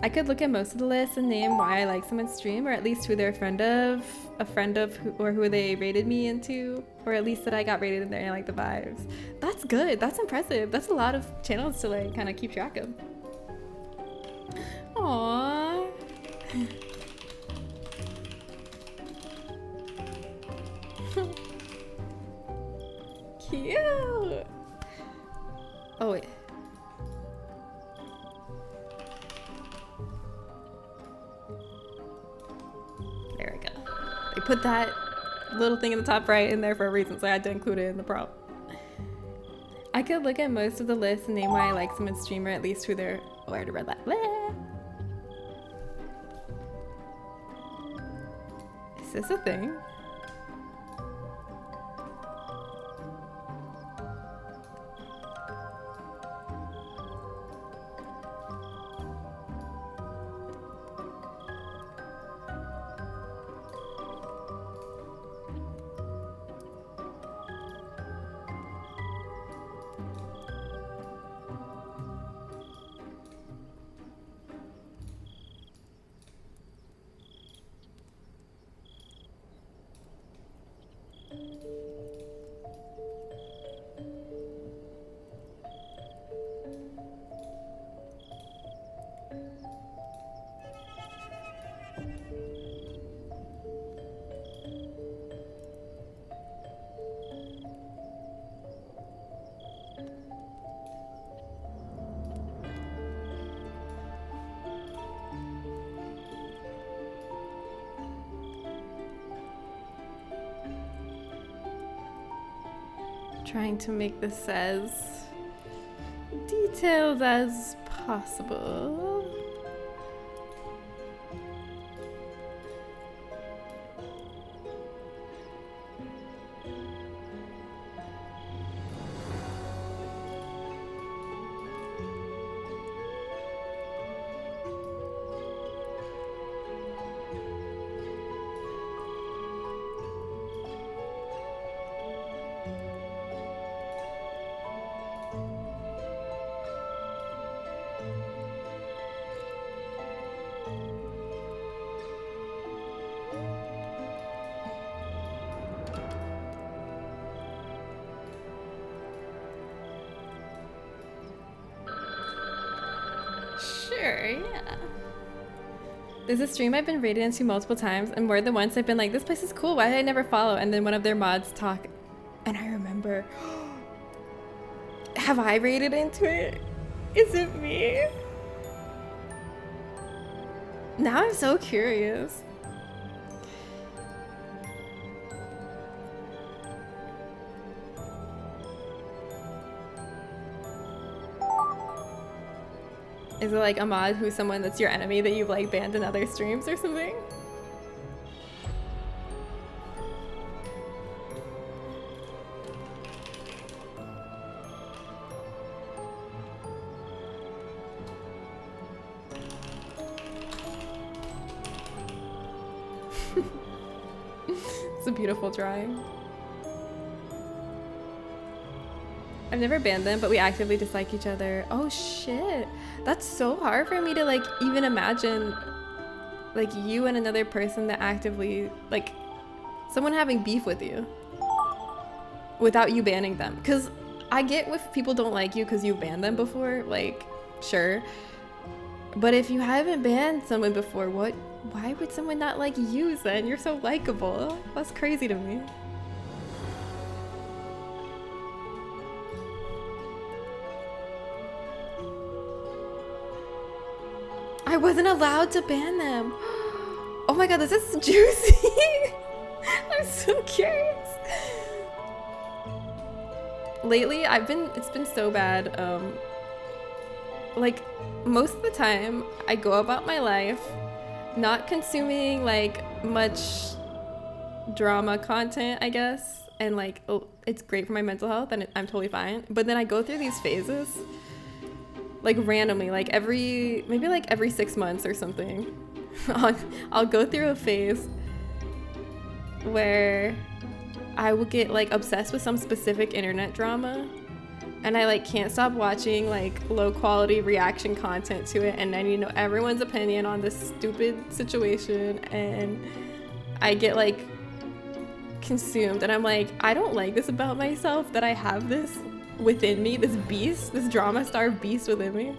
A: I could look at most of the list and name why I like someone's stream, or at least who they're a friend of or who they rated me into, or at least that I got rated in there and I like the vibes. That's good. That's impressive. That's a lot of channels to like kind of keep track of. Aww. Cute. Oh wait. There we go. They put that little thing in the top right in there for a reason, so I had to include it in the prompt. I could look at most of the list and name why I like someone's streamer, at least who they're. Oh, I already read that. Blah. Is this a thing? Trying to make this as detailed as possible. Sure, yeah. There's a stream I've been rated into multiple times, and more than once I've been like, this place is cool, why did I never follow? And then one of their mods talk, and I remember, have I rated into it? Is it me? Now I'm so curious. Is it like a mod who's someone that's your enemy that you've like banned in other streams or something? It's a beautiful drawing. I've never banned them, but we actively dislike each other. Oh shit. That's so hard for me to like even imagine like you and another person that actively like someone having beef with you without you banning them. Cause I get if people don't like you cause you banned them before, like sure. But if you haven't banned someone before, why would someone not like you then? You're so likable. That's crazy to me. I wasn't allowed to ban them. Oh my god, this is juicy. I'm so curious. Lately, it's been so bad. Like most of the time I go about my life not consuming like much drama content, I guess. and like, oh, it's great for my mental health and I'm totally fine. But then I go through these phases like randomly, like maybe like every 6 months or something. I'll go through a phase where I will get like obsessed with some specific internet drama, and I like can't stop watching like low quality reaction content to it, and I need to know everyone's opinion on this stupid situation, and I get like consumed, and I'm like, I don't like this about myself, that I have this within me, this beast, this drama star beast within me.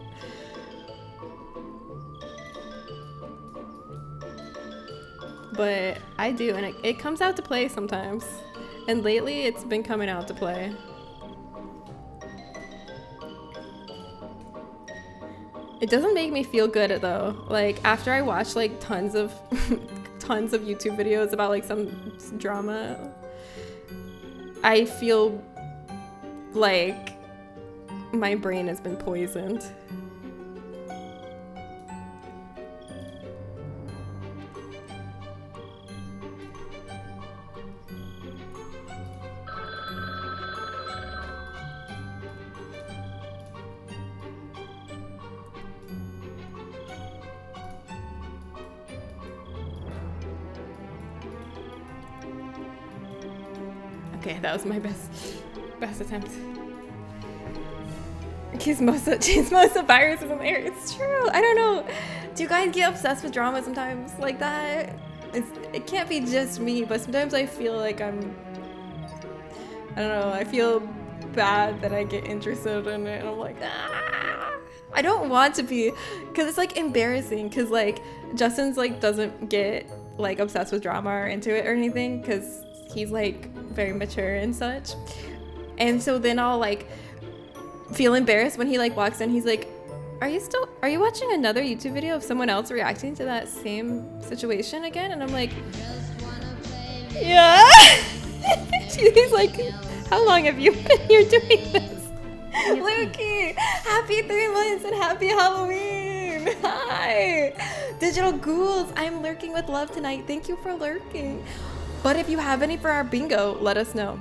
A: But I do, and it comes out to play sometimes. And lately, it's been coming out to play. It doesn't make me feel good though. Like after I watch like tons of tons of YouTube videos about like some drama, I feel like my brain has been poisoned. Okay, that was my best attempt. Chismosa virus is in the air. It's true. I don't know. Do you guys get obsessed with drama sometimes like that? It can't be just me, but sometimes I feel like I don't know, I feel bad that I get interested in it, and I'm like, ah! I don't want to be, because it's like embarrassing, because like Justin's like doesn't get like obsessed with drama or into it or anything, because he's like very mature and such. And so then I'll like feel embarrassed when he like walks in. He's like, are you watching another YouTube video of someone else reacting to that same situation again? And I'm like, yeah. He's like, how long have you been here doing this? Lukey, happy 3 months and happy Halloween. Hi. Digital ghouls, I'm lurking with love tonight. Thank you for lurking. But if you have any for our bingo, let us know.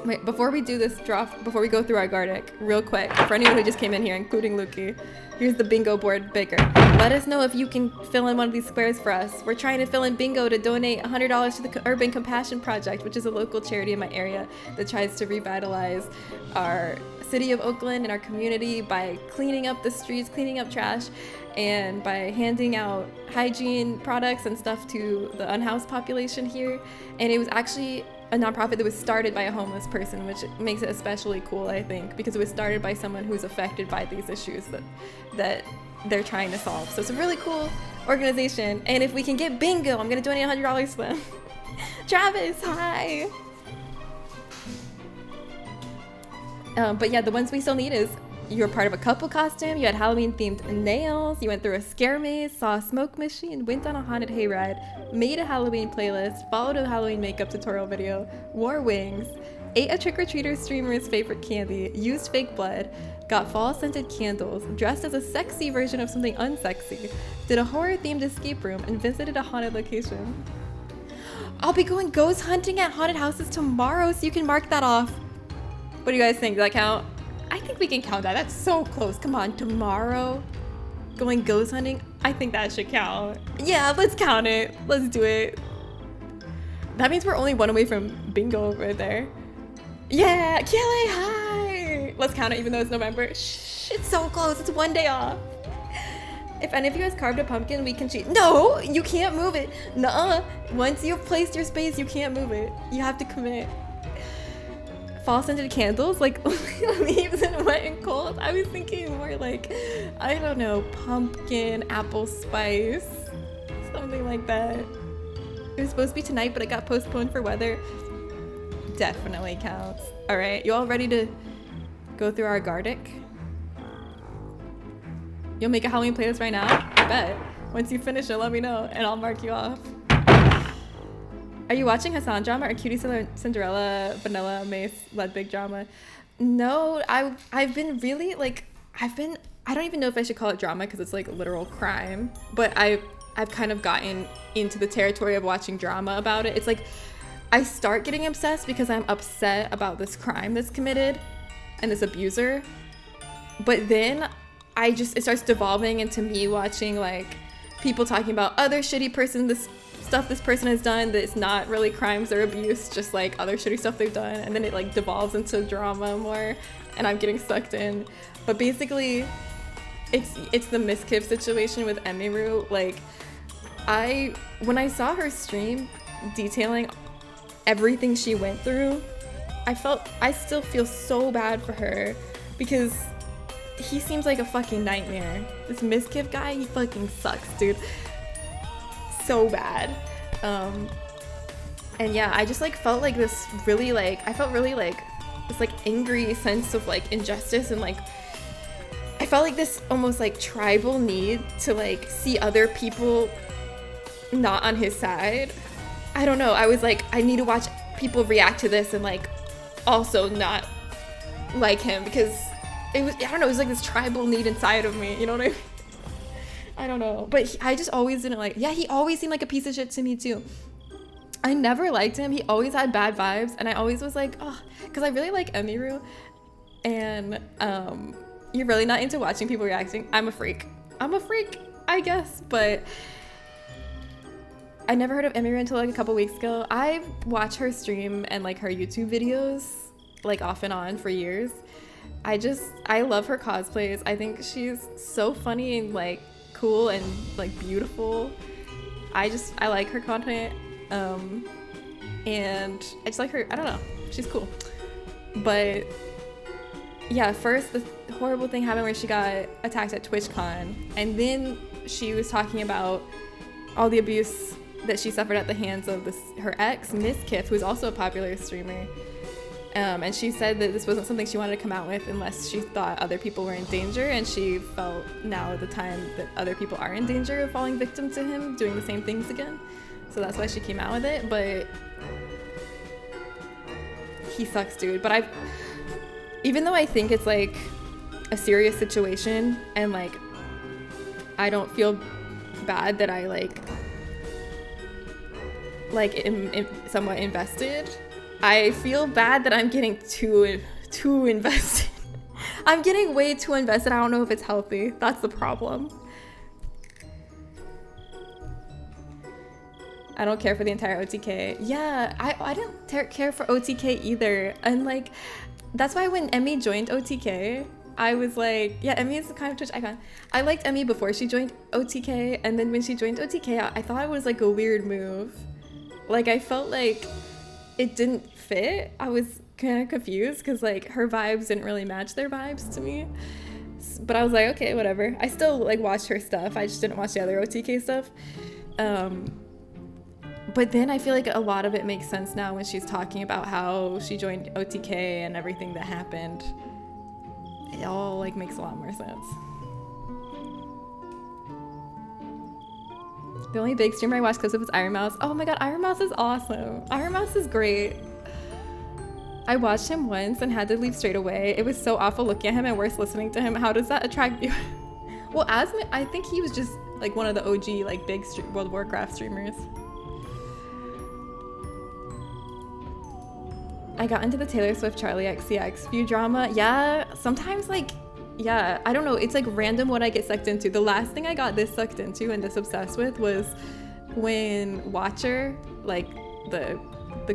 A: Wait, before we do this draw, before we go through our Gardic, real quick, for anyone who just came in here, including Lukey, here's the bingo board bigger. Let us know if you can fill in one of these squares for us. We're trying to fill in bingo to donate $100 to the Urban Compassion Project, which is a local charity in my area that tries to revitalize our city of Oakland and our community by cleaning up the streets, cleaning up trash, and by handing out hygiene products and stuff to the unhoused population here. And it was actually a nonprofit that was started by a homeless person, which makes it especially cool, I think, because it was started by someone who's affected by these issues that they're trying to solve. So it's a really cool organization, and if we can get bingo, I'm gonna donate $100 to them. Travis, hi. But yeah, the ones we still need is you're part of a couple costume, you had Halloween themed nails, you went through a scare maze, saw a smoke machine, went on a haunted hayride, made a Halloween playlist, followed a Halloween makeup tutorial video, wore wings, ate a trick-or-treater streamer's favorite candy, used fake blood, got fall-scented candles, dressed as a sexy version of something unsexy, did a horror-themed escape room, and visited a haunted location. I'll be going ghost hunting at haunted houses tomorrow, so you can mark that off. What do you guys think? Does that count? I think we can count that. That's so close. Come on, tomorrow, going ghost hunting. I think that should count. Yeah, let's count it. Let's do it. That means we're only one away from bingo over there. Yeah, Kelly, hi. Let's count it even though it's November. Shh, it's so close. It's 1 day off. If any of you has carved a pumpkin, we can cheat. No, you can't move it. Nuh-uh. Once you've placed your space, you can't move it. You have to commit. Fall-scented candles, like leaves and wet and cold. I was thinking more like, I don't know, pumpkin, apple spice, something like that. It was supposed to be tonight, but it got postponed for weather. Definitely counts. All right, you all ready to go through our Gardic? You'll make a Halloween playlist right now? I bet. Once you finish it, let me know, and I'll mark you off. Are you watching Hassan drama or Cutie Cinderella, Vanilla, Mace, Ludwig drama? No, I've been really like, I don't even know if I should call it drama because it's like literal crime, but I've kind of gotten into the territory of watching drama about it. It's like I start getting obsessed because I'm upset about this crime that's committed and this abuser. But then it starts devolving into me watching like people talking about other shitty stuff this person has done that's not really crimes or abuse, just like other shitty stuff they've done, and then it like devolves into drama more, and I'm getting sucked in. But basically, it's the Miss Kiff situation with Emiru. Like, when I saw her stream detailing everything she went through, I still feel so bad for her because he seems like a fucking nightmare. This Miss Kiff guy, he fucking sucks, dude. So bad. And yeah, I just like felt like this really like, I felt really like this like angry sense of like injustice, and like I felt like this almost like tribal need to like see other people not on his side. I don't know, I was like, I need to watch people react to this and like also not like him, because it was, I don't know, it was like this tribal need inside of me, you know what I mean? I don't know, but I just always didn't like, yeah, he always seemed like a piece of shit to me too. I never liked him. He always had bad vibes, and I always was like, oh, because I really like Emiru, and you're really not into watching people reacting. I'm a freak, I guess, but I never heard of Emiru until like a couple weeks ago. I've watched her stream and like her YouTube videos like off and on for years. I love her cosplays. I think she's so funny and like cool and like beautiful. I like her content, and I just like her. I don't know, she's cool. But yeah, first the horrible thing happened where she got attacked at TwitchCon, and then she was talking about all the abuse that she suffered at the hands of her ex, Miss Kiff, who's also a popular streamer. And she said that this wasn't something she wanted to come out with unless she thought other people were in danger, and she felt now at the time that other people are in danger of falling victim to him doing the same things again. So that's why she came out with it. But he sucks, dude. But even though I think it's like a serious situation, and like I don't feel bad that I am somewhat invested, I feel bad that I'm getting too invested. I'm getting way too invested. I don't know if it's healthy. That's the problem. I don't care for the entire OTK. Yeah, I didn't care for OTK either. And like, that's why when Emmy joined OTK, I was like, yeah, Emmy is the kind of Twitch icon. I liked Emmy before she joined OTK, and then when she joined OTK, I thought it was like a weird move. Like, I felt like it didn't fit. I was kind of confused because like her vibes didn't really match their vibes to me. But I was like, okay, whatever. I still like watched her stuff. I just didn't watch the other OTK stuff. But then I feel like a lot of it makes sense now when she's talking about how she joined OTK and everything that happened. It all like makes a lot more sense. The only big streamer I watched clips of is Iron Mouse. Oh my god, Iron Mouse is awesome. Iron Mouse is great. I watched him once and had to leave straight away. It was so awful looking at him and worse listening to him. How does that attract you? Well, I think he was just like one of the OG like big World of Warcraft streamers. I got into the Taylor Swift Charlie XCX view drama. Yeah, sometimes like, yeah, I don't know. It's like random what I get sucked into. The last thing I got this sucked into and this obsessed with was when Watcher, like the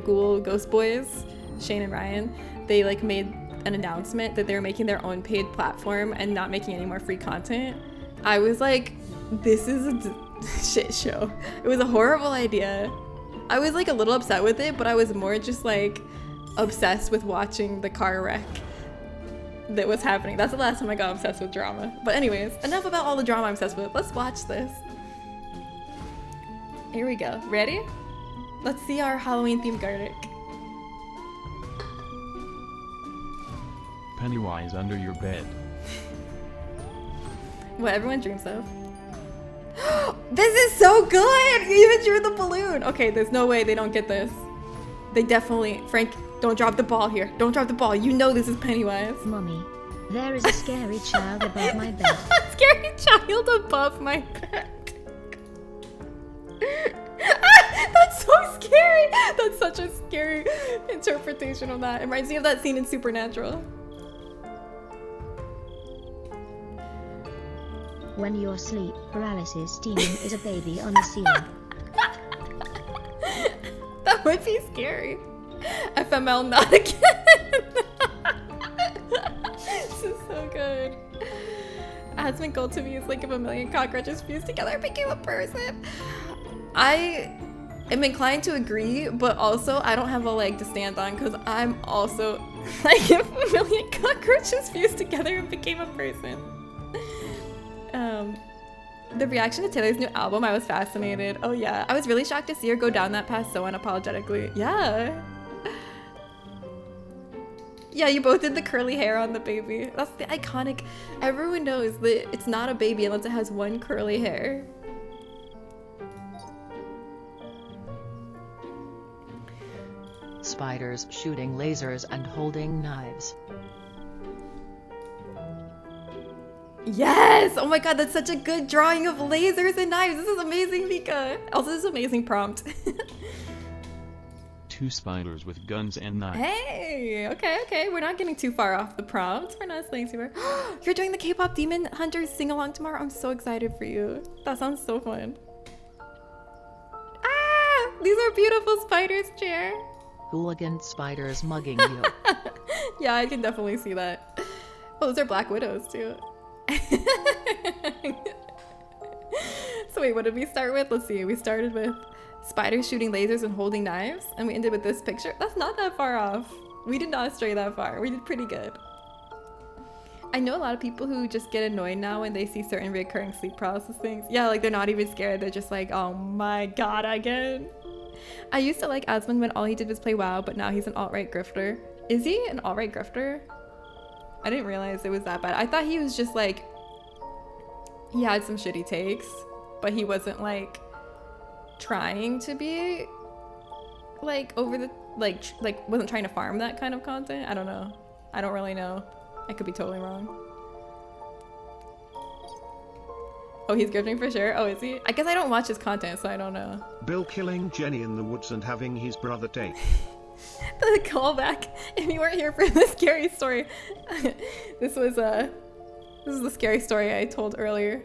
A: Ghoul Ghost Boys, Shane and Ryan, they like made an announcement that they were making their own paid platform and not making any more free content. I was like, this is a shit show. It was a horrible idea. I was like a little upset with it, but I was more just like obsessed with watching the car wreck that was happening. That's the last time I got obsessed with drama. But anyways, enough about all the drama I'm obsessed with. Let's watch this. Here we go. Ready? Let's see our Halloween themed garlic.
H: Pennywise under your bed.
A: What everyone dreams of. This is so good! You even drew the balloon! Okay, there's no way they don't get this. They definitely... Frank, don't drop the ball here. Don't drop the ball. You know this is Pennywise.
I: Mommy, there is a scary child above my bed.
A: A scary child above my bed. That's so scary! That's such a scary interpretation of that. It reminds me of that scene in Supernatural.
I: When you're asleep, paralysis demon is a baby on the ceiling.
A: That would be scary. FML, not again. This is so good. Asmund gold to me is like if a million cockroaches fused together and became a person. I am inclined to agree, but also I don't have a leg to stand on because I'm also like if a million cockroaches fused together and became a person. The reaction to Taylor's new album, I was fascinated. Oh yeah, I was really shocked to see her go down that path so unapologetically. Yeah. Yeah, you both did the curly hair on the baby. That's the iconic. Everyone knows that it's not a baby unless it has one curly hair.
H: Spiders shooting lasers and holding knives.
A: Yes! Oh my god, that's such a good drawing of lasers and knives. This is amazing, Mika. Also, this is an amazing prompt.
J: 2 spiders with guns and knives.
A: Hey! Okay. We're not getting too far off the prompt. We're not staying super. You're doing the K-pop Demon Hunters sing-along tomorrow? I'm so excited for you. That sounds so fun. Ah! These are beautiful spiders, Chair.
H: Hooligan spiders mugging you.
A: Yeah, I can definitely see that. Oh, those are Black Widows, too. So wait, what did we start with? Let's see. We started with spiders shooting lasers and holding knives, and we ended with this picture. That's not that far off. We did not stray that far. We did pretty good. I know a lot of people who just get annoyed now when they see certain recurring sleep paralysis things. Yeah, like they're not even scared. They're just like, oh my god, again. I used to like Asmund when all he did was play WoW, but now he's an alt-right grifter. Is he an alt-right grifter? I didn't realize it was that bad. I thought he was just like, he had some shitty takes, but he wasn't like trying to be like over the, like wasn't trying to farm that kind of content. I don't know. I don't really know. I could be totally wrong. Oh, he's grifting for sure? Oh, is he? I guess I don't watch his content, so I don't know.
K: Bill killing Jenny in the woods and having his brother take.
A: The callback. If you weren't here for the scary story, this is the scary story I told earlier.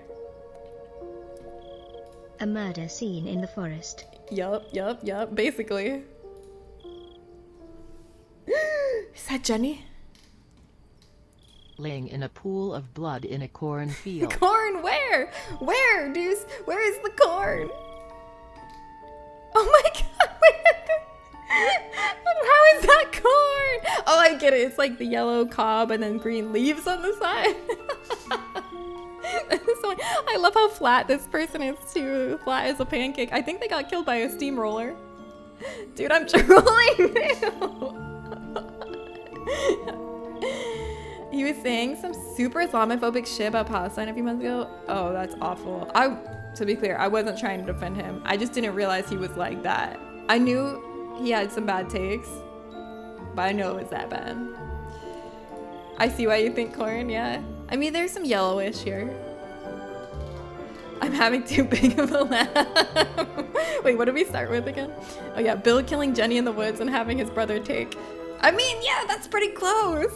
I: A murder scene in the forest.
A: Yup. Basically. Is that Jenny?
H: Laying in a pool of blood in a cornfield.
A: Corn? Where? Where, Deuce? Where is the corn? Oh my god! How is that corn? Oh, I get it. It's like the yellow cob and then green leaves on the side. So, I love how flat this person is too. Flat as a pancake. I think they got killed by a steamroller. Dude, I'm trolling you. He was saying some super Islamophobic shit about Palestine a few months ago. Oh, that's awful. To be clear, I wasn't trying to defend him. I just didn't realize he was like that. I knew he had some bad takes, but I know it was that bad. I see why you think corn, yeah. I mean, there's some yellowish here. I'm having too big of a laugh. Wait, what did we start with again? Oh yeah, Bill killing Jenny in the woods and having his brother take. I mean, yeah, that's pretty close.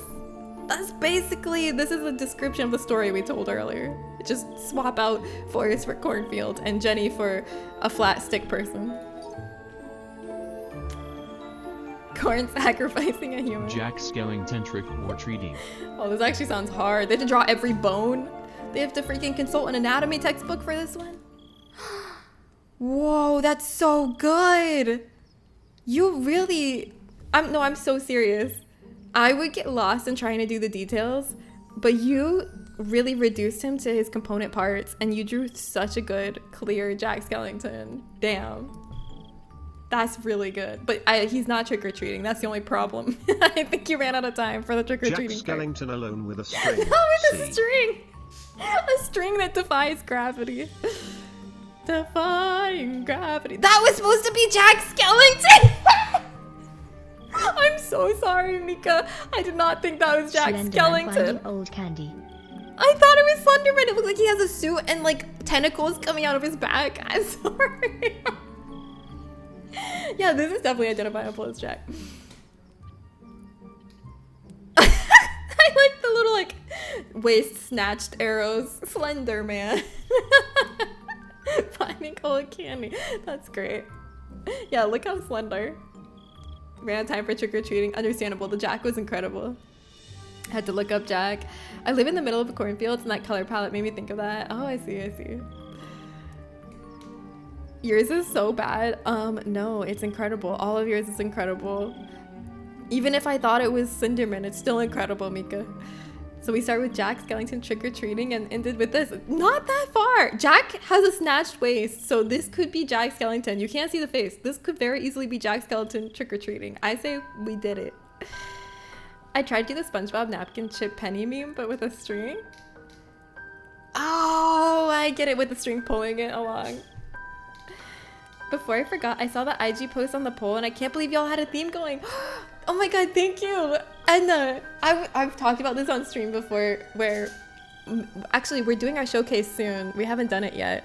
A: That's basically, this is a description of the story we told earlier. Just swap out Forrest for cornfield and Jenny for a flat stick person. Corn sacrificing a human.
J: Jack Skellington trick or treating.
A: Oh, this actually sounds hard. They have to draw every bone. They have to freaking consult an anatomy textbook for this one. Whoa, that's so good. You really, I'm so serious. I would get lost in trying to do the details, but you really reduced him to his component parts and you drew such a good, clear Jack Skellington. Damn. That's really good. But he's not trick-or-treating. That's the only problem. I think you ran out of time for the trick-or-treating
K: Jack Skellington alone with a string.
A: Not with a string. A string that defies gravity. Defying gravity. That was supposed to be Jack Skellington! I'm so sorry, Mika. I did not think that was Jack Skellington.
I: Old candy.
A: I thought it was Slenderman. It looked like he has a suit and like tentacles coming out of his back. I'm sorry. Yeah, this is definitely identifiable as Jack. I like the little like waist snatched arrows. Slender man. Finding cold candy. That's great. Yeah, look how slender. Ran out of time for trick-or-treating. Understandable. The Jack was incredible. I had to look up Jack. I live in the middle of a cornfield and that color palette made me think of that. Oh, I see, I see. Yours is so bad. No, it's incredible. All of yours is incredible. Even if I thought it was Slenderman, it's still incredible, Mika. So we start with Jack Skellington trick-or-treating and ended with this. Not that far. Jack has a snatched waist, so this could be Jack Skellington. You can't see the face. This could very easily be Jack Skellington trick-or-treating. I say we did it. I tried to do the SpongeBob napkin chip penny meme, but with a string. Oh, I get it, with the string pulling it along. Before I forgot, I saw the IG post on the poll and I can't believe y'all had a theme going. Oh my god, thank you. And I've talked about this on stream before, where actually we're doing our showcase soon. We haven't done it yet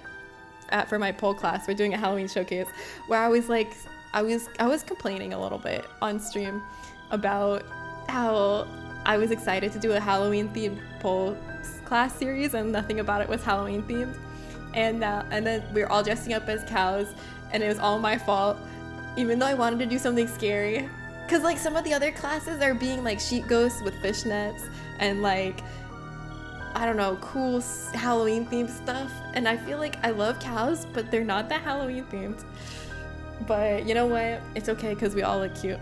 A: for my poll class. We're doing a Halloween showcase where I was like, I was complaining a little bit on stream about how I was excited to do a Halloween themed poll class series and nothing about it was Halloween themed. And then we were all dressing up as cows and it was all my fault, even though I wanted to do something scary. Cause like some of the other classes are being like sheet ghosts with fishnets and like, I don't know, cool Halloween themed stuff. And I feel like I love cows, but they're not that Halloween themed. But you know what? It's okay because we all look cute.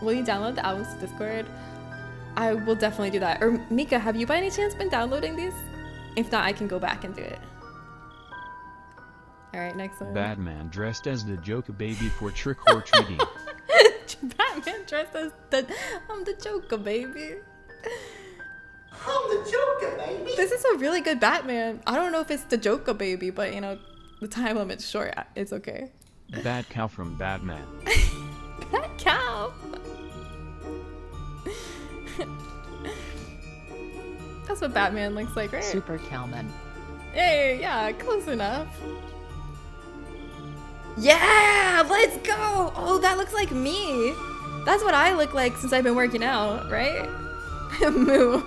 A: Will you download the albums to Discord? I will definitely do that. Or Mika, have you by any chance been downloading these? If not, I can go back and do it. Alright, next one.
J: Batman dressed as the Joker baby for trick-or-treating.
A: Batman dressed as I'm the Joker baby.
L: I'm the Joker baby.
A: This is a really good Batman. I don't know if it's the Joker baby, but you know, the time limit's short. It's okay.
J: Bat cow from Batman.
A: Bat cow. That's what Batman looks like, right?
H: Super Cowman.
A: Hey, yeah, close enough. Yeah, let's go. Oh, that looks like me. That's what I look like since I've been working out, right? Moo.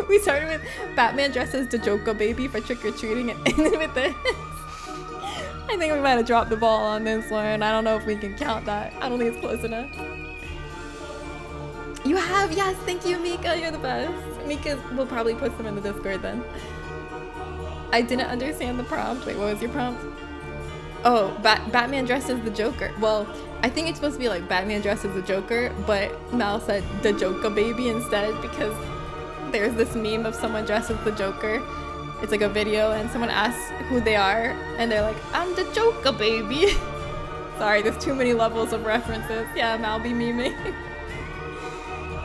A: We started with Batman dressed as the Joker baby for trick-or-treating and ended with this. I think we might have dropped the ball on this one. I don't know if we can count that. I don't think it's close enough. You have? Yes, thank you, Mika. You're the best. Mika will probably post them in the Discord then. I didn't understand the prompt. Wait, what was your prompt? Oh, Batman dressed as the Joker. Well, I think it's supposed to be like Batman dressed as the Joker, but Mal said the Joker baby instead because there's this meme of someone dressed as the Joker. It's like a video and someone asks who they are and they're like, I'm the Joker baby. Sorry, there's too many levels of references. Yeah, Mal be memeing.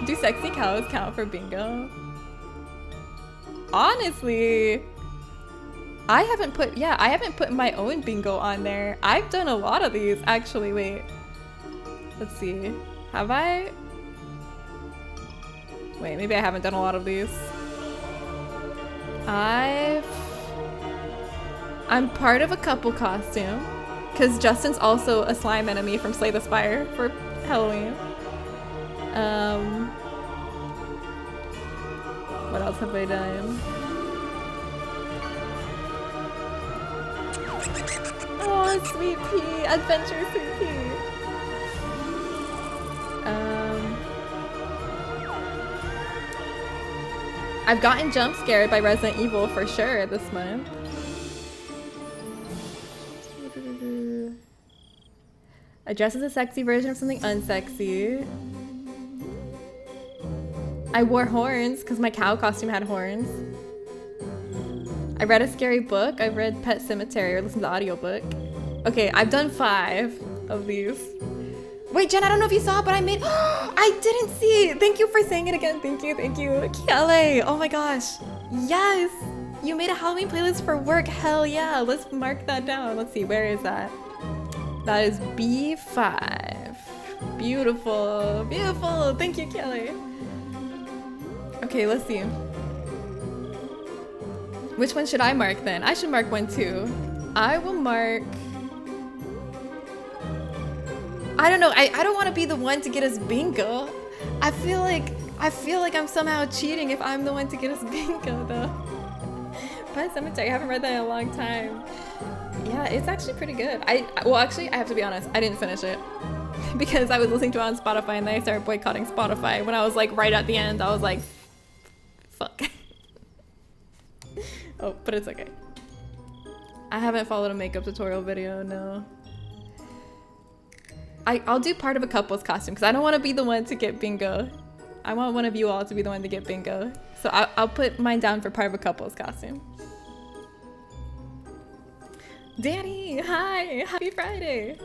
A: Do sexy cows count for bingo? Honestly, I haven't put my own bingo on there. I've done a lot of these actually. Wait, let's see. Have I? Wait, maybe I haven't done a lot of these. I'm part of a couple costume because Justin's also a slime enemy from Slay the Spire for Halloween. What else have I done? Oh, Sweet Pea! Adventure Sweet Pea! I've gotten jump scared by Resident Evil for sure this month. I dress as a sexy version of something unsexy. I wore horns because my cow costume had horns. I read a scary book. I've read Pet Sematary or listened to the audiobook. Okay, I've done 5 of these. Wait, Jen, I don't know if you saw, but I made... I didn't see! Thank you for saying it again. Thank you, thank you. Kiale, oh my gosh. Yes! You made a Halloween playlist for work. Hell yeah. Let's mark that down. Let's see, where is that? That is B5. Beautiful, beautiful. Thank you, Kiale. Okay, let's see. Which one should I mark then? I should mark one too. I will mark... I don't know. I don't want to be the one to get us bingo. I feel like I'm somehow cheating if I'm the one to get us bingo though. Pet Cemetery, I haven't read that in a long time. Yeah, it's actually pretty good. Well, actually, I have to be honest. I didn't finish it because I was listening to it on Spotify and then I started boycotting Spotify. When I was like right at the end, I was like, fuck. Oh, but it's okay. I haven't followed a makeup tutorial video, no. I'll do part of a couple's costume because I don't want to be the one to get bingo. I want one of you all to be the one to get bingo. So I'll put mine down for part of a couple's costume. Danny, hi, happy Friday.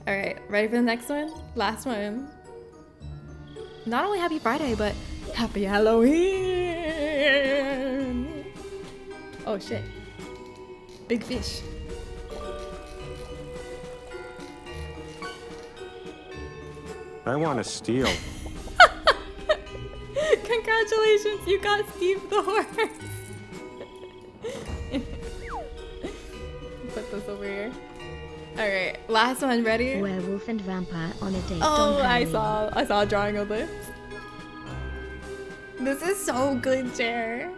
A: All right, ready for the next one? Last one. Not only happy Friday, but happy Halloween. Oh shit. Big fish.
M: I want to steal.
A: Congratulations, you got Steve the horse. Put this over here. All right, last one. Ready?
I: Werewolf and vampire on a date.
A: Oh,
I: on
A: I
I: Halloween.
A: saw a drawing of this. This is so good, Jer.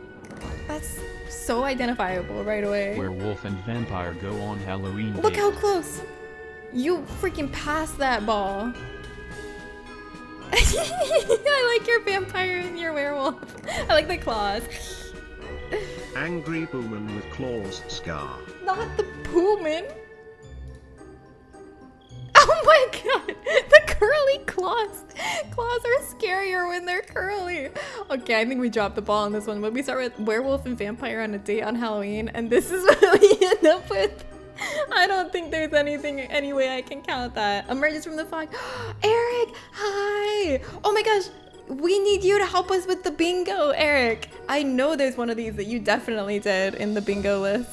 A: That's so identifiable right away.
J: Werewolf and vampire go on Halloween.
A: Look
J: date.
A: how close. You freaking passed that ball. I like your vampire and your werewolf. I like the claws.
K: Angry woman with claws scar.
A: Not the Pullman. Oh my god, the curly claws. Claws are scarier when they're curly. Okay, I think we dropped the ball on this one. But we start with werewolf and vampire on a date on Halloween, and this is what we end up with. I don't think there's any way I can count that. Emerges from the fog. Eric, hi. Oh my gosh, we need you to help us with the bingo, Eric. I know there's one of these that you definitely did in the bingo list.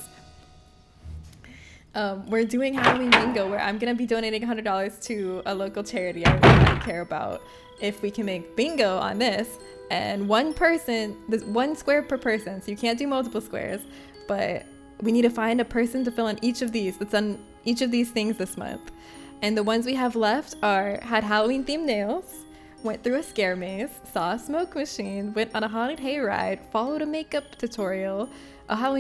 A: We're doing Halloween bingo where I'm gonna be donating $100 to a local charity I really care about if we can make bingo on this. And one person, there's 1 square per person, so you can't do multiple squares, but we need to find a person to fill in each of these that's on each of these things this month. And the ones we have left are had Halloween themed nails, went through a scare maze, saw a smoke machine, went on a haunted hayride, followed a Halloween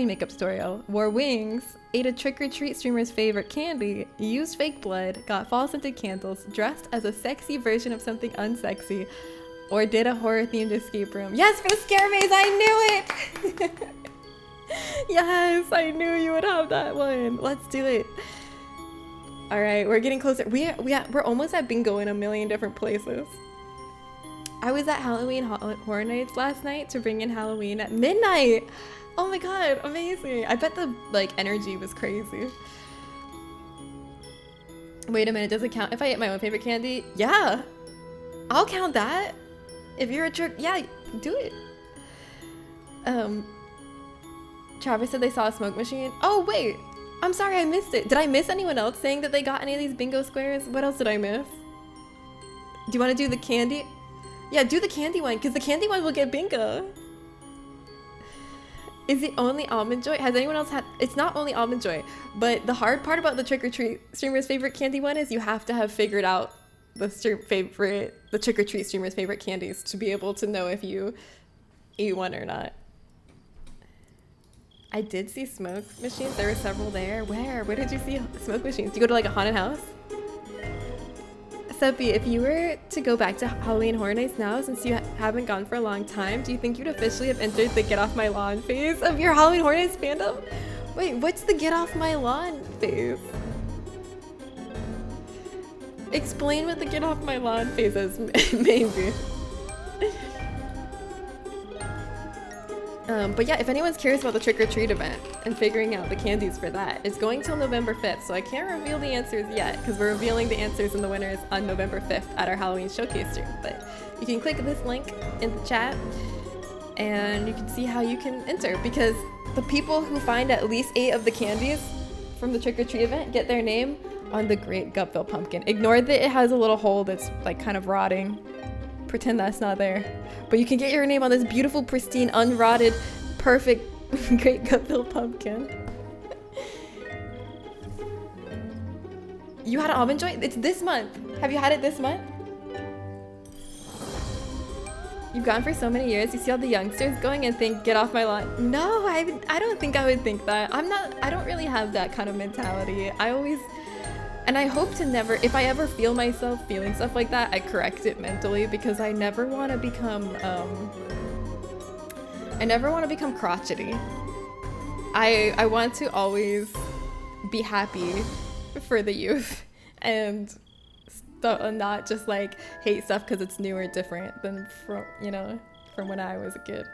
A: makeup tutorial, wore wings, ate a trick-or-treat streamer's favorite candy, used fake blood, got fall scented candles, dressed as a sexy version of something unsexy, or did a horror-themed escape room. Yes, for the scare maze, I knew it! Yes, I knew you would have that one. Let's do it. All right, we're getting closer. We're almost at bingo in a million different places. I was at Halloween Horror Nights last night to bring in Halloween at midnight. Oh my god, amazing. I bet the energy was crazy. Wait a minute, does it count if I ate my own favorite candy? Yeah, I'll count that. If you're a trick, yeah, do it. Travis said they saw a smoke machine. Oh wait, I'm sorry, I missed it. Did I miss anyone else saying that they got any of these bingo squares? What else did I miss? Do you want to do the candy? Yeah, do the candy one, because the candy one will get bingo. Is it only Almond Joy? Has anyone else had? It's not only Almond Joy, but the hard part about the trick-or-treat streamer's favorite candy one is you have to have figured out the trick-or-treat streamer's favorite candies to be able to know if you ate one or not. I did see smoke machines. There were several there. Where did you see smoke machines? Do you go to like a haunted house? Seppi, if you were to go back to Halloween Horror Nights now, since you haven't gone for a long time, do you think you'd officially have entered the get off my lawn phase of your Halloween Horror Nights fandom? Wait, what's the get off my lawn phase? Explain what the get off my lawn phase is, maybe. But yeah, if anyone's curious about the trick-or-treat event and figuring out the candies for that, it's going till November 5th, so I can't reveal the answers yet because we're revealing the answers and the winners on November 5th at our Halloween showcase stream. But you can click this link in the chat and you can see how you can enter, because the people who find at least 8 of the candies from the trick-or-treat event get their name on the Great Gupville Pumpkin. Ignore that it has a little hole that's like kind of rotting. Pretend that's not there. But you can get your name on this beautiful, pristine, unrotted, perfect Great Gupville Pumpkin. You had almond joy? It's this month. Have you had it this month? You've gone for so many years. You see all the youngsters going and think, get off my lawn. No, I don't think I would think that. I don't really have that kind of mentality. And I hope to never, if I ever feel myself feeling stuff like that, I correct it mentally, because I never want to become crotchety. I want to always be happy for the youth and not just like hate stuff because it's new or different than from when I was a kid.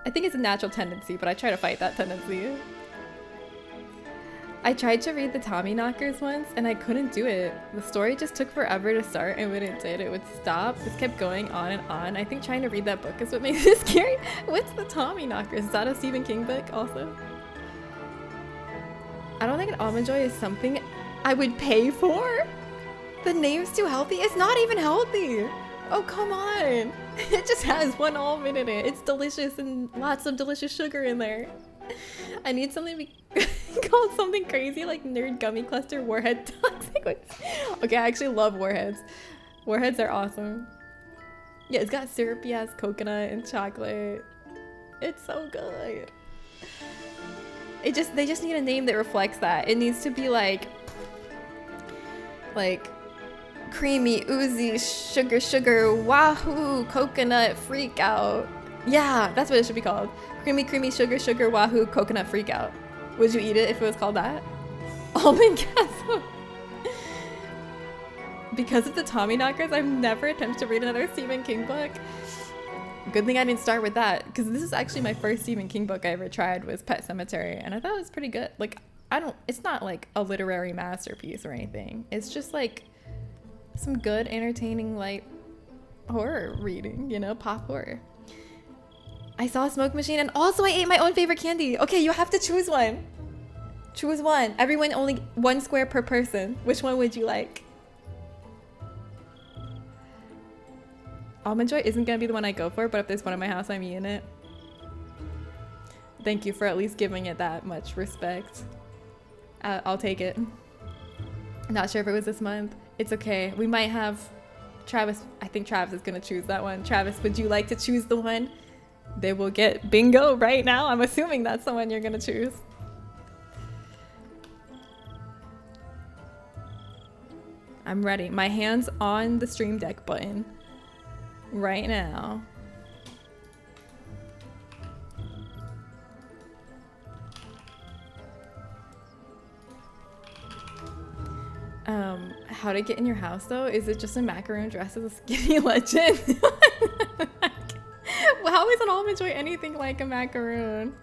A: I think it's a natural tendency, but I try to fight that tendency. I tried to read the Tommyknockers once and I couldn't do it. The story just took forever to start, and when it did, it would stop. This kept going on and on. I think trying to read that book is what makes it scary. What's the Tommyknockers? Is that a Stephen King book also? I don't think an almond joy is something I would pay for. The name's too healthy. It's not even healthy. Oh, come on. It just has one almond in it. It's delicious and lots of delicious sugar in there. I need something to be called something crazy like Nerd Gummy Cluster Warhead Toxic. Okay, I actually love warheads. Warheads are awesome. Yeah, it's got syrupy ass coconut and chocolate. It's so good. They just need a name that reflects that. It needs to be like creamy, oozy, sugar, wahoo, coconut, freak out. Yeah, that's what it should be called. Creamy, sugar, wahoo, coconut, freak out. Would you eat it if it was called that? Almond Castle. Because of the Tommyknockers, I've never attempted to read another Stephen King book. Good thing I didn't start with that, because this is actually my first Stephen King book I ever tried was Pet Sematary, and I thought it was pretty good. Like, it's not like a literary masterpiece or anything. It's just like some good, entertaining, light horror reading, pop horror. I saw a smoke machine, and also I ate my own favorite candy. Okay, you have to choose one. Choose one. Everyone only 1 square per person. Which one would you like? Almond Joy isn't gonna be the one I go for, but if there's one in my house, I'm eating it. Thank you for at least giving it that much respect. I'll take it. Not sure if it was this month. It's okay. We might have Travis. I think Travis is gonna choose that one. Travis, would you like to choose the one? They will get bingo right now. I'm assuming that's the one you're gonna choose. I'm ready. My hand's on the Stream Deck button right now. How to get in your house though? Is it just a macaroon dressed as a skinny legend? How is an almond joy anything like a macaroon?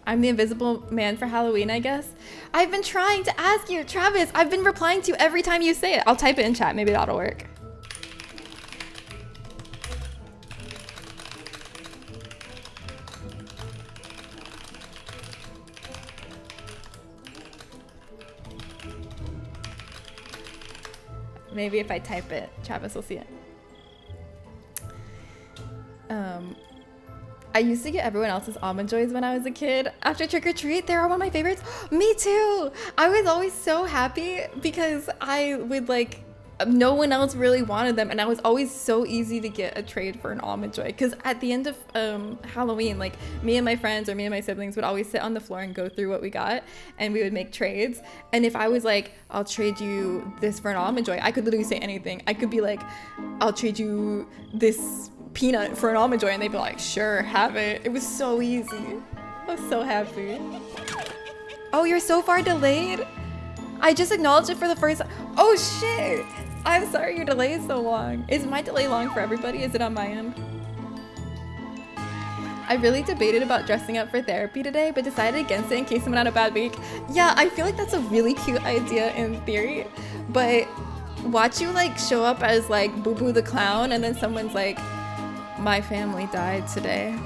A: I'm the invisible man for Halloween, I guess. I've been trying to ask you, Travis. I've been replying to you every time you say it. I'll type it in chat. Maybe that'll work. Maybe if I type it, Travis will see it. I used to get everyone else's almond joys when I was a kid. After trick or treat, they were one of my favorites. Me too. I was always so happy because I would no one else really wanted them, and I was always so easy to get a trade for an almond joy. Because at the end of Halloween, me and my friends or me and my siblings would always sit on the floor and go through what we got, and we would make trades. And if I was like, I'll trade you this for an almond joy, I could literally say anything. I could be like, I'll trade you this peanut for an almond joy, and they'd be like, sure, have it. It was so easy. I was so happy. Oh, you're so far delayed? I just acknowledged it for the first time. Oh shit! I'm sorry your delay is so long. Is my delay long for everybody? Is it on my end? I really debated about dressing up for therapy today, but decided against it in case I'm on a bad week. Yeah, I feel like that's a really cute idea in theory, but watch you show up as Boo Boo the Clown, and then someone's like, my family died today.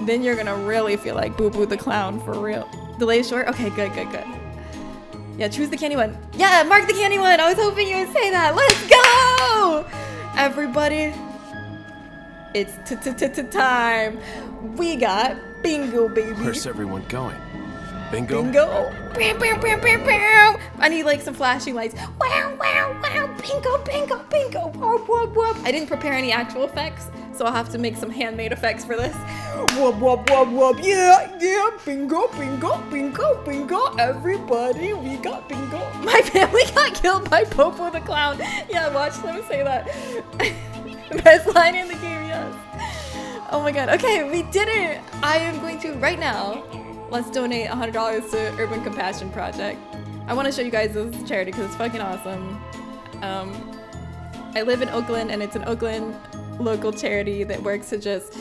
A: Then you're gonna really feel like Boo Boo the Clown for real. Delay short? Okay, good. Yeah, choose the candy one. Yeah, mark the candy one. I was hoping you would say that. Let's go! Everybody, it's time. We got bingo, baby.
N: Where's everyone going? Bingo?
A: Bingo. Bam, bam, bam, bam, bam. I need like some flashing lights. Wow, wow, wow. Bingo, bingo, bingo. Whoop, whoop, whoop. I didn't prepare any actual effects, so I'll have to make some handmade effects for this. Whoop, whoop, whoop, whoop. Yeah, yeah. Bingo, bingo, bingo, bingo. Everybody, we got bingo. My family got killed by Popo the Clown. Yeah, watch them say that. Best line in the game, yes. Oh my god. Okay, we did it. I am going to, right now, let's donate $100 to Urban Compassion Project. I want to show you guys this charity because it's fucking awesome. I live in Oakland, and it's an Oakland local charity that works to just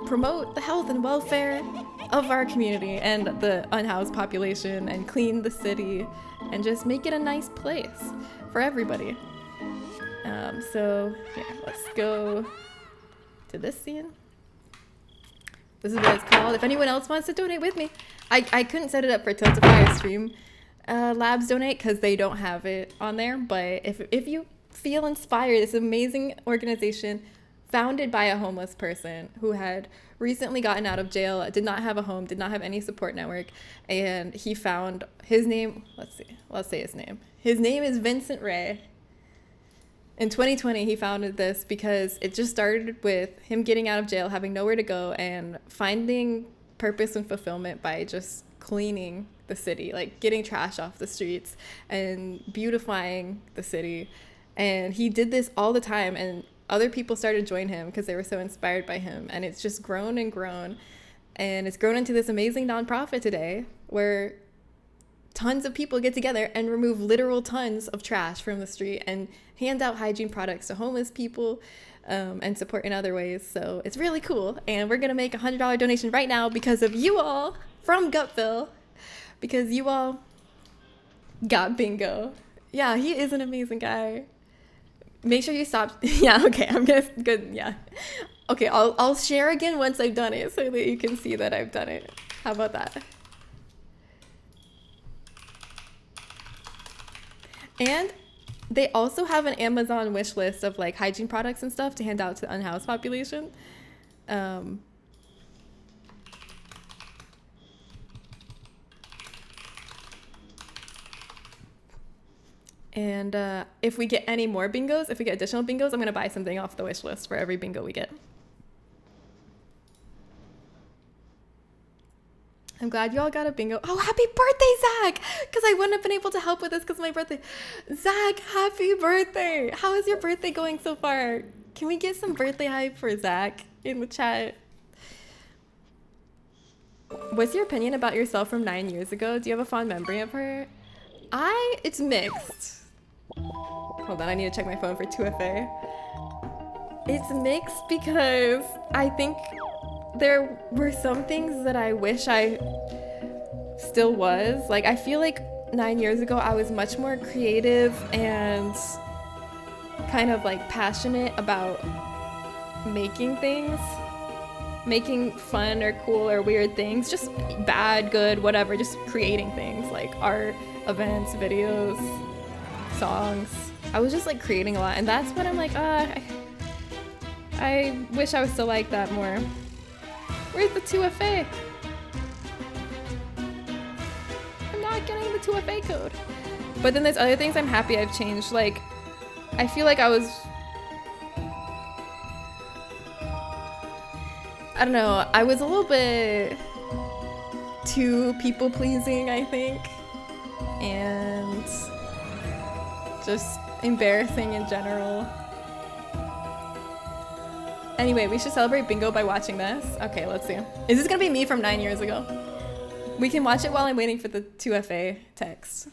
A: promote the health and welfare of our community and the unhoused population and clean the city and just make it a nice place for everybody. So yeah, let's go to this scene. This is what it's called. If anyone else wants to donate with me, I couldn't set it up for Tilt to Fire Stream Labs donate because they don't have it on there. But if you feel inspired, this amazing organization founded by a homeless person who had recently gotten out of jail, did not have a home, did not have any support network, and he found his name. Let's say his name. His name is Vincent Ray. In 2020, he founded this because it just started with him getting out of jail, having nowhere to go, and finding purpose and fulfillment by just cleaning the city, like getting trash off the streets and beautifying the city. And he did this all the time, and other people started to join him because they were so inspired by him. And it's just grown and grown. And it's grown into this amazing nonprofit today where tons of people get together and remove literal tons of trash from the street and hand out hygiene products to homeless people and support in other ways. So it's really cool. And we're going to make a $100 donation right now because of you all from Gutville, because you all got bingo. Yeah, he is an amazing guy. Make sure you stop. Yeah, okay, I'm gonna, good, yeah. Okay, I'll share again once I've done it so that you can see that I've done it. How about that? And they also have an Amazon wish list of like hygiene products and stuff to hand out to the unhoused population. And if we get any more bingos, if we get additional bingos, I'm going to buy something off the wish list for every bingo we get. I'm glad you all got a bingo. Oh, happy birthday, Zach! Because I wouldn't have been able to help with this because my birthday. Zach, happy birthday! How is your birthday going so far? Can we get some birthday hype for Zach in the chat? What's your opinion about yourself from 9 years ago? Do you have a fond memory of her? It's mixed. Hold on, I need to check my phone for 2FA. It's mixed because I think there were some things that I wish I still was. Like, I feel like 9 years ago, I was much more creative and kind of like passionate about making things, making fun or cool or weird things, just bad, good, whatever, just creating things like art, events, videos, songs. I was just like creating a lot, and that's when I'm like, I wish I was still like that more. Where's the 2FA? I'm not getting the 2FA code. But then there's other things I'm happy I've changed. Like, I feel like I was, I don't know, I was a little bit too people-pleasing, I think. And just embarrassing in general. Anyway, we should celebrate bingo by watching this. Okay, let's see. Is this gonna be me from 9 years ago? We can watch it while I'm waiting for the 2FA text.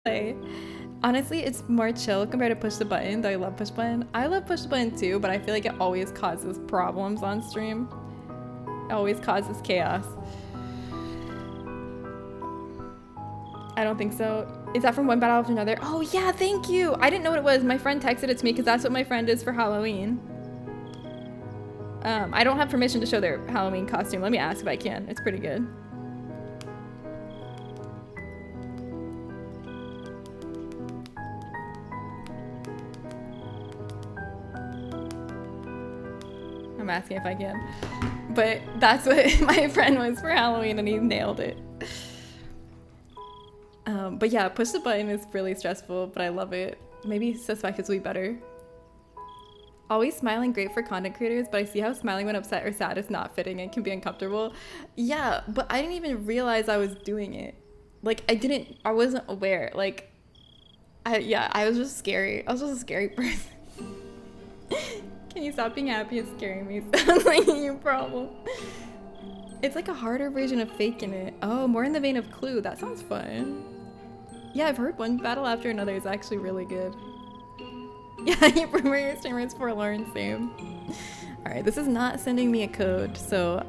A: play. Honestly, it's more chill compared to push the button, though I love push button. I love push the button too, but I feel like it always causes problems on stream. It always causes chaos. I don't think so. Is that from one battle after another? Oh yeah, thank you. I didn't know what it was. My friend texted it to me because that's what my friend is for Halloween. I don't have permission to show their Halloween costume. Let me ask if I can. It's pretty good. I'm asking if I can. But that's what my friend was for Halloween and he nailed it. But yeah, push the button is really stressful, but I love it. Maybe suspected will be better. Always smiling, great for content creators, but I see how smiling when upset or sad is not fitting and can be uncomfortable. Yeah, but I didn't even realize I was doing it. Like, I wasn't aware. Like, I was just scary. I was just a scary person. Can you stop being happy? It's scaring me. Sounds like your problem. It's like a harder version of faking it. Oh, more in the vein of Clue. That sounds fun. Yeah, I've heard one battle after another is actually really good. Yeah, you prefer your streamers forlorn, same. Alright, this is not sending me a code, so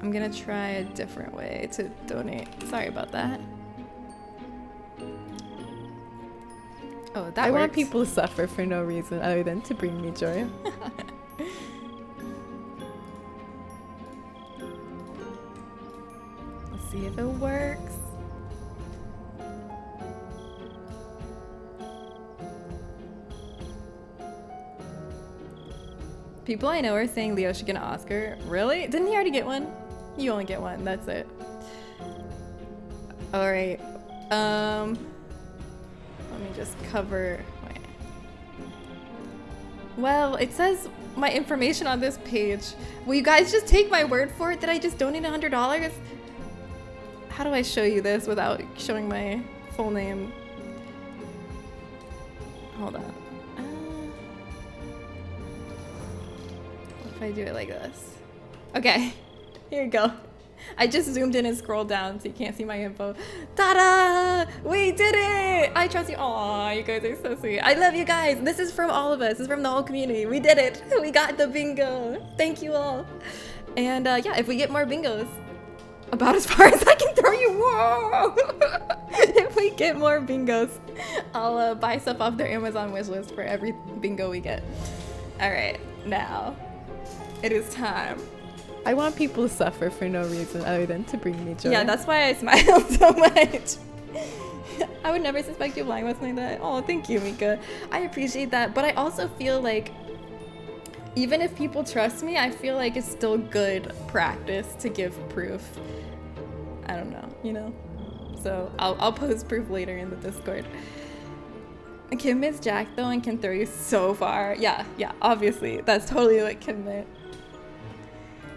A: I'm gonna try a different way to donate. Sorry about that. Oh, that
O: I
A: works.
O: want people to suffer for no reason other than to bring me joy.
A: Let's see if it works. People I know are saying Leo should get an Oscar. Really? Didn't he already get one? You only get one. That's it. All right. Let me just cover. Wait. Well, it says my information on this page. Will you guys just take my word for it that I just donated $100? How do I show you this without showing my full name? Hold on. What if I do it like this? Okay, here you go. I just zoomed in and scrolled down so you can't see my info. Ta-da! We did it! I trust you. Aw, you guys are so sweet. I love you guys. This is from all of us. This is from the whole community. We did it. We got the bingo. Thank you all. And yeah, if we get more bingos, about as far as I can throw you. Whoa! If we get more bingos, I'll buy stuff off their Amazon wishlist for every bingo we get. All right, now it is time.
O: I want people to suffer for no reason other than to bring me joy.
A: Yeah, that's why I smiled so much. I would never suspect you of lying with something like that. Oh, thank you, Mika. I appreciate that. But I also feel like even if people trust me, I feel like it's still good practice to give proof. I don't know, you know? So I'll post proof later in the Discord. Kim is Jack though and can throw you so far. Yeah, obviously. That's totally what Kim meant.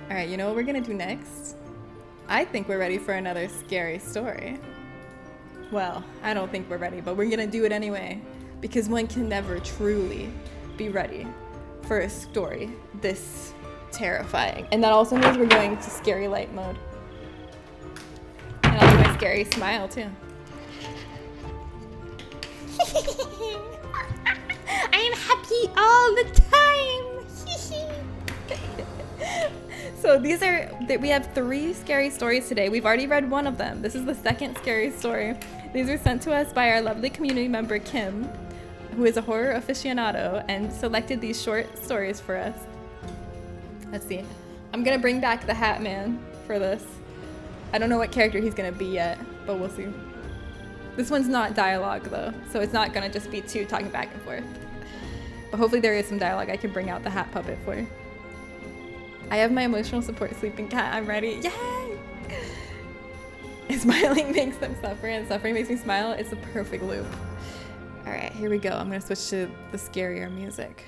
A: Alright, you know what we're gonna do next? I think we're ready for another scary story. Well, I don't think we're ready, but we're gonna do it anyway. Because one can never truly be ready for a story this terrifying. And that also means we're going to scary light mode. And I'll do my scary smile too. I am happy all the time. So we have 3 scary stories today. We've already read one of them. This is the second scary story. These were sent to us by our lovely community member, Kim, who is a horror aficionado and selected these short stories for us. Let's see. I'm gonna bring back the Hat Man for this. I don't know what character he's gonna be yet, but we'll see. This one's not dialogue though, so it's not gonna just be 2 talking back and forth. But hopefully there is some dialogue I can bring out the hat puppet for. I have my emotional support sleeping cat. I'm ready. Yay! Smiling makes them suffer and suffering makes me smile. It's a perfect loop. All right, here we go. I'm gonna switch to the scarier music.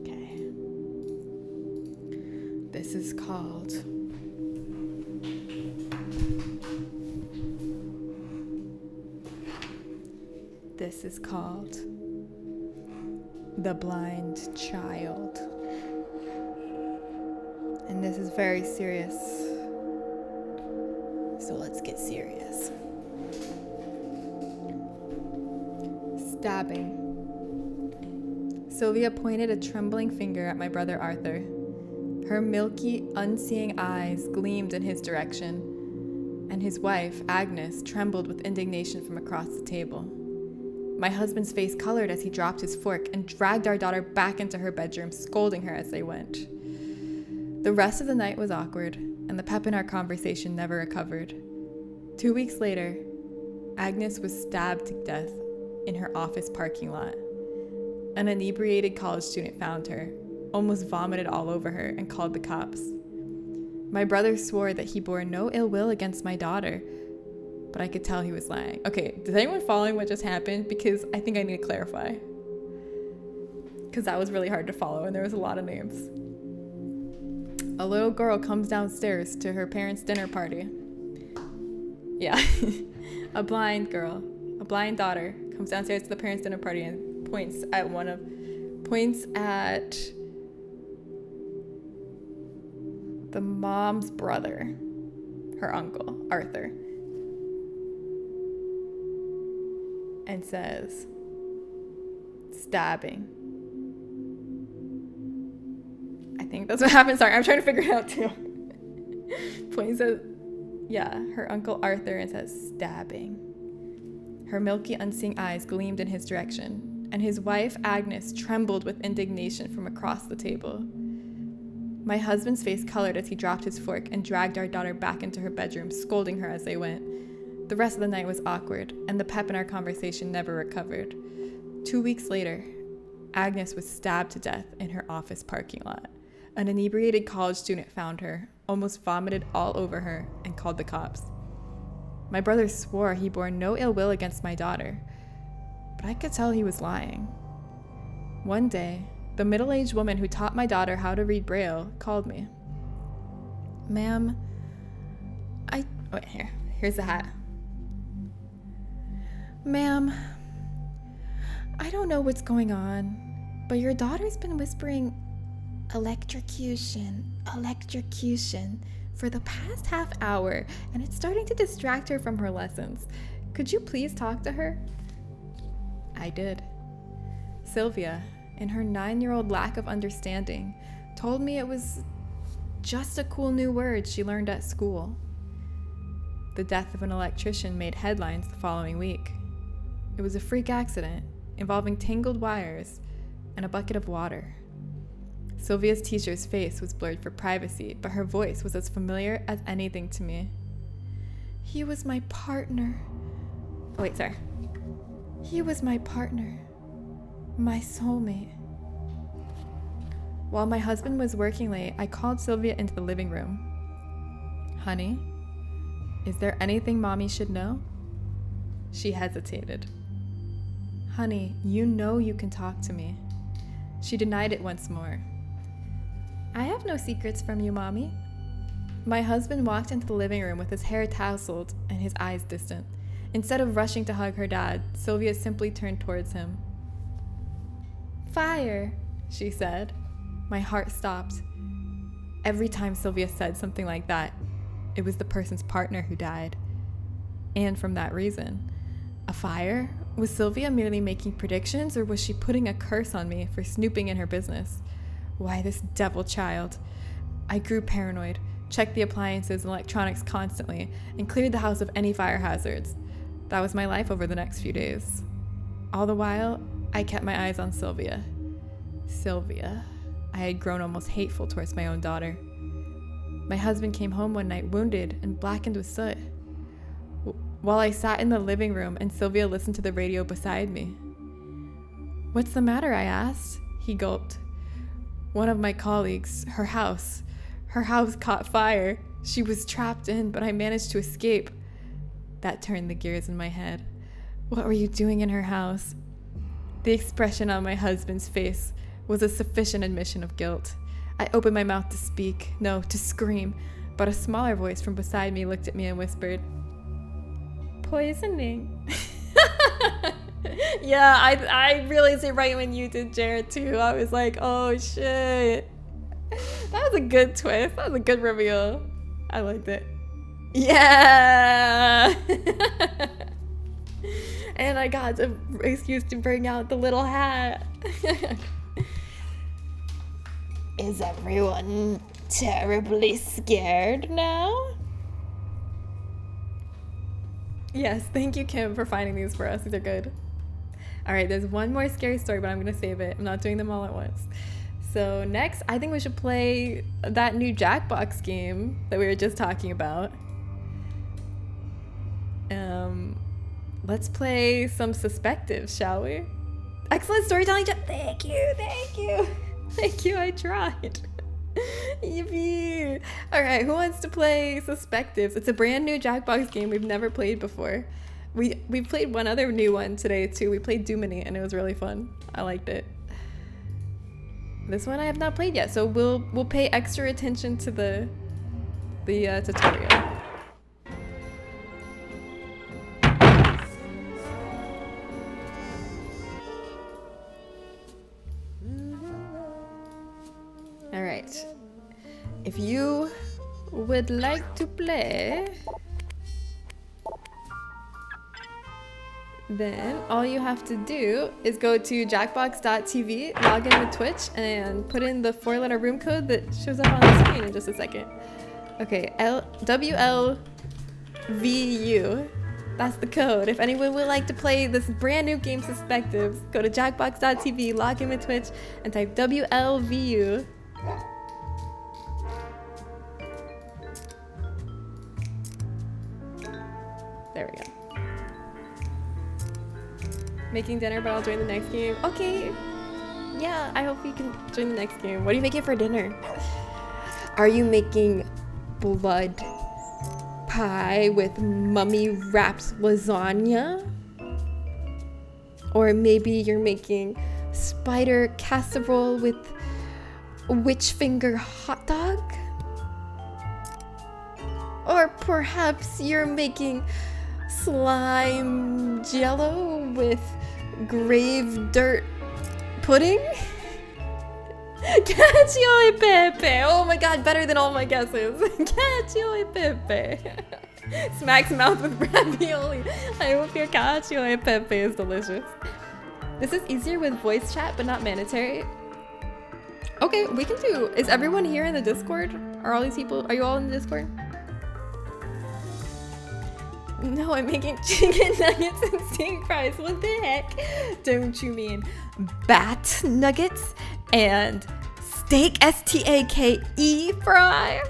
A: Okay. This is called The Blind Child. And this is very serious. So let's get serious. Stabbing. Sylvia pointed a trembling finger at my brother Arthur. Her milky, unseeing eyes gleamed in his direction, and his wife, Agnes, trembled with indignation from across the table. My husband's face colored as he dropped his fork and dragged our daughter back into her bedroom, scolding her as they went. The rest of the night was awkward, and the pep in our conversation never recovered. 2 weeks later, Agnes was stabbed to death in her office parking lot. An inebriated college student found her, almost vomited all over her, and called the cops. My brother swore that he bore no ill will against my daughter, but I could tell he was lying. Okay, is anyone following what just happened? Because I think I need to clarify. Because that was really hard to follow, and there was a lot of names. A little girl comes downstairs to her parents' dinner party. Yeah, a blind daughter comes downstairs to the parents' dinner party and points at the mom's brother, her uncle, Arthur, and says, stabbing. I think that's what happened. Sorry, I'm trying to figure it out too. Points at, her uncle Arthur and says, stabbing. Her milky, unseeing eyes gleamed in his direction, and his wife, Agnes, trembled with indignation from across the table. My husband's face colored as he dropped his fork and dragged our daughter back into her bedroom, scolding her as they went. The rest of the night was awkward, and the pep in our conversation never recovered. 2 weeks later, Agnes was stabbed to death in her office parking lot. An inebriated college student found her, almost vomited all over her, and called the cops. My brother swore he bore no ill will against my daughter, but I could tell he was lying. One day, the middle-aged woman who taught my daughter how to read Braille called me. Ma'am, here's the hat. Ma'am, I don't know what's going on, but your daughter's been whispering electrocution for the past half hour, and it's starting to distract her from her lessons. Could you please talk to her? I did. Sylvia, in her 9-year-old lack of understanding, told me it was just a cool new word she learned at school. The death of an electrician made headlines the following week. It was a freak accident involving tangled wires and a bucket of water. Sylvia's teacher's face was blurred for privacy, but her voice was as familiar as anything to me. He was my partner. He was my partner. My soulmate. While my husband was working late, I called Sylvia into the living room. Honey, is there anything Mommy should know? She hesitated. Honey, you know you can talk to me. She denied it once more. I have no secrets from you, Mommy. My husband walked into the living room with his hair tousled and his eyes distant. Instead of rushing to hug her dad, Sylvia simply turned towards him. Fire, she said. My heart stopped. Every time Sylvia said something like that, it was the person's partner who died. And from that reason. A fire? Was Sylvia merely making predictions, or was she putting a curse on me for snooping in her business? Why, this devil child. I grew paranoid, checked the appliances and electronics constantly, and cleared the house of any fire hazards. That was my life over the next few days. All the while, I kept my eyes on Sylvia. Sylvia. I had grown almost hateful towards my own daughter. My husband came home one night wounded and blackened with soot. While I sat in the living room and Sylvia listened to the radio beside me. What's the matter? I asked. He gulped. One of my colleagues, her house caught fire. She was trapped in, but I managed to escape. That turned the gears in my head. What were you doing in her house? The expression on my husband's face was a sufficient admission of guilt. I opened my mouth to speak, no, to scream, but a smaller voice from beside me looked at me and whispered, poisoning. Yeah, I realized it right when you did, Jared, too. I was like, oh shit. That was a good twist. That was a good reveal. I liked it. Yeah! And I got an excuse to bring out the little hat. Is everyone terribly scared now? Yes, thank you, Kim, for finding these for us. These are good. All right, there's one more scary story, but I'm gonna save it. I'm not doing them all at once. So next, I think we should play that new Jackbox game that we were just talking about. Let's play some Suspectives, shall we? Excellent storytelling. Thank you, thank you. Thank you, I tried. Yippee. All right, who wants to play Suspectives? It's a brand new Jackbox game we've never played before. We played one other new one today too. We played Doomini and it was really fun. I liked it. This one I have not played yet, so we'll pay extra attention to the tutorial. All right. If you would like to play, then all you have to do is go to jackbox.tv, log in with Twitch, and put in the 4-letter room code that shows up on the screen in just a second. Okay, WLVU. That's the code. If anyone would like to play this brand new game, Suspectives, go to jackbox.tv, log in with Twitch, and type WLVU. There we go. Making dinner, but I'll join the next game. Okay. Yeah, I hope you can join the next game. What are you making for dinner? Are you making blood pie with mummy wrapped lasagna? Or maybe you're making spider casserole with witch finger hot dog? Or perhaps you're making slime jello with grave dirt pudding? Cacio e pepe. Oh my god, better than all my guesses. Cacio e pepe. Smacks mouth with ravioli. I hope your cacio e pepe is delicious. This is easier with voice chat, but not mandatory. Okay, we can do. Is everyone here in the Discord? Are all these people? Are you all in the Discord? No, I'm making chicken nuggets and steak fries. What the heck? Don't you mean bat nuggets and steak S-T-A-K-E fries?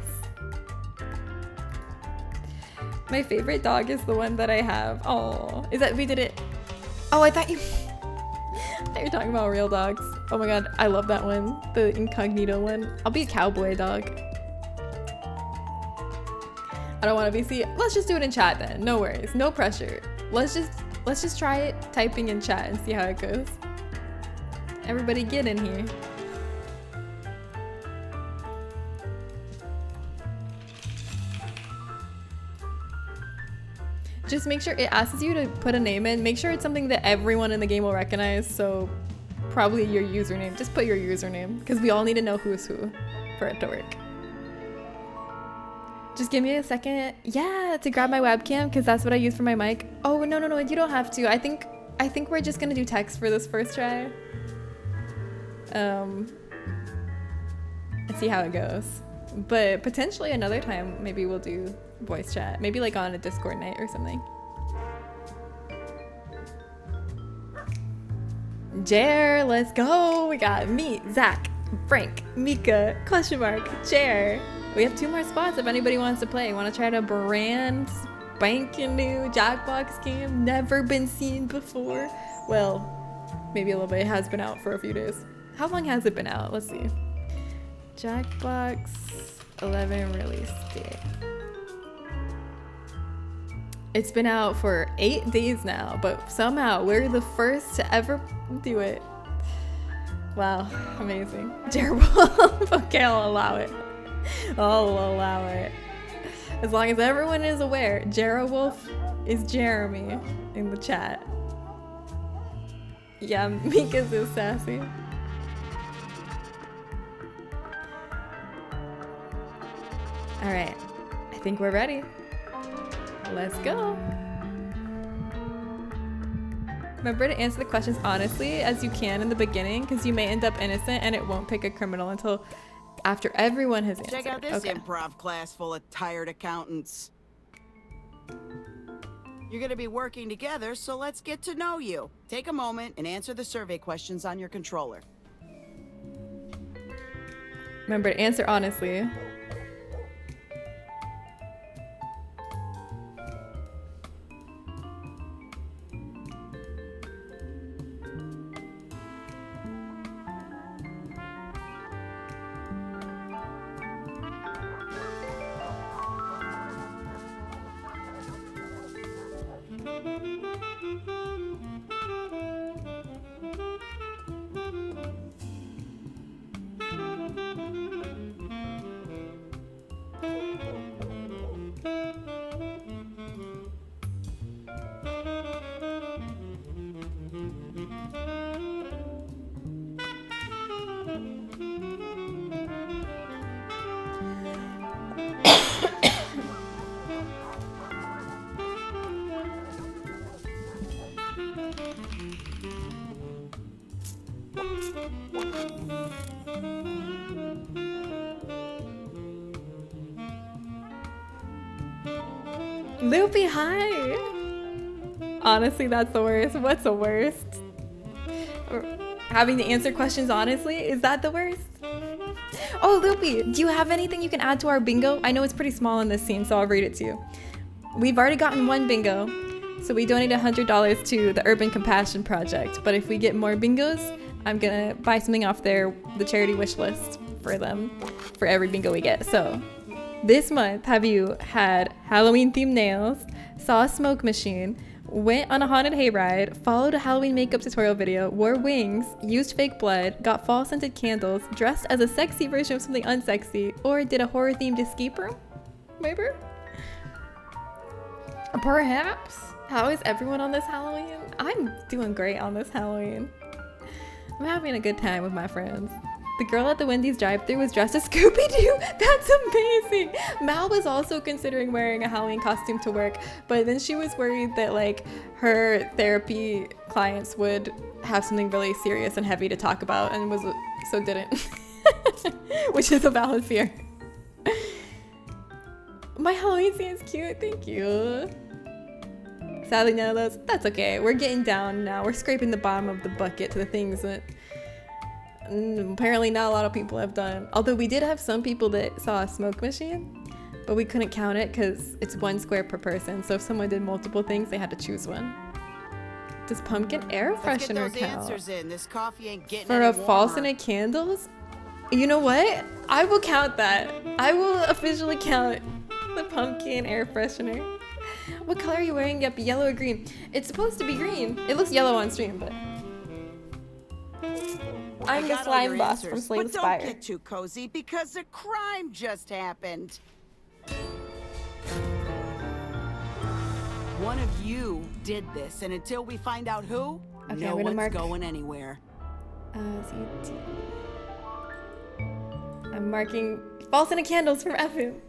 A: My favorite dog is the one that I have. Oh, is that we did it? Oh, I thought you were talking about real dogs. Oh my god, I love that one. The incognito one. I'll be a cowboy dog. I don't want to be let's just do it in chat then. No worries, no pressure. Let's just try it typing in chat and see how it goes. Everybody get in here. Just make sure it asks you to put a name in. Make sure it's something that everyone in the game will recognize. So probably your username. Just put your username because we all need to know who's who for it to work. Just give me a second. Yeah, to grab my webcam because that's what I use for my mic. Oh, no, you don't have to. I think we're just gonna do text for this first try. And see how it goes. But potentially another time, maybe we'll do voice chat. Maybe like on a Discord night or something. Jer, let's go. We got me, Zach, Frank, Mika, question mark, Jer. We have 2 more spots if anybody wants to play. Want to try a brand spanking new Jackbox game? Never been seen before? Well, maybe a little bit. It has been out for a few days. How long has it been out? Let's see. Jackbox 11 release date. It's been out for 8 days now, but somehow we're the first to ever do it. Wow, amazing. Terrible. Okay, I'll allow it. I'll allow it. As long as everyone is aware, Jerewolf is Jeremy in the chat. Yeah, Mika's is sassy. All right, I think we're ready. Let's go. Remember to answer the questions honestly as you can in the beginning, because you may end up innocent and it won't pick a criminal until after everyone has answered.
P: Check out this improv class full of tired accountants. You're gonna be working together, so let's get to know you. Take a moment and answer the survey questions on your controller.
A: Remember to answer honestly. Loopy, hi! Honestly, that's the worst. What's the worst? Having to answer questions honestly? Is that the worst? Oh, Loopy, do you have anything you can add to our bingo? I know it's pretty small in this scene, so I'll read it to you. We've already gotten one bingo, so we donated $100 to the Urban Compassion Project. But if we get more bingos, I'm gonna buy something off the charity wish list for them for every bingo we get. So this month, have you had Halloween themed nails, saw a smoke machine, went on a haunted hayride, followed a Halloween makeup tutorial video, wore wings, used fake blood, got fall scented candles, dressed as a sexy version of something unsexy, or did a horror themed escape room? Maybe? Perhaps? How is everyone on this Halloween? I'm doing great on this Halloween. I'm having a good time with my friends. The girl at the Wendy's drive-thru was dressed as Scooby-Doo. That's amazing. Mal was also considering wearing a Halloween costume to work, but then she was worried that like her therapy clients would have something really serious and heavy to talk about, and so didn't, which is a valid fear. My Halloween scene is cute. Thank you. Sadly, none of those. That's okay. We're getting down now. We're scraping the bottom of the bucket to the things that apparently not a lot of people have done. Although we did have some people that saw a smoke machine, but we couldn't count it because it's 1 square per person. So if someone did multiple things, they had to choose one. Does pumpkin air freshener count?
P: This coffee ain't getting
A: For a fall scented candles? You know what? I will count that. I will officially count the pumpkin air freshener. What color are you wearing? Yep, yellow or green. It's supposed to be green. It looks yellow on stream, but I'm the slime boss from Slay the Spire.
P: Don't get too cozy because a crime just happened. One of you did this, and until we find out who,
A: okay,
P: no one's going anywhere.
A: I'm marking fall scented candles from Evan.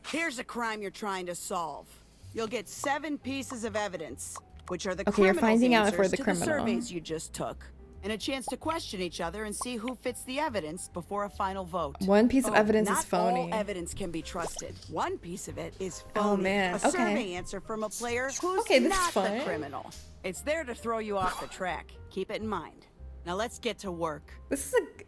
P: Here's a crime you're trying to solve. You'll get 7 pieces of evidence, which are the
A: okay, you're finding out if we're the
P: to
A: criminal.
P: The surveys you just took, and a chance to question each other and see who fits the evidence before a final vote.
A: 1 piece of evidence is phony.
P: Not all evidence can be trusted. 1 piece of it is phony.
A: Oh man,
P: a survey answer from a player who's not the criminal. It's there to throw you off the track. Keep it in mind. Now let's get to work.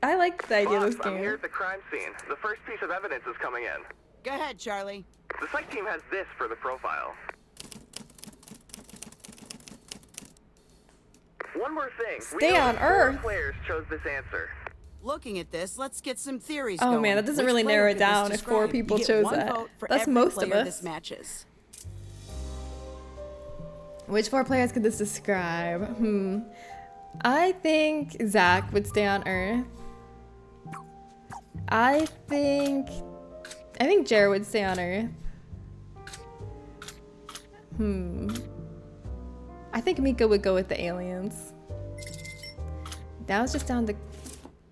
A: I like the idea of this game.
Q: I'm here at the crime scene. The first piece of evidence is coming in.
P: Go ahead, Charlie.
Q: The psych team has this for the profile. One more thing.
A: Stay on Earth.
Q: 4 players chose this answer.
P: Looking at this, let's get some theories
A: going.
P: going.
A: Man, that doesn't really narrow it down if 4 people chose that. That's most of us.
P: This matches.
A: Which 4 players could this describe? I think Zach would stay on Earth. I think Jared would stay on Earth. I think Mika would go with the aliens. Now it's just down to...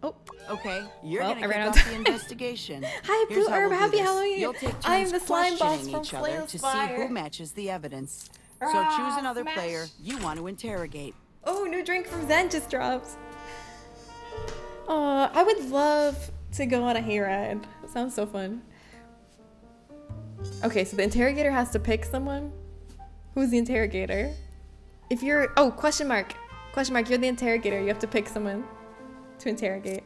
A: Oh,
P: Okay, you're
A: Well,
P: gonna
A: I ran
P: kick
A: out
P: off
A: of
P: the
A: time.
P: investigation.
A: Hi,
P: Here's
A: Blue
P: how
A: Herb.
P: we'll do
A: Happy
P: this.
A: Halloween.
P: You'll take
A: I am
P: turns
A: the slime boss
P: questioning
A: from
P: each other
A: Flame
P: to see
A: Spire.
P: who matches the evidence. So
A: Ah,
P: choose another
A: smash.
P: player you want to interrogate.
A: Oh, new drink from Zen just dropped. Oh, I would love to go on a hayride. That sounds so fun. Okay, so the interrogator has to pick someone. Who's the interrogator? If you're, oh, question mark. Question mark, you're the interrogator. You have to pick someone to interrogate.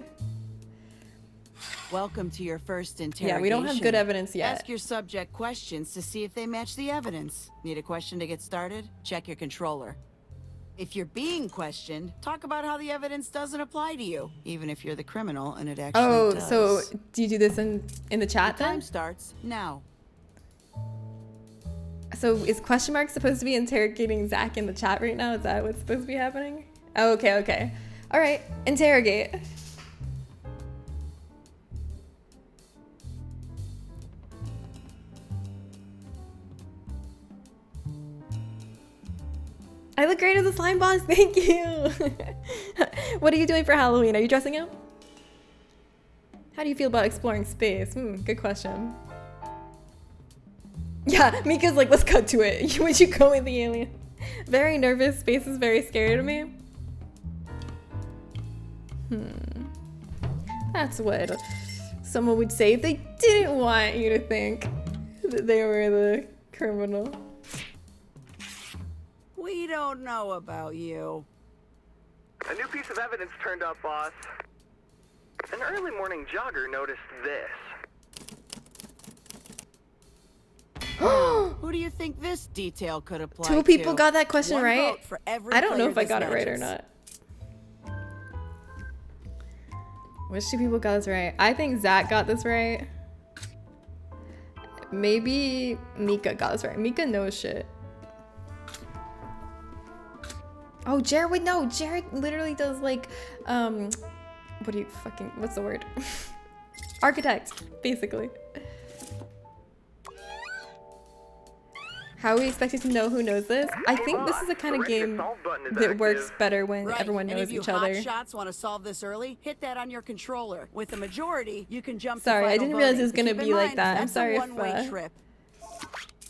P: Welcome to your first interrogation.
A: Yeah, we don't have good evidence yet.
P: Ask your subject questions to see if they match the evidence. Need a question to get started? Check your controller. If you're being questioned, talk about how the evidence doesn't apply to you, even if you're the criminal and it actually does.
A: So do you do this in the chat
P: The
A: then?
P: time starts now.
A: So is question mark supposed to be interrogating Zach in the chat right now? Is that what's supposed to be happening? Oh, okay, okay. All right, interrogate. I look great as a slime boss, thank you. What are you doing for Halloween? Are you dressing up? How do you feel about exploring space? Good question. Yeah, Mika's like, let's cut to it. Would you go with the alien? Very nervous. Space is very scary to me. That's what someone would say if they didn't want you to think that they were the criminal.
P: We don't know about you.
Q: A new piece of evidence turned up, boss. An early morning jogger noticed this.
P: Who do you think this detail could apply to?
A: Two people got that question
P: One
A: right.
P: vote for every
A: I don't know
P: player
A: if I
P: this
A: got it right or
P: matches.
A: not. Which two people got this right? I think Zach got this right. Maybe Mika got this right. Mika knows shit. Oh, Jared would know. Jared literally does like, what do you fucking, what's the word? Architect, basically. How are we expected to know who knows this? I think this is the kind of game that works better when everyone knows
P: Any of
A: each
P: you
A: other.
P: hot shots want to solve this early? Hit that on your controller. With the majority, you can jump.
A: Sorry,
P: to
A: I
P: final
A: didn't realize it
P: voting,
A: was
P: but
A: gonna
P: keep in
A: be like
P: mind,
A: that. I'm
P: that's
A: sorry
P: a one-way trip.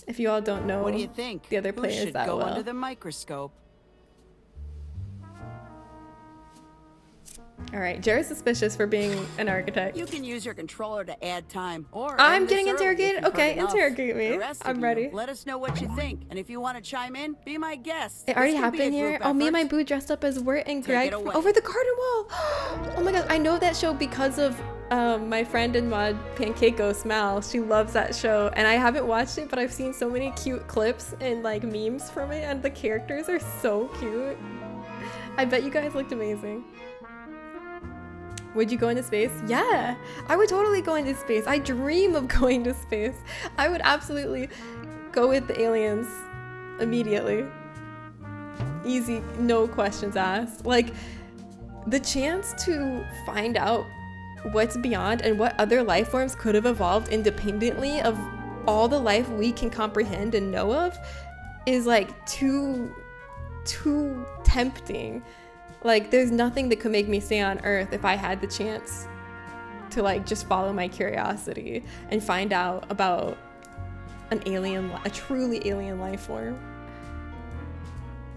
A: if you all don't know
P: What do you think?
A: the other
P: Who
A: players
P: should
A: that
P: go
A: well.
P: under the microscope?
A: All right, Jared's suspicious for being an architect.
P: You can use your controller to add time, or
A: I'm
P: end this
A: getting
P: early if
A: interrogated?
P: you've heard
A: Okay,
P: enough.
A: interrogate me.
P: The rest of
A: I'm
P: you,
A: ready.
P: Let us know what you think, and if you want to chime in, be my guest.
A: It already
P: This can be a
A: happened here.
P: group
A: Oh, me and my
P: effort.
A: boo dressed up as Wirt and
P: Take
A: Greg
P: it away.
A: over the garden wall. Oh my god, I know that show because of my friend and mod Pankeiko Smile. She loves that show, and I haven't watched it, but I've seen so many cute clips and like memes from it, and the characters are so cute. I bet you guys looked amazing. Would you go into space? Yeah, I would totally go into space. I dream of going to space. I would absolutely go with the aliens immediately. Easy, no questions asked. Like, the chance to find out what's beyond and what other life forms could have evolved independently of all the life we can comprehend and know of is like too tempting. Like, there's nothing that could make me stay on Earth if I had the chance to like just follow my curiosity and find out about an alien, a truly alien life form.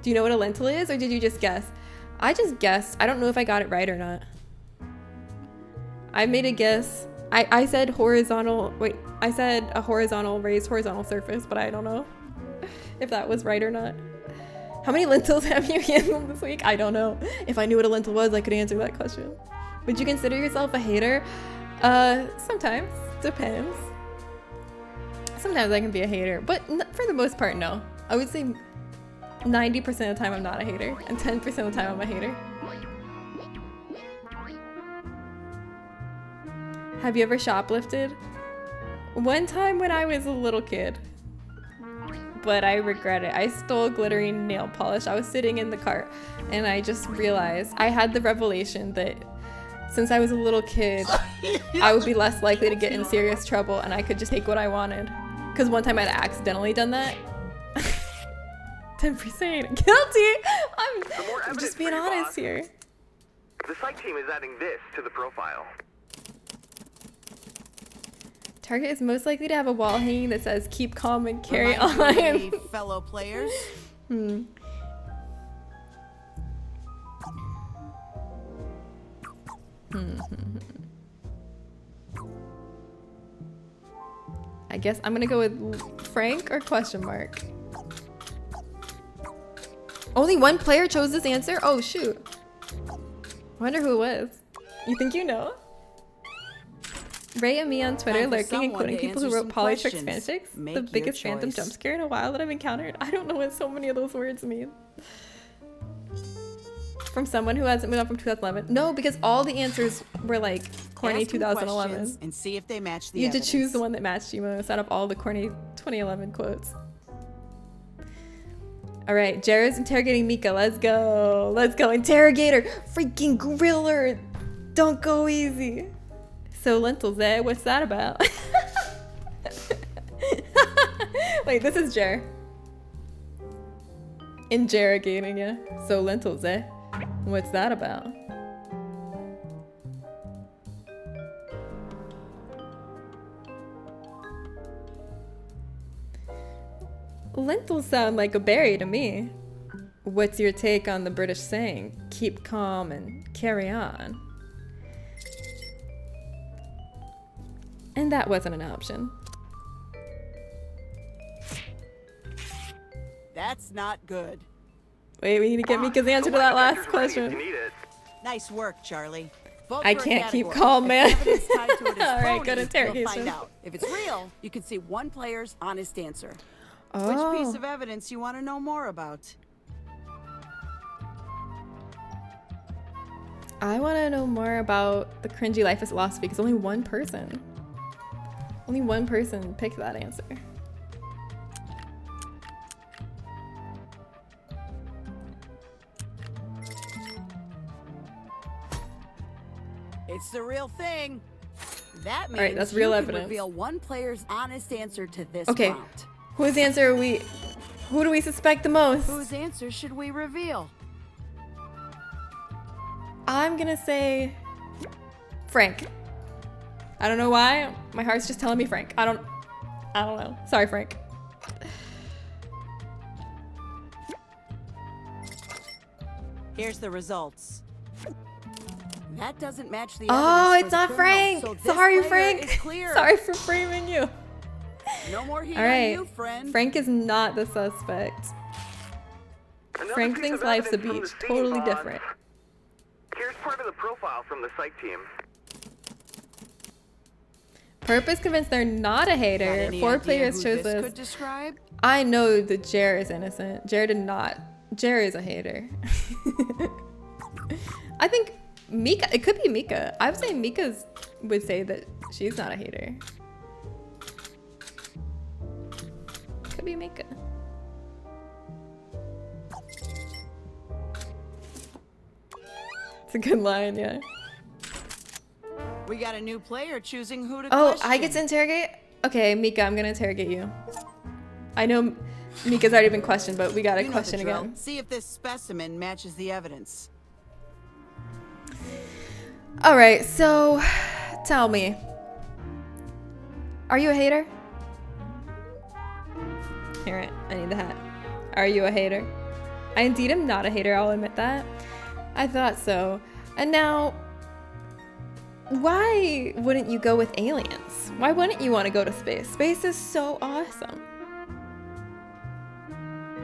A: Do you know what a lentil is, or did you just guess? I just guessed. I don't know if I got it right or not. I made a guess. I said horizontal, wait, I said a horizontal, raised horizontal surface, but I don't know if that was right or not. How many lentils have you handled this week? I don't know. If I knew what a lentil was, I could answer that question. Would you consider yourself a hater? Sometimes. Depends. Sometimes I can be a hater, but for the most part, no. I would say 90% of the time I'm not a hater, and 10% of the time I'm a hater. Have you ever shoplifted? One time when I was a little kid. But I regret it. I stole glittery nail polish. I was sitting in the cart and I just realized, I had the revelation that since I was a little kid, I would be less likely to get in serious trouble and I could just take what I wanted. Because one time I'd accidentally done that. 10% guilty. I'm just being honest here.
Q: The site team is adding this to the profile.
A: Target is most likely to have a wall hanging that says "Keep calm and carry
P: Remind you of
A: on."
P: any fellow players.
A: I guess I'm gonna go with Frank or question mark. Only one player chose this answer? Oh shoot. I wonder who it was. You think you know? Ray and me on Twitter
P: Time for
A: lurking and
P: someone
A: quoting
P: to
A: people who
P: answer
A: wrote
P: some
A: Polytrix
P: questions.
A: fanfics.
P: Make
A: The
P: your
A: biggest phantom
P: choice.
A: jump scare in a while that I've encountered. I don't know what so many of those words mean. From someone who hasn't moved on from 2011. No, because all the answers were like corny
P: Ask them
A: 2011.
P: questions and see if they match the
A: You had to
P: evidence.
A: choose the one that matched you most out of all the corny 2011 quotes. All right, Jared's interrogating Mika. Let's go. Let's go. Interrogator. Freaking griller. Don't go easy. So lentils, eh? What's that about? Wait, this is Jer. Interrogating you. So lentils, eh? What's that about? Lentils sound like a berry to me. What's your take on the British saying, keep calm and carry on? And that wasn't an option.
P: That's not good.
A: Wait, we need to get Mika's answer to that last question.
P: Nice work, Charlie. Vote
A: I
P: for a
A: can't keep
P: category.
A: calm,
P: If
A: man.
P: evidence tied to it is
A: All right,
P: phony,
A: good
P: you'll
A: interrogation.
P: find out. If it's real, you can see one player's honest answer.
A: Oh.
P: Which piece of evidence you want to know more about?
A: I want to know more about the cringy life of philosophy because only one person picked that answer.
P: It's the real thing. That means
A: All right, that's real
P: you can
A: evidence.
P: reveal one player's honest answer to this
A: Okay,
P: round.
A: whose answer are we? Who do we suspect the most?
P: Whose answer should we reveal?
A: I'm gonna say Frank. I don't know why. My heart's just telling me Frank. I don't know. Sorry, Frank.
P: Here's the results. That doesn't match the
A: Oh,
P: evidence
A: it's
P: for
A: not
P: the
A: Frank.
P: criminal, so this
A: Sorry,
P: player
A: Frank.
P: is clear.
A: Sorry for framing you.
P: No more heat
A: All
P: on
A: right.
P: you, friend.
A: Frank is not the suspect.
Q: Another
A: Frank
Q: piece
A: thinks
Q: of
A: life's a
Q: evidence from
A: beach.
Q: the scene,
A: Totally
Q: boss.
A: different.
Q: Here's part of the profile from the site team.
A: Purpose convinced they're not a
P: Got
A: hater.
P: any
A: 4
P: idea
A: players
P: who
A: chose
P: this
A: this.
P: could describe?
A: I know that Jer is innocent. Jer did not. Jer is a hater. I think Mika, it could be Mika. I would say Mika's would say that she's not a hater. Could be Mika. It's a good line, yeah.
P: We got a new player choosing who to
A: Oh,
P: question.
A: I get to interrogate? Okay, Mika, I'm gonna interrogate you. I know Mika's already been questioned, but we gotta
P: You know
A: question
P: the drill.
A: again.
P: See if this specimen matches the evidence.
A: All right, so tell me, are you a hater? Here, I need the hat. Are you a hater? I indeed am not a hater, I'll admit that. I thought so. And now, why wouldn't you go with aliens? Why wouldn't you want to go to space? Space is so awesome.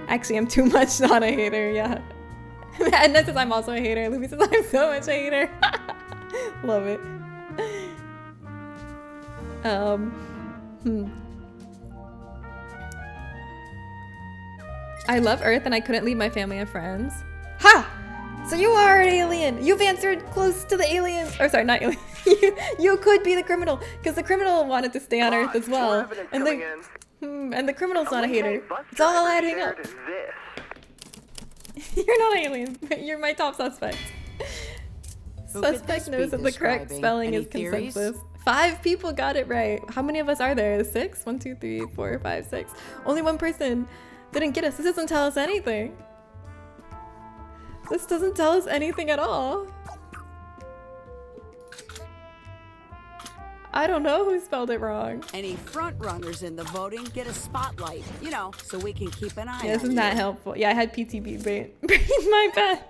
A: Actually, I'm too much not a hater, yeah. And that says I'm also a hater. Luby says I'm so much a hater. Love it. I love Earth and I couldn't leave my family and friends. Ha! So you are an alien. You've answered close to the aliens. Or sorry, not alien. you could be the criminal because the criminal wanted to stay on Earth as well. And the criminal's not a hater. It's all adding up. You're not an alien, but you're my top suspect.
P: Who could
A: Suspect
P: this
A: knows
P: be
A: that the correct
P: describing?
A: spelling
P: Any
A: is
P: theories?
A: consensus. 5 people got it right. How many of us are there? 6? 1, 2, 3, 4, 5, 6. Only one person didn't get us. This doesn't tell us anything. This doesn't tell us anything at all. I don't know who spelled it wrong.
P: Any front runners in the voting get a spotlight, you know, so we can keep an eye
A: Yeah, this
P: on
A: is not
P: you.
A: helpful. Yeah, I had PTB brain my bad.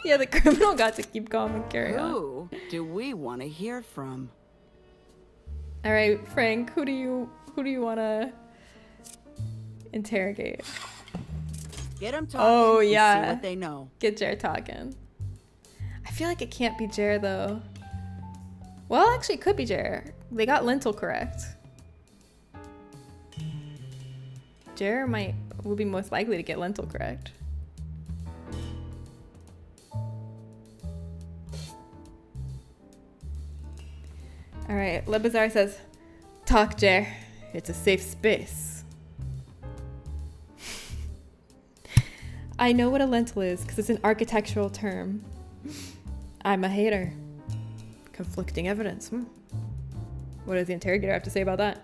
A: Yeah, the criminal got to keep calm and carry on.
P: Who do we want to hear from?
A: All right, Frank, who do you want to interrogate?
P: Get them talking.
A: Oh
P: and
A: yeah.
P: see what they know.
A: Get Jer talking. I feel like it can't be Jer though. Well, actually, it could be Jer. They got lentil correct. Jer will be most likely to get lentil correct. All right, Lebazar says, "Talk, Jer. It's a safe space." I know what a lentil is because it's an architectural term. I'm a hater. Conflicting evidence. What does the interrogator have to say about that?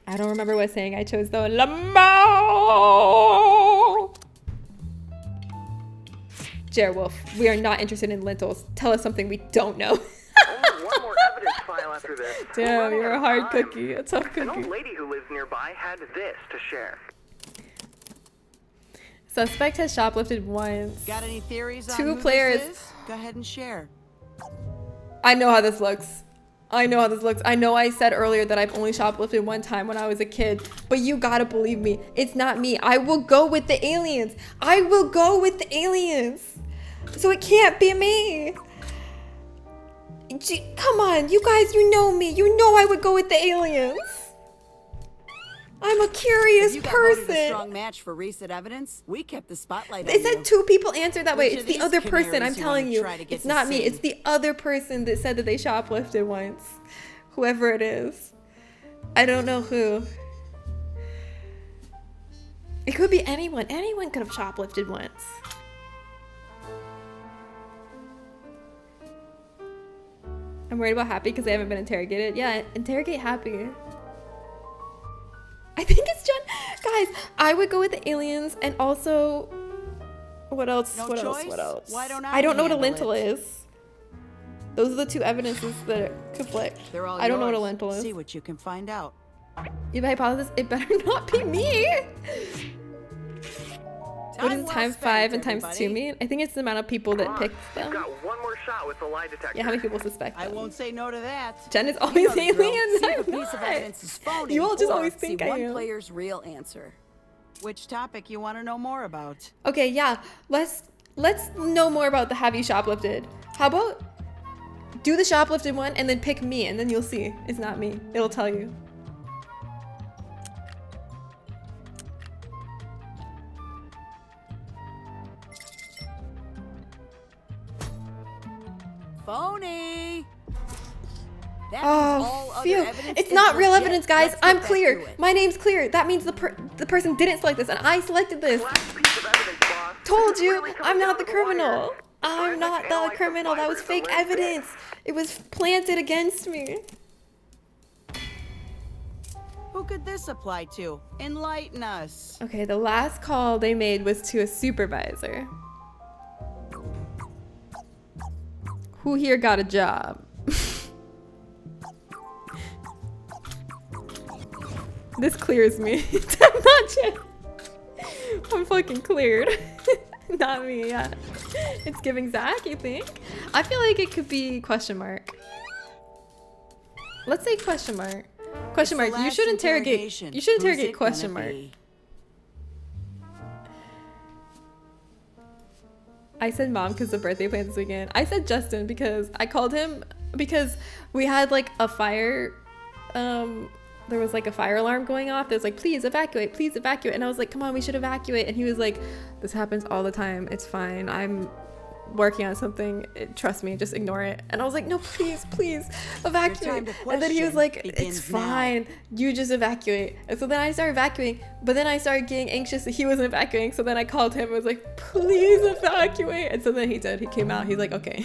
A: I don't remember what saying I chose though. Lamau! Jer Wolf, we are not interested in lentils. Tell us something we don't know.
Q: Only one more evidence file after this.
A: Damn, you're a hard cookie. A tough
Q: An
A: cookie.
Q: old lady who lives nearby had this to share.
A: Suspect has shoplifted once.
P: Got any theories on
A: Two
P: who
A: players.
P: this is? Go ahead and share.
A: I know how this looks. I know how this looks. I know I said earlier that I've only shoplifted one time when I was a kid, but you gotta believe me. It's not me. I will go with the aliens. I will go with the aliens. So it can't be me. Come on, you guys, you know me. You know I would go with the aliens. I'm a curious
P: You got voted a
A: person.
P: strong match for recent evidence. We kept the spotlight
A: They
P: on
A: said
P: you.
A: 2 people answered that way.
P: Which
A: It's
P: of
A: the
P: these
A: other person. I'm
P: canaries
A: telling
P: wanna
A: you.
P: try to get
A: It's
P: to
A: not me.
P: sing?
A: It's the other person that said that they shoplifted once. Whoever it is. I don't know who. It could be anyone. Anyone could have shoplifted once. I'm worried about Happy because they haven't been interrogated. Yeah, interrogate Happy. I think it's Jen. Guys, I would go with the aliens and also... What else?
P: No
A: What else?
P: choice?
A: What else?
P: Why don't
A: I don't know what a
P: handle
A: lentil
P: it?
A: is. Those are the 2 evidences that conflict.
P: They're all
A: I don't know what a
P: yours.
A: lentil is.
P: See what you can find out.
A: You have a hypothesis? It better not be me. What
P: Time
A: does
P: well
A: times
P: spent,
A: 5 and times 2
P: everybody.
A: mean? I think it's the amount of people that picked them.
Q: Got one more shot with the lie detector.
A: Yeah, how many people suspect
P: I
A: them?
P: won't say no to that.
A: Jen is
P: You
A: always
P: know the drill.
A: aliens.
P: See if a
A: I'm
P: piece of
A: not.
P: evidence is phony.
A: You all just
P: or
A: always
P: see
A: think I
P: one
A: am.
P: player's real answer. Which topic you want to know more about?
A: Okay, yeah. Let's know more about the have you shoplifted. How about do the shoplifted one and then pick me and then you'll see. It's not me. It'll tell you.
P: Phony. That means all
A: Oh,
P: other
A: phew.
P: evidence
A: It's
P: is
A: not real
P: legit.
A: evidence, guys.
P: Let's
A: I'm
P: get back
A: clear.
P: to it.
A: My name's clear. That means the person didn't select this and I selected this. Told you, I'm not the criminal. I'm not the criminal. That was fake evidence. It was planted against me.
P: Who could this apply to? Enlighten us.
A: Okay, the last call they made was to a supervisor. Who here got a job? This clears me. I'm not Jen. I'm fucking cleared. Not me, yeah. It's giving Zach, you think? I feel like it could be question mark. Let's say question mark. Question mark. You should interrogate. You should interrogate question mark. I said mom because the birthday plans this weekend. I said Justin because I called him because we had like a fire. There was like a fire alarm going off. There's like, please evacuate, please evacuate. And I was like, come on, we should evacuate. And he was like, this happens all the time. It's fine. I'm working on something. Trust me, just ignore it. And I was like, no, please, please evacuate. And then he was like, it's fine. You just evacuate. And so then I started evacuating, but then I started getting anxious that he wasn't evacuating. So then I called him and was like, please evacuate. And so then he did. He came out. He's like, okay.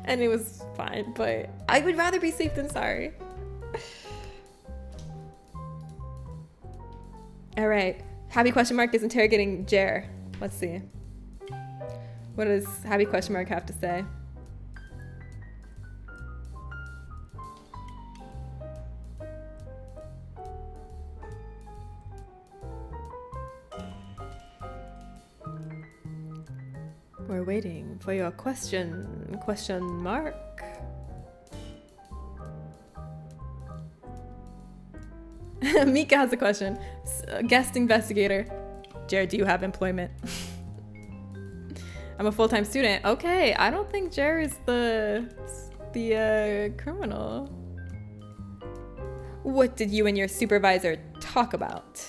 A: And it was fine. But I would rather be safe than sorry. All right. Happy question mark is interrogating Jer. Let's see. What does Happy question mark have to say? We're waiting for your question. Question mark. Mika has a question. Guest investigator. Jared, do you have employment? I'm a full-time student. Okay, I don't think Jared's the criminal. What did you and your supervisor talk about?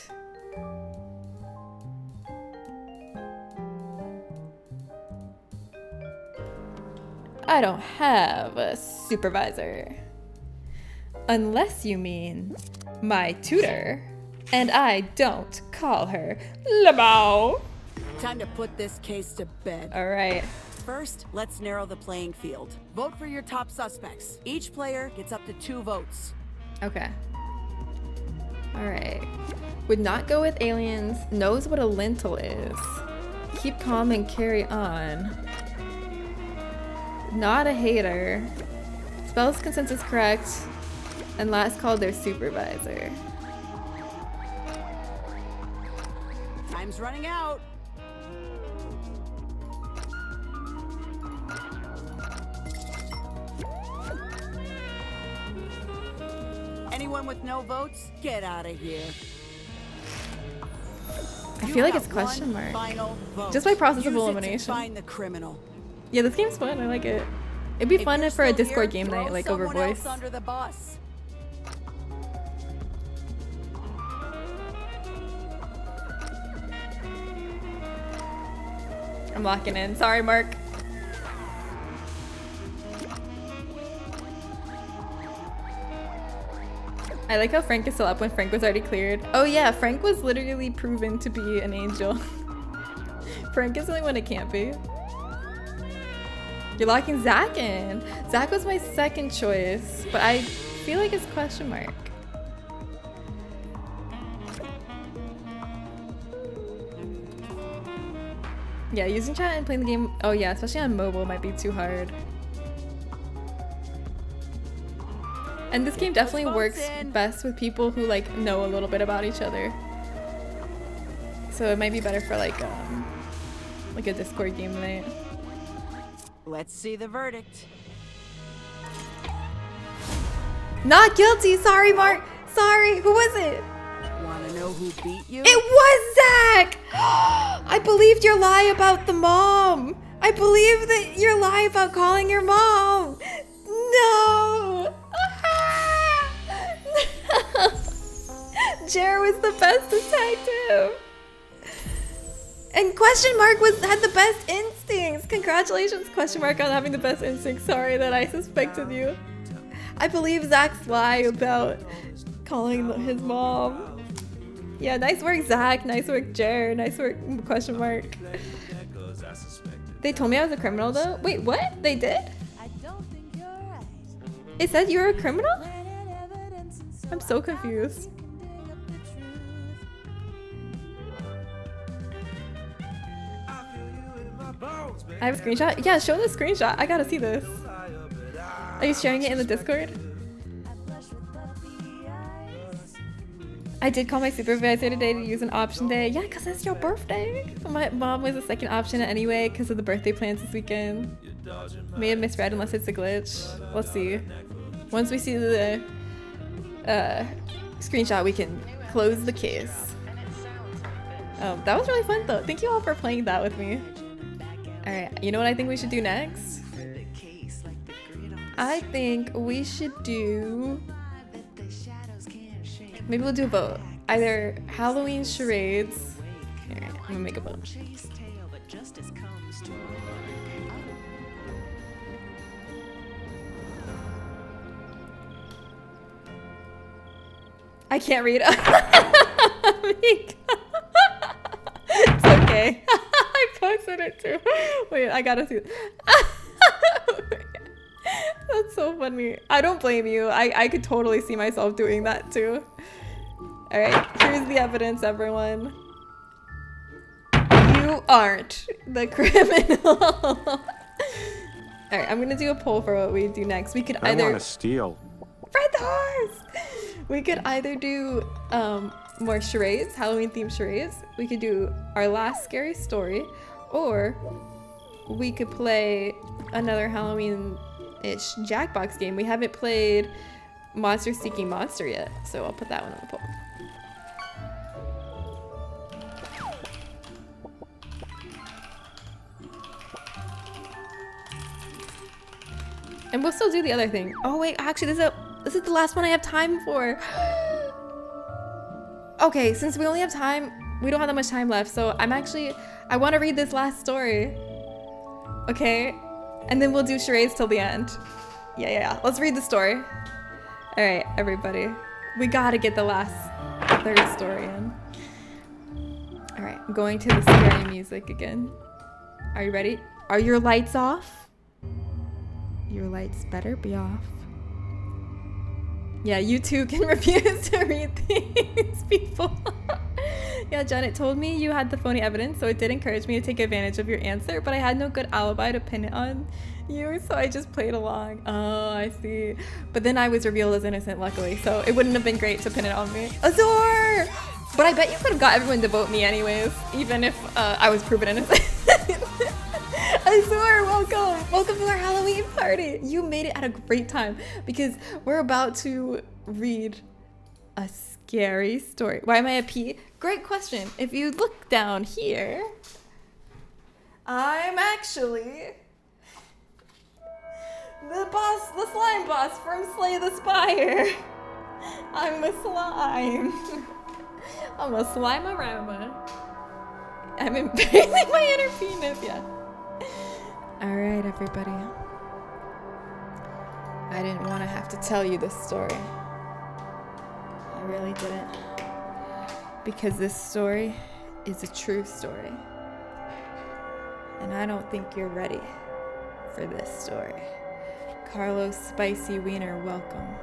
A: I don't have a supervisor. Unless you mean my tutor. And I don't call her Lamau.
P: Time to put this case to bed.
A: All right.
P: First, let's narrow the playing field. Vote for your top suspects. Each player gets up to 2 votes.
A: Okay. All right. Would not go with aliens. Knows what a lintel is. Keep calm and carry on. Not a hater. Spells consensus correct. And last called their supervisor.
P: Time's running out. Anyone with no votes, get out of here.
A: I feel like it's question mark. Just by process of elimination.
P: Find the criminal.
A: Yeah, this game's fun. I like it. It'd be fun for a Discord game night, like over voice.
P: Under the bus.
A: I'm locking in. Sorry, Mark. I like how Frank is still up when Frank was already cleared. Oh yeah, Frank was literally proven to be an angel. Frank is the only one it can't be. You're locking Zach in. Zach was my second choice, but I feel like it's question mark. Yeah, using chat and playing the game, oh yeah, especially on mobile might be too hard. And this game definitely works best with people who like know a little bit about each other. So it might be better for like a Discord game night.
P: Let's see the verdict.
A: Not guilty, sorry Mark. Sorry, who was it?
P: Wanna know who beat you?
A: It was Zach! I believed your lie about the mom. I believe that your lie about calling your mom. No. Jared was the best detective. And question mark had the best instincts. Congratulations, question mark, on having the best instincts. Sorry that I suspected you. I believe Zach's lie about calling his mom. Yeah, nice work, Zach. Nice work, Jared. Nice work, question mark. They told me I was a criminal though. Wait, what? They did? It said you were a criminal? I'm so confused. I have a screenshot? Yeah, show the screenshot. I gotta see this. Are you sharing it in the Discord? I did call my supervisor today to use an option day. Yeah, because it's your birthday. My mom was a second option anyway because of the birthday plans this weekend. May have misread unless it's a glitch. Let's see. Once we see the screenshot, we can close the case. That was really fun though. Thank you all for playing that with me. Alright, you know what I think we should do next? I think we should do... Maybe we'll do a vote. Either Halloween charades. Here, I'm gonna make a vote. I can't read. It's okay. I posted it too. Wait, I gotta see. That's so funny. I don't blame you. I could totally see myself doing that too. Alright, here's the evidence, everyone. You aren't the criminal. Alright, I'm gonna do a poll for what we do next. We could either...
M: I want to steal.
A: Red horse! We could either do more charades, Halloween themed charades. We could do our last scary story, or we could play another Halloween-ish Jackbox game. We haven't played Monster Seeking Monster yet, so I'll put that one on the poll. And we'll still do the other thing. Oh wait, actually this is the last one I have time for. Okay, since we only have time, we don't have that much time left, so I want to read this last story. Okay? And then we'll do charades till the end. Yeah. Let's read the story. All right, everybody. We gotta get the last third story in. All right, I'm going to the scary music again. Are you ready? Are your lights off? Your lights better be off. Yeah, you too can refuse to read these, people. Yeah, Janet told me you had the phony evidence, so it did encourage me to take advantage of your answer, but I had no good alibi to pin it on you, so I just played along. Oh, I see. But then I was revealed as innocent, luckily, so it wouldn't have been great to pin it on me. Azor! But I bet you could have got everyone to vote me anyways, even if I was proven innocent. Azor, welcome! Welcome to our Halloween party! You made it at a great time because we're about to read a scary story. Why am I a P? Great question. If you look down here, I'm actually the boss, the slime boss from Slay the Spire. I'm a slime. I'm a slime-a-rama. I'm embracing my inner penis, yeah. Alright, everybody. I didn't want to have to tell you this story. I really didn't. Because this story is a true story. And I don't think you're ready for this story. Carlos Spicy Wiener, welcome.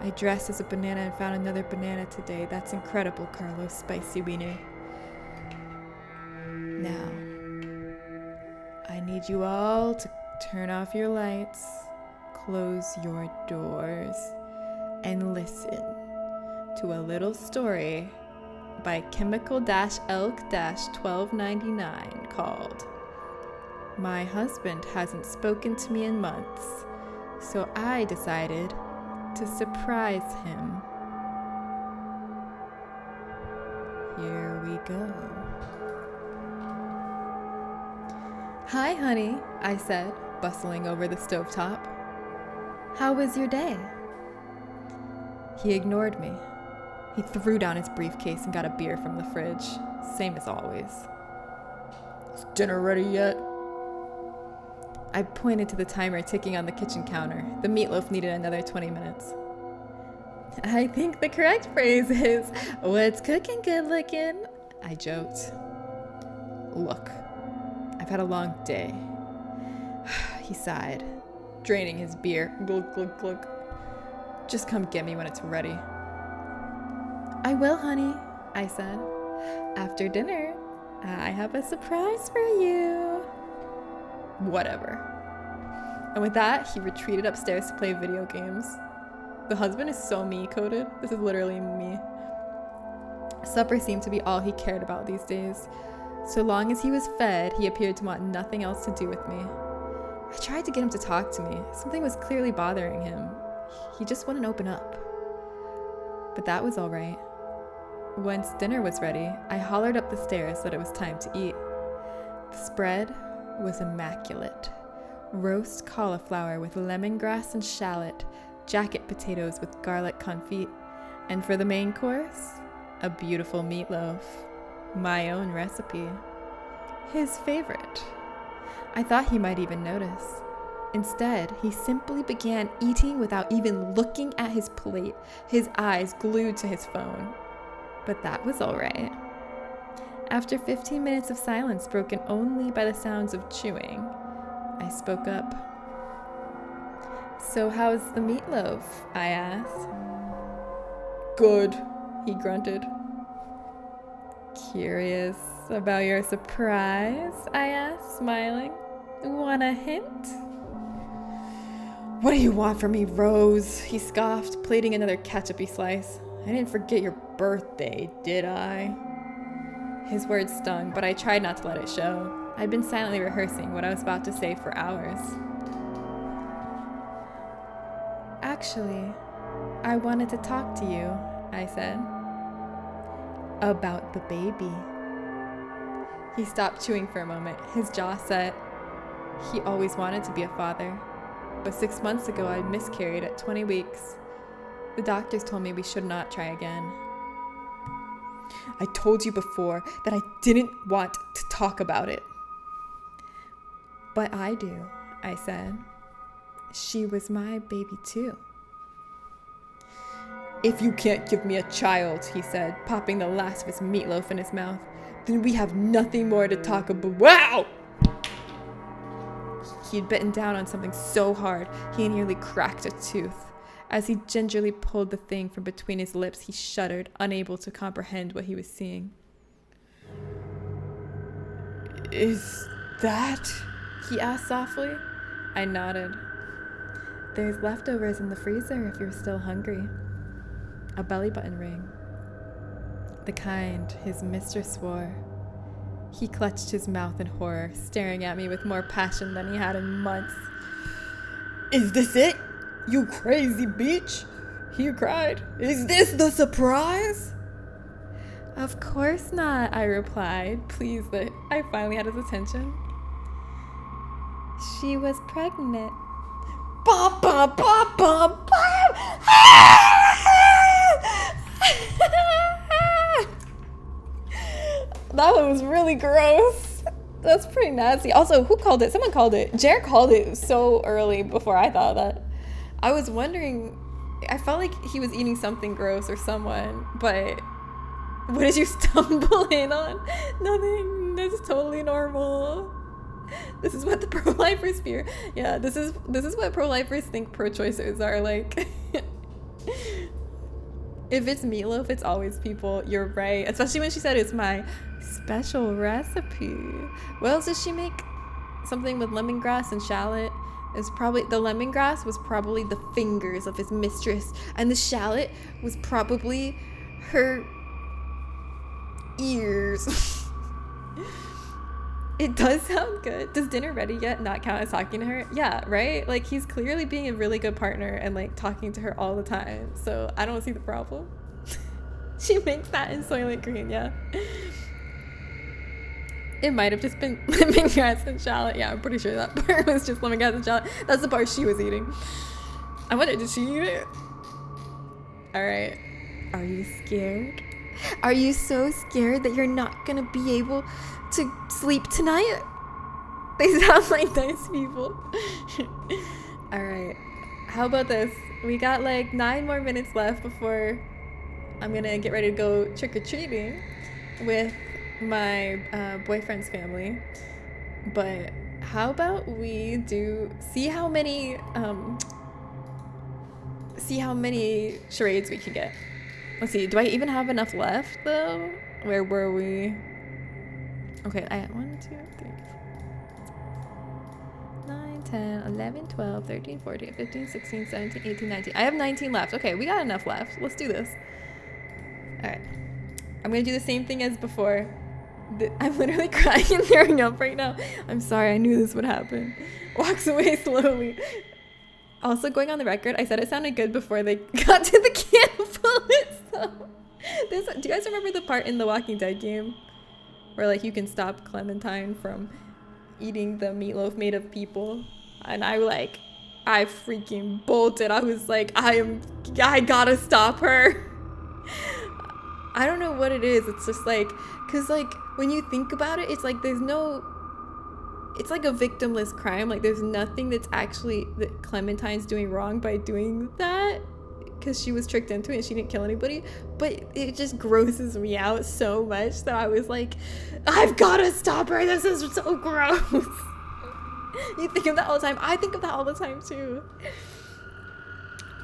A: I dressed as a banana and found another banana today. That's incredible, Carlos Spicy Wiener. Now, I need you all to turn off your lights, close your doors, and listen to a little story by Chemical-Elk-1299 called My Husband Hasn't Spoken to Me in Months, so I decided to surprise him. Here we go. Hi, honey, I said, bustling over the stovetop. How was your day? He ignored me. He threw down his briefcase and got a beer from the fridge, same as always. Is dinner ready yet? I pointed to the timer ticking on the kitchen counter. The meatloaf needed another 20 minutes. I think the correct phrase is, what's cooking, good looking? I joked. Look, I've had a long day. He sighed, draining his beer. Glug, glug, glug. Just come get me when it's ready. I will, honey, I said. After dinner, I have a surprise for you. Whatever. And with that, he retreated upstairs to play video games. The husband is so me-coded. This is literally me. Supper seemed to be all he cared about these days. So long as he was fed, he appeared to want nothing else to do with me. I tried to get him to talk to me. Something was clearly bothering him. He just wouldn't open up. But that was all right. Once dinner was ready, I hollered up the stairs that it was time to eat. The spread was immaculate. Roast cauliflower with lemongrass and shallot, jacket potatoes with garlic confit, and for the main course, a beautiful meatloaf. My own recipe. His favorite. I thought he might even notice. Instead, he simply began eating without even looking at his plate, his eyes glued to his phone. But that was all right. After 15 minutes of silence broken only by the sounds of chewing, I spoke up. So how's the meatloaf? I asked. Good, he grunted. Curious about your surprise? I asked, smiling. Want a hint? What do you want from me, Rose? He scoffed, plating another ketchup-y slice. I didn't forget your birthday, did I? His words stung, but I tried not to let it show. I'd been silently rehearsing what I was about to say for hours. Actually, I wanted to talk to you, I said. About the baby. He stopped chewing for a moment, his jaw set. He always wanted to be a father, but 6 months ago I'd miscarried at 20 weeks. The doctors told me we should not try again. I told you before that I didn't want to talk about it. But I do, I said. She was my baby too. If you can't give me a child, he said, popping the last of his meatloaf in his mouth, then we have nothing more to talk about. Wow! He'd bitten down on something so hard, he nearly cracked a tooth. As he gingerly pulled the thing from between his lips, he shuddered, unable to comprehend what he was seeing. Is that? He asked softly. I nodded. There's leftovers in the freezer if you're still hungry. A belly button ring. The kind his mistress swore. He clutched his mouth in horror, staring at me with more passion than he had in months. Is this it? You crazy bitch? He cried. Is this the surprise? Of course not, I replied, pleased that I finally had his attention. She was pregnant. Bum, bum, bum, bum, bum. That one was really gross. That's pretty nasty. Also, who called it? Someone called it. Jer called it so early before I thought of that. I was wondering, I felt like he was eating something gross or someone, but what did you stumble in on? Nothing. That's totally normal. This is what the pro-lifers fear. Yeah, this is what pro-lifers think pro-choicers are like. If it's meatloaf, it's always people. You're right. Especially when she said it's my special recipe. What else did she make? Something with lemongrass and shallot. It's probably the lemongrass was probably the fingers of his mistress, and the shallot was probably her ears. It does sound good. Does dinner ready yet not count as talking to her? Yeah, right? Like, he's clearly being a really good partner and like talking to her all the time. So I don't see the problem. She makes that in Soylent Green, yeah. It might have just been lemongrass and shallot. Yeah, I'm pretty sure that part was just lemongrass and shallot. That's the part she was eating. I wonder, did she eat it? All right. Are you scared? Are you so scared that you're not gonna be able to sleep tonight? They sound like nice people. All right. How about this? We got like 9 more minutes left before I'm gonna get ready to go trick-or-treating with my boyfriend's family. But how about we see how many charades we can get. Let's see, do I even have enough left though? Where were we? Okay, I have 1, 2, 3, 4, 9, 10, 11, 12, 13, 14, 15, 16, 17, 18, 19. I have 19 left. Okay, we got enough left. Let's do this. All right. I'm gonna do the same thing as before. I'm literally crying and tearing up right now. I'm sorry, I knew this would happen. Walks away slowly. Also, going on the record, I said it sounded good before they got to the can bullets. So, do you guys remember the part in the Walking Dead game where like you can stop Clementine from eating the meatloaf made of people? And I freaking bolted. I was like, I gotta stop her. I don't know what it is. It's just like, cause like when you think about it, it's like it's like a victimless crime. Like there's nothing that Clementine's doing wrong by doing that, because she was tricked into it and she didn't kill anybody. But it just grosses me out so much that I was like, I've gotta stop her. This is so gross. You think of that all the time. I think of that all the time too.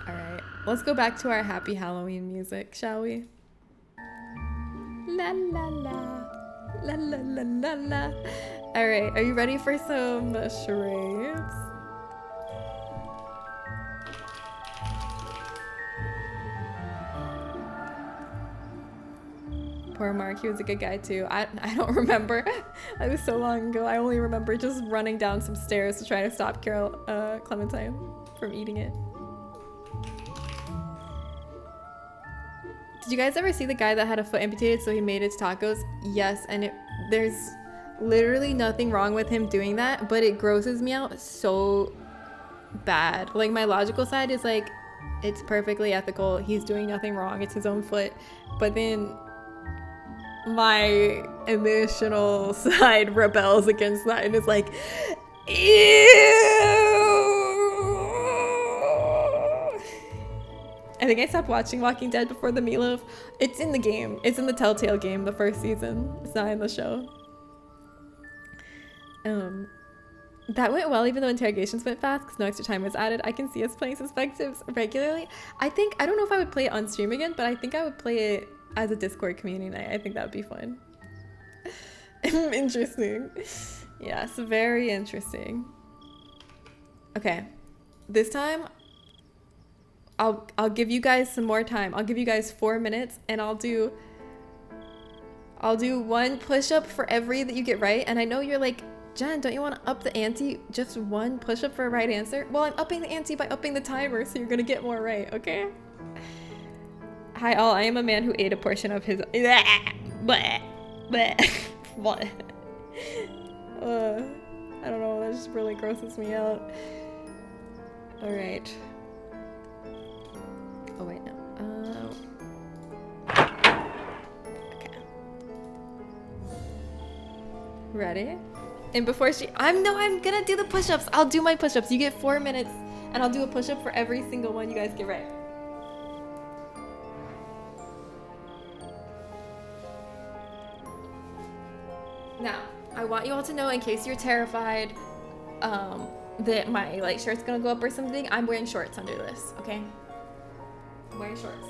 A: All right, let's go back to our happy Halloween music, shall we? La la la, la la la la la. All right, are you ready for some charades? Poor Mark, he was a good guy too. I don't remember. It was so long ago. I only remember just running down some stairs to try to stop Clementine from eating it. Did you guys ever see the guy that had a foot amputated so he made it to tacos? Yes, and there's literally nothing wrong with him doing that, but it grosses me out so bad. Like, my logical side is like, it's perfectly ethical. He's doing nothing wrong. It's his own foot. But then my emotional side rebels against that and is like, ew. I think I stopped watching Walking Dead before the meatloaf. It's in the game. It's in the Telltale game, the first season. It's not in the show. That went well, even though interrogations went fast because no extra time was added. I can see us playing Suspectives regularly. I don't know if I would play it on stream again, but I think I would play it as a Discord community night. I think that would be fun. Interesting. Yes, very interesting. Okay, this time I'll give you guys some more time. I'll give you guys 4 minutes, and I'll do 1 push-up for every that you get right. And I know you're like, Jen, don't you want to up the ante? Just 1 push-up for a right answer? Well, I'm upping the ante by upping the timer, so you're gonna get more right, okay? Hi all, I am a man who ate a portion of his... I don't know, that just really grosses me out. Alright. Oh wait, no. Okay. Ready? And before I'm gonna do the push-ups. I'll do my push-ups. You get 4 minutes, and I'll do a push-up for every single one you guys get right. Now, I want you all to know, in case you're terrified, that my shirt's gonna go up or something. I'm wearing shorts under this, okay? I'm wearing shorts.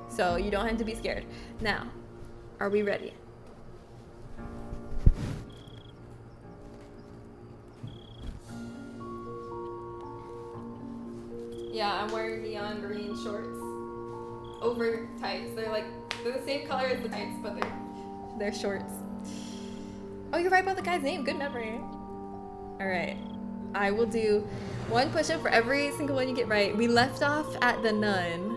A: So you don't have to be scared. Now, are we ready? Yeah, I'm wearing neon green shorts over tights. They're the same color as the tights, but they're shorts. Oh, you're right about the guy's name. Good memory. All right, I will do 1 push-up for every single one you get right. We left off at the nun.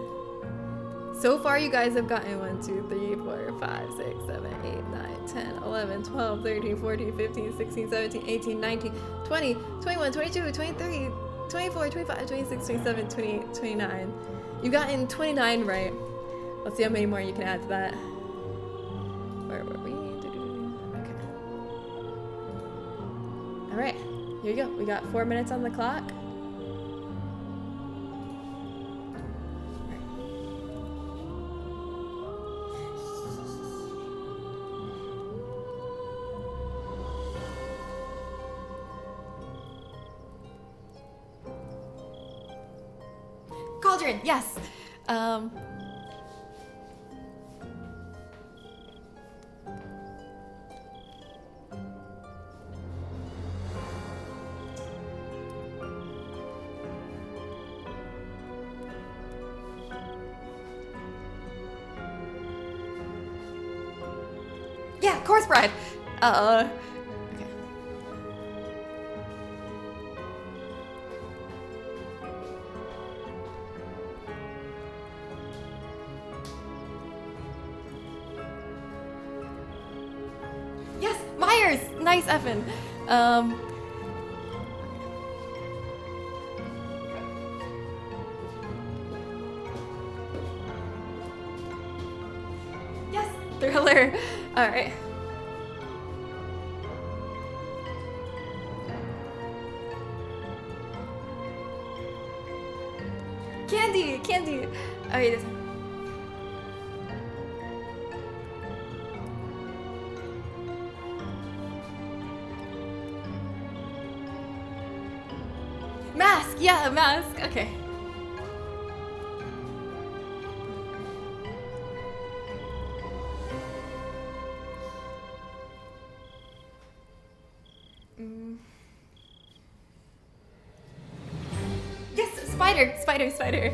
A: So far, you guys have gotten 1, 2, 3, 4, 5, 6, 7, 8, 9, 10, 11, 12, 13, 14, 15, 16, 17, 18, 19, 20, 21, 22, 23, 24, 25, 26, 27, 28, 29. You've gotten 29 right. Let's see how many more you can add to that. Where were we? Okay. All right, here you go. We got 4 minutes on the clock. Cauldron, yes. Yeah, course bride. Okay. Yes, Myers. Nice, Effin. Yes, Thriller. All right. Candy. Okay, this one. Mask, yeah, mask. Okay. Yes, spider.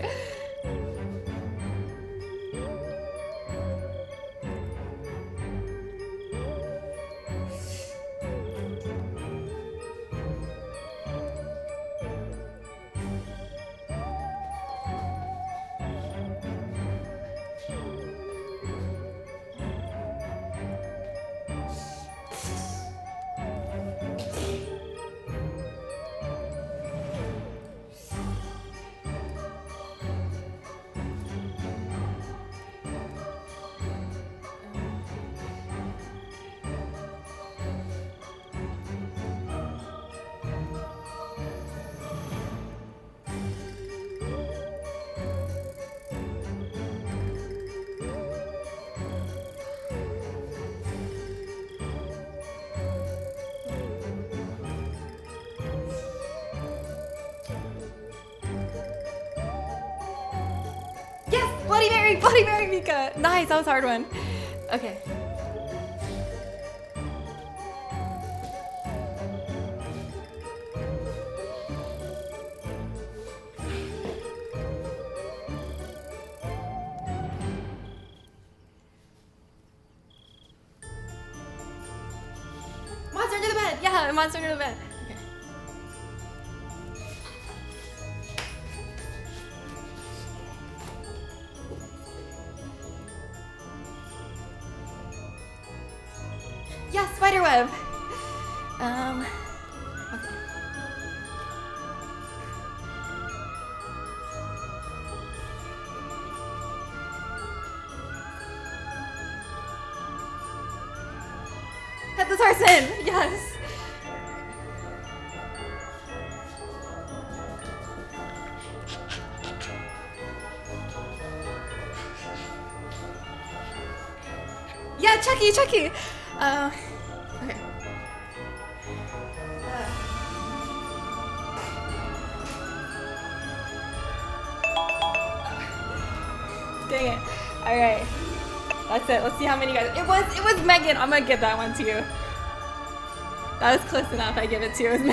A: Bloody Mary, Mika. Nice, that was a hard one. Okay. Monster under the bed. Yeah, monster under the bed. Okay. Yeah, spiderweb. Okay. Headless horseman. Yes. Yeah, Chucky. Okay. Dang it. Alright. That's it. Let's see how many guys. It was Megan. I'm gonna give that one to you. That was close enough. I give it to you. It was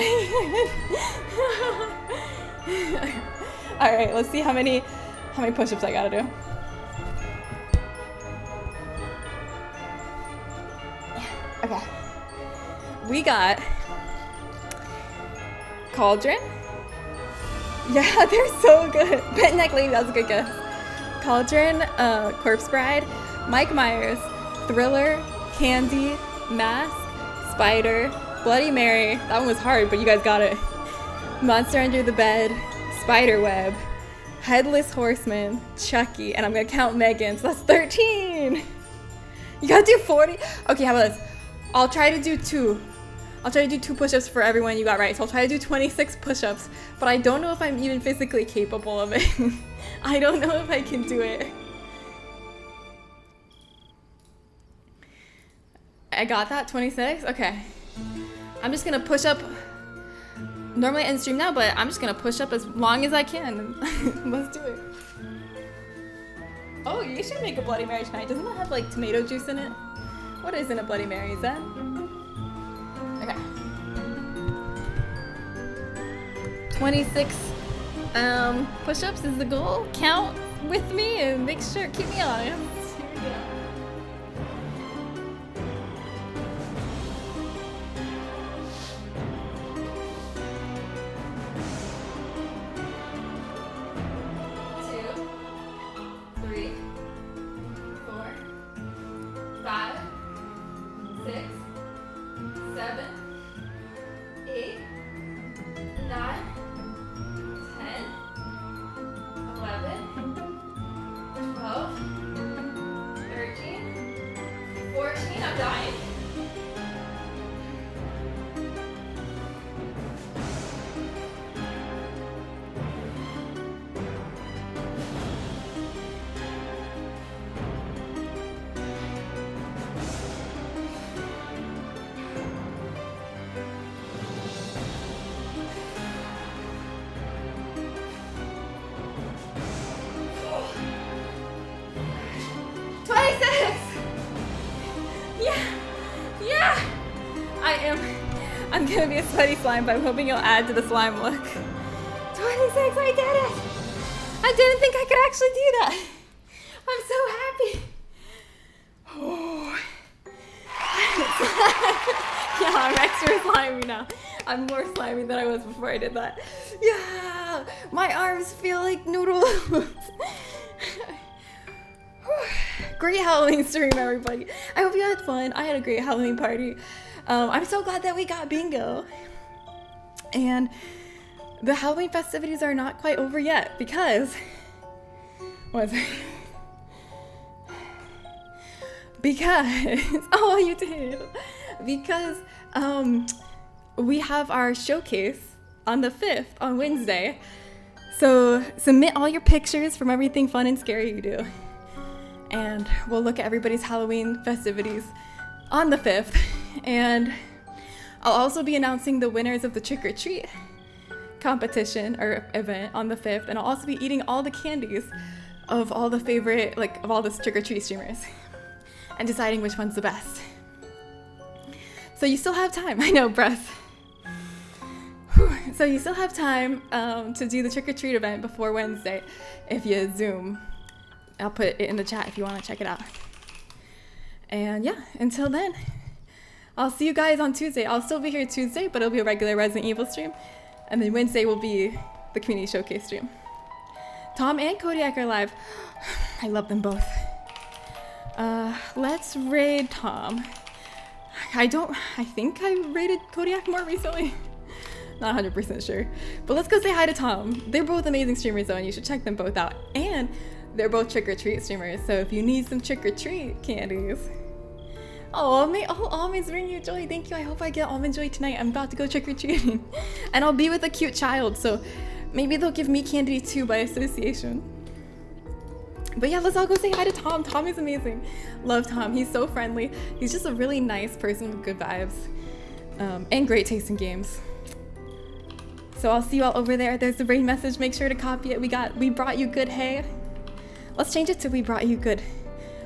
A: Megan. Alright, let's see how many push-ups I gotta do. Okay. We got Cauldron. Yeah, they're so good. Bent Neck Lady, that was a good guess. Cauldron, Corpse Bride, Mike Myers, Thriller, Candy, Mask, Spider, Bloody Mary. That one was hard, but you guys got it. Monster Under the Bed, Spiderweb, Headless Horseman, Chucky, and I'm gonna count Megan, so that's 13. You gotta do 40? Okay, how about this? I'll try to do 2. I'll try to do 2 push-ups for everyone you got right. So I'll try to do 26 push-ups, but I don't know if I'm even physically capable of it. I don't know if I can do it. I got that, 26? Okay. I'm just gonna push up. Normally I end stream now, but I'm just gonna push up as long as I can. Let's do it. Oh, you should make a Bloody Mary tonight. Doesn't it have like tomato juice in it? What is in a Bloody Mary, Zen? Okay. 26 push-ups is the goal. Count with me and make sure, keep me honest. Here we go. I'm gonna be a sweaty slime, but I'm hoping you'll add to the slime look. 26, I did it! I didn't think I could actually do that. I'm so happy. Oh. Yeah, I'm extra slimy now. I'm more slimy than I was before I did that. Yeah, my arms feel like noodles. Great Halloween stream, everybody. I hope you had fun. I had a great Halloween party. I'm so glad that we got bingo. And the Halloween festivities are not quite over yet because... Because... Oh, you did. Because we have our showcase on the 5th, on Wednesday. So submit all your pictures from everything fun and scary you do. And we'll look at everybody's Halloween festivities on the 5th. And I'll also be announcing the winners of the trick or treat competition or event on the 5th. And I'll also be eating all the candies of all the favorite, like of all the trick-or-treat streamers and deciding which one's the best. So you still have time. I know, breath. Whew. So you still have time to do the trick-or-treat event before Wednesday if you Zoom. I'll put it in the chat if you want to check it out. And yeah, until then, I'll see you guys on Tuesday. I'll still be here Tuesday, but it'll be a regular Resident Evil stream. And then Wednesday will be the community showcase stream. Tom and Kodiak are live. I love them both. Let's raid Tom. I think I raided Kodiak more recently. Not 100% sure. But let's go say hi to Tom. They're both amazing streamers though, and you should check them both out. And they're both trick-or-treat streamers, so if you need some trick-or-treat candies. Oh, may all almonds bring you joy. Thank you. I hope I get almond joy tonight. I'm about to go trick-or-treating. And I'll be with a cute child, so maybe they'll give me candy too by association. But yeah, let's all go say hi to Tom. Tom is amazing. Love Tom. He's so friendly. He's just a really nice person with good vibes. And great taste in games. So I'll see you all over there. There's the raid message. Make sure to copy it. We brought you good hay. Let's change it to we brought you good.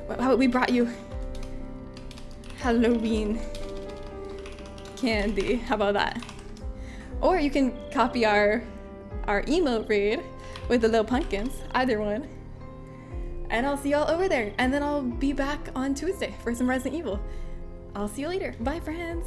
A: How about we brought you Halloween candy? How about that? Or you can copy our emote raid with the little pumpkins. Either one. And I'll see y'all over there. And then I'll be back on Tuesday for some Resident Evil. I'll see you later. Bye, friends.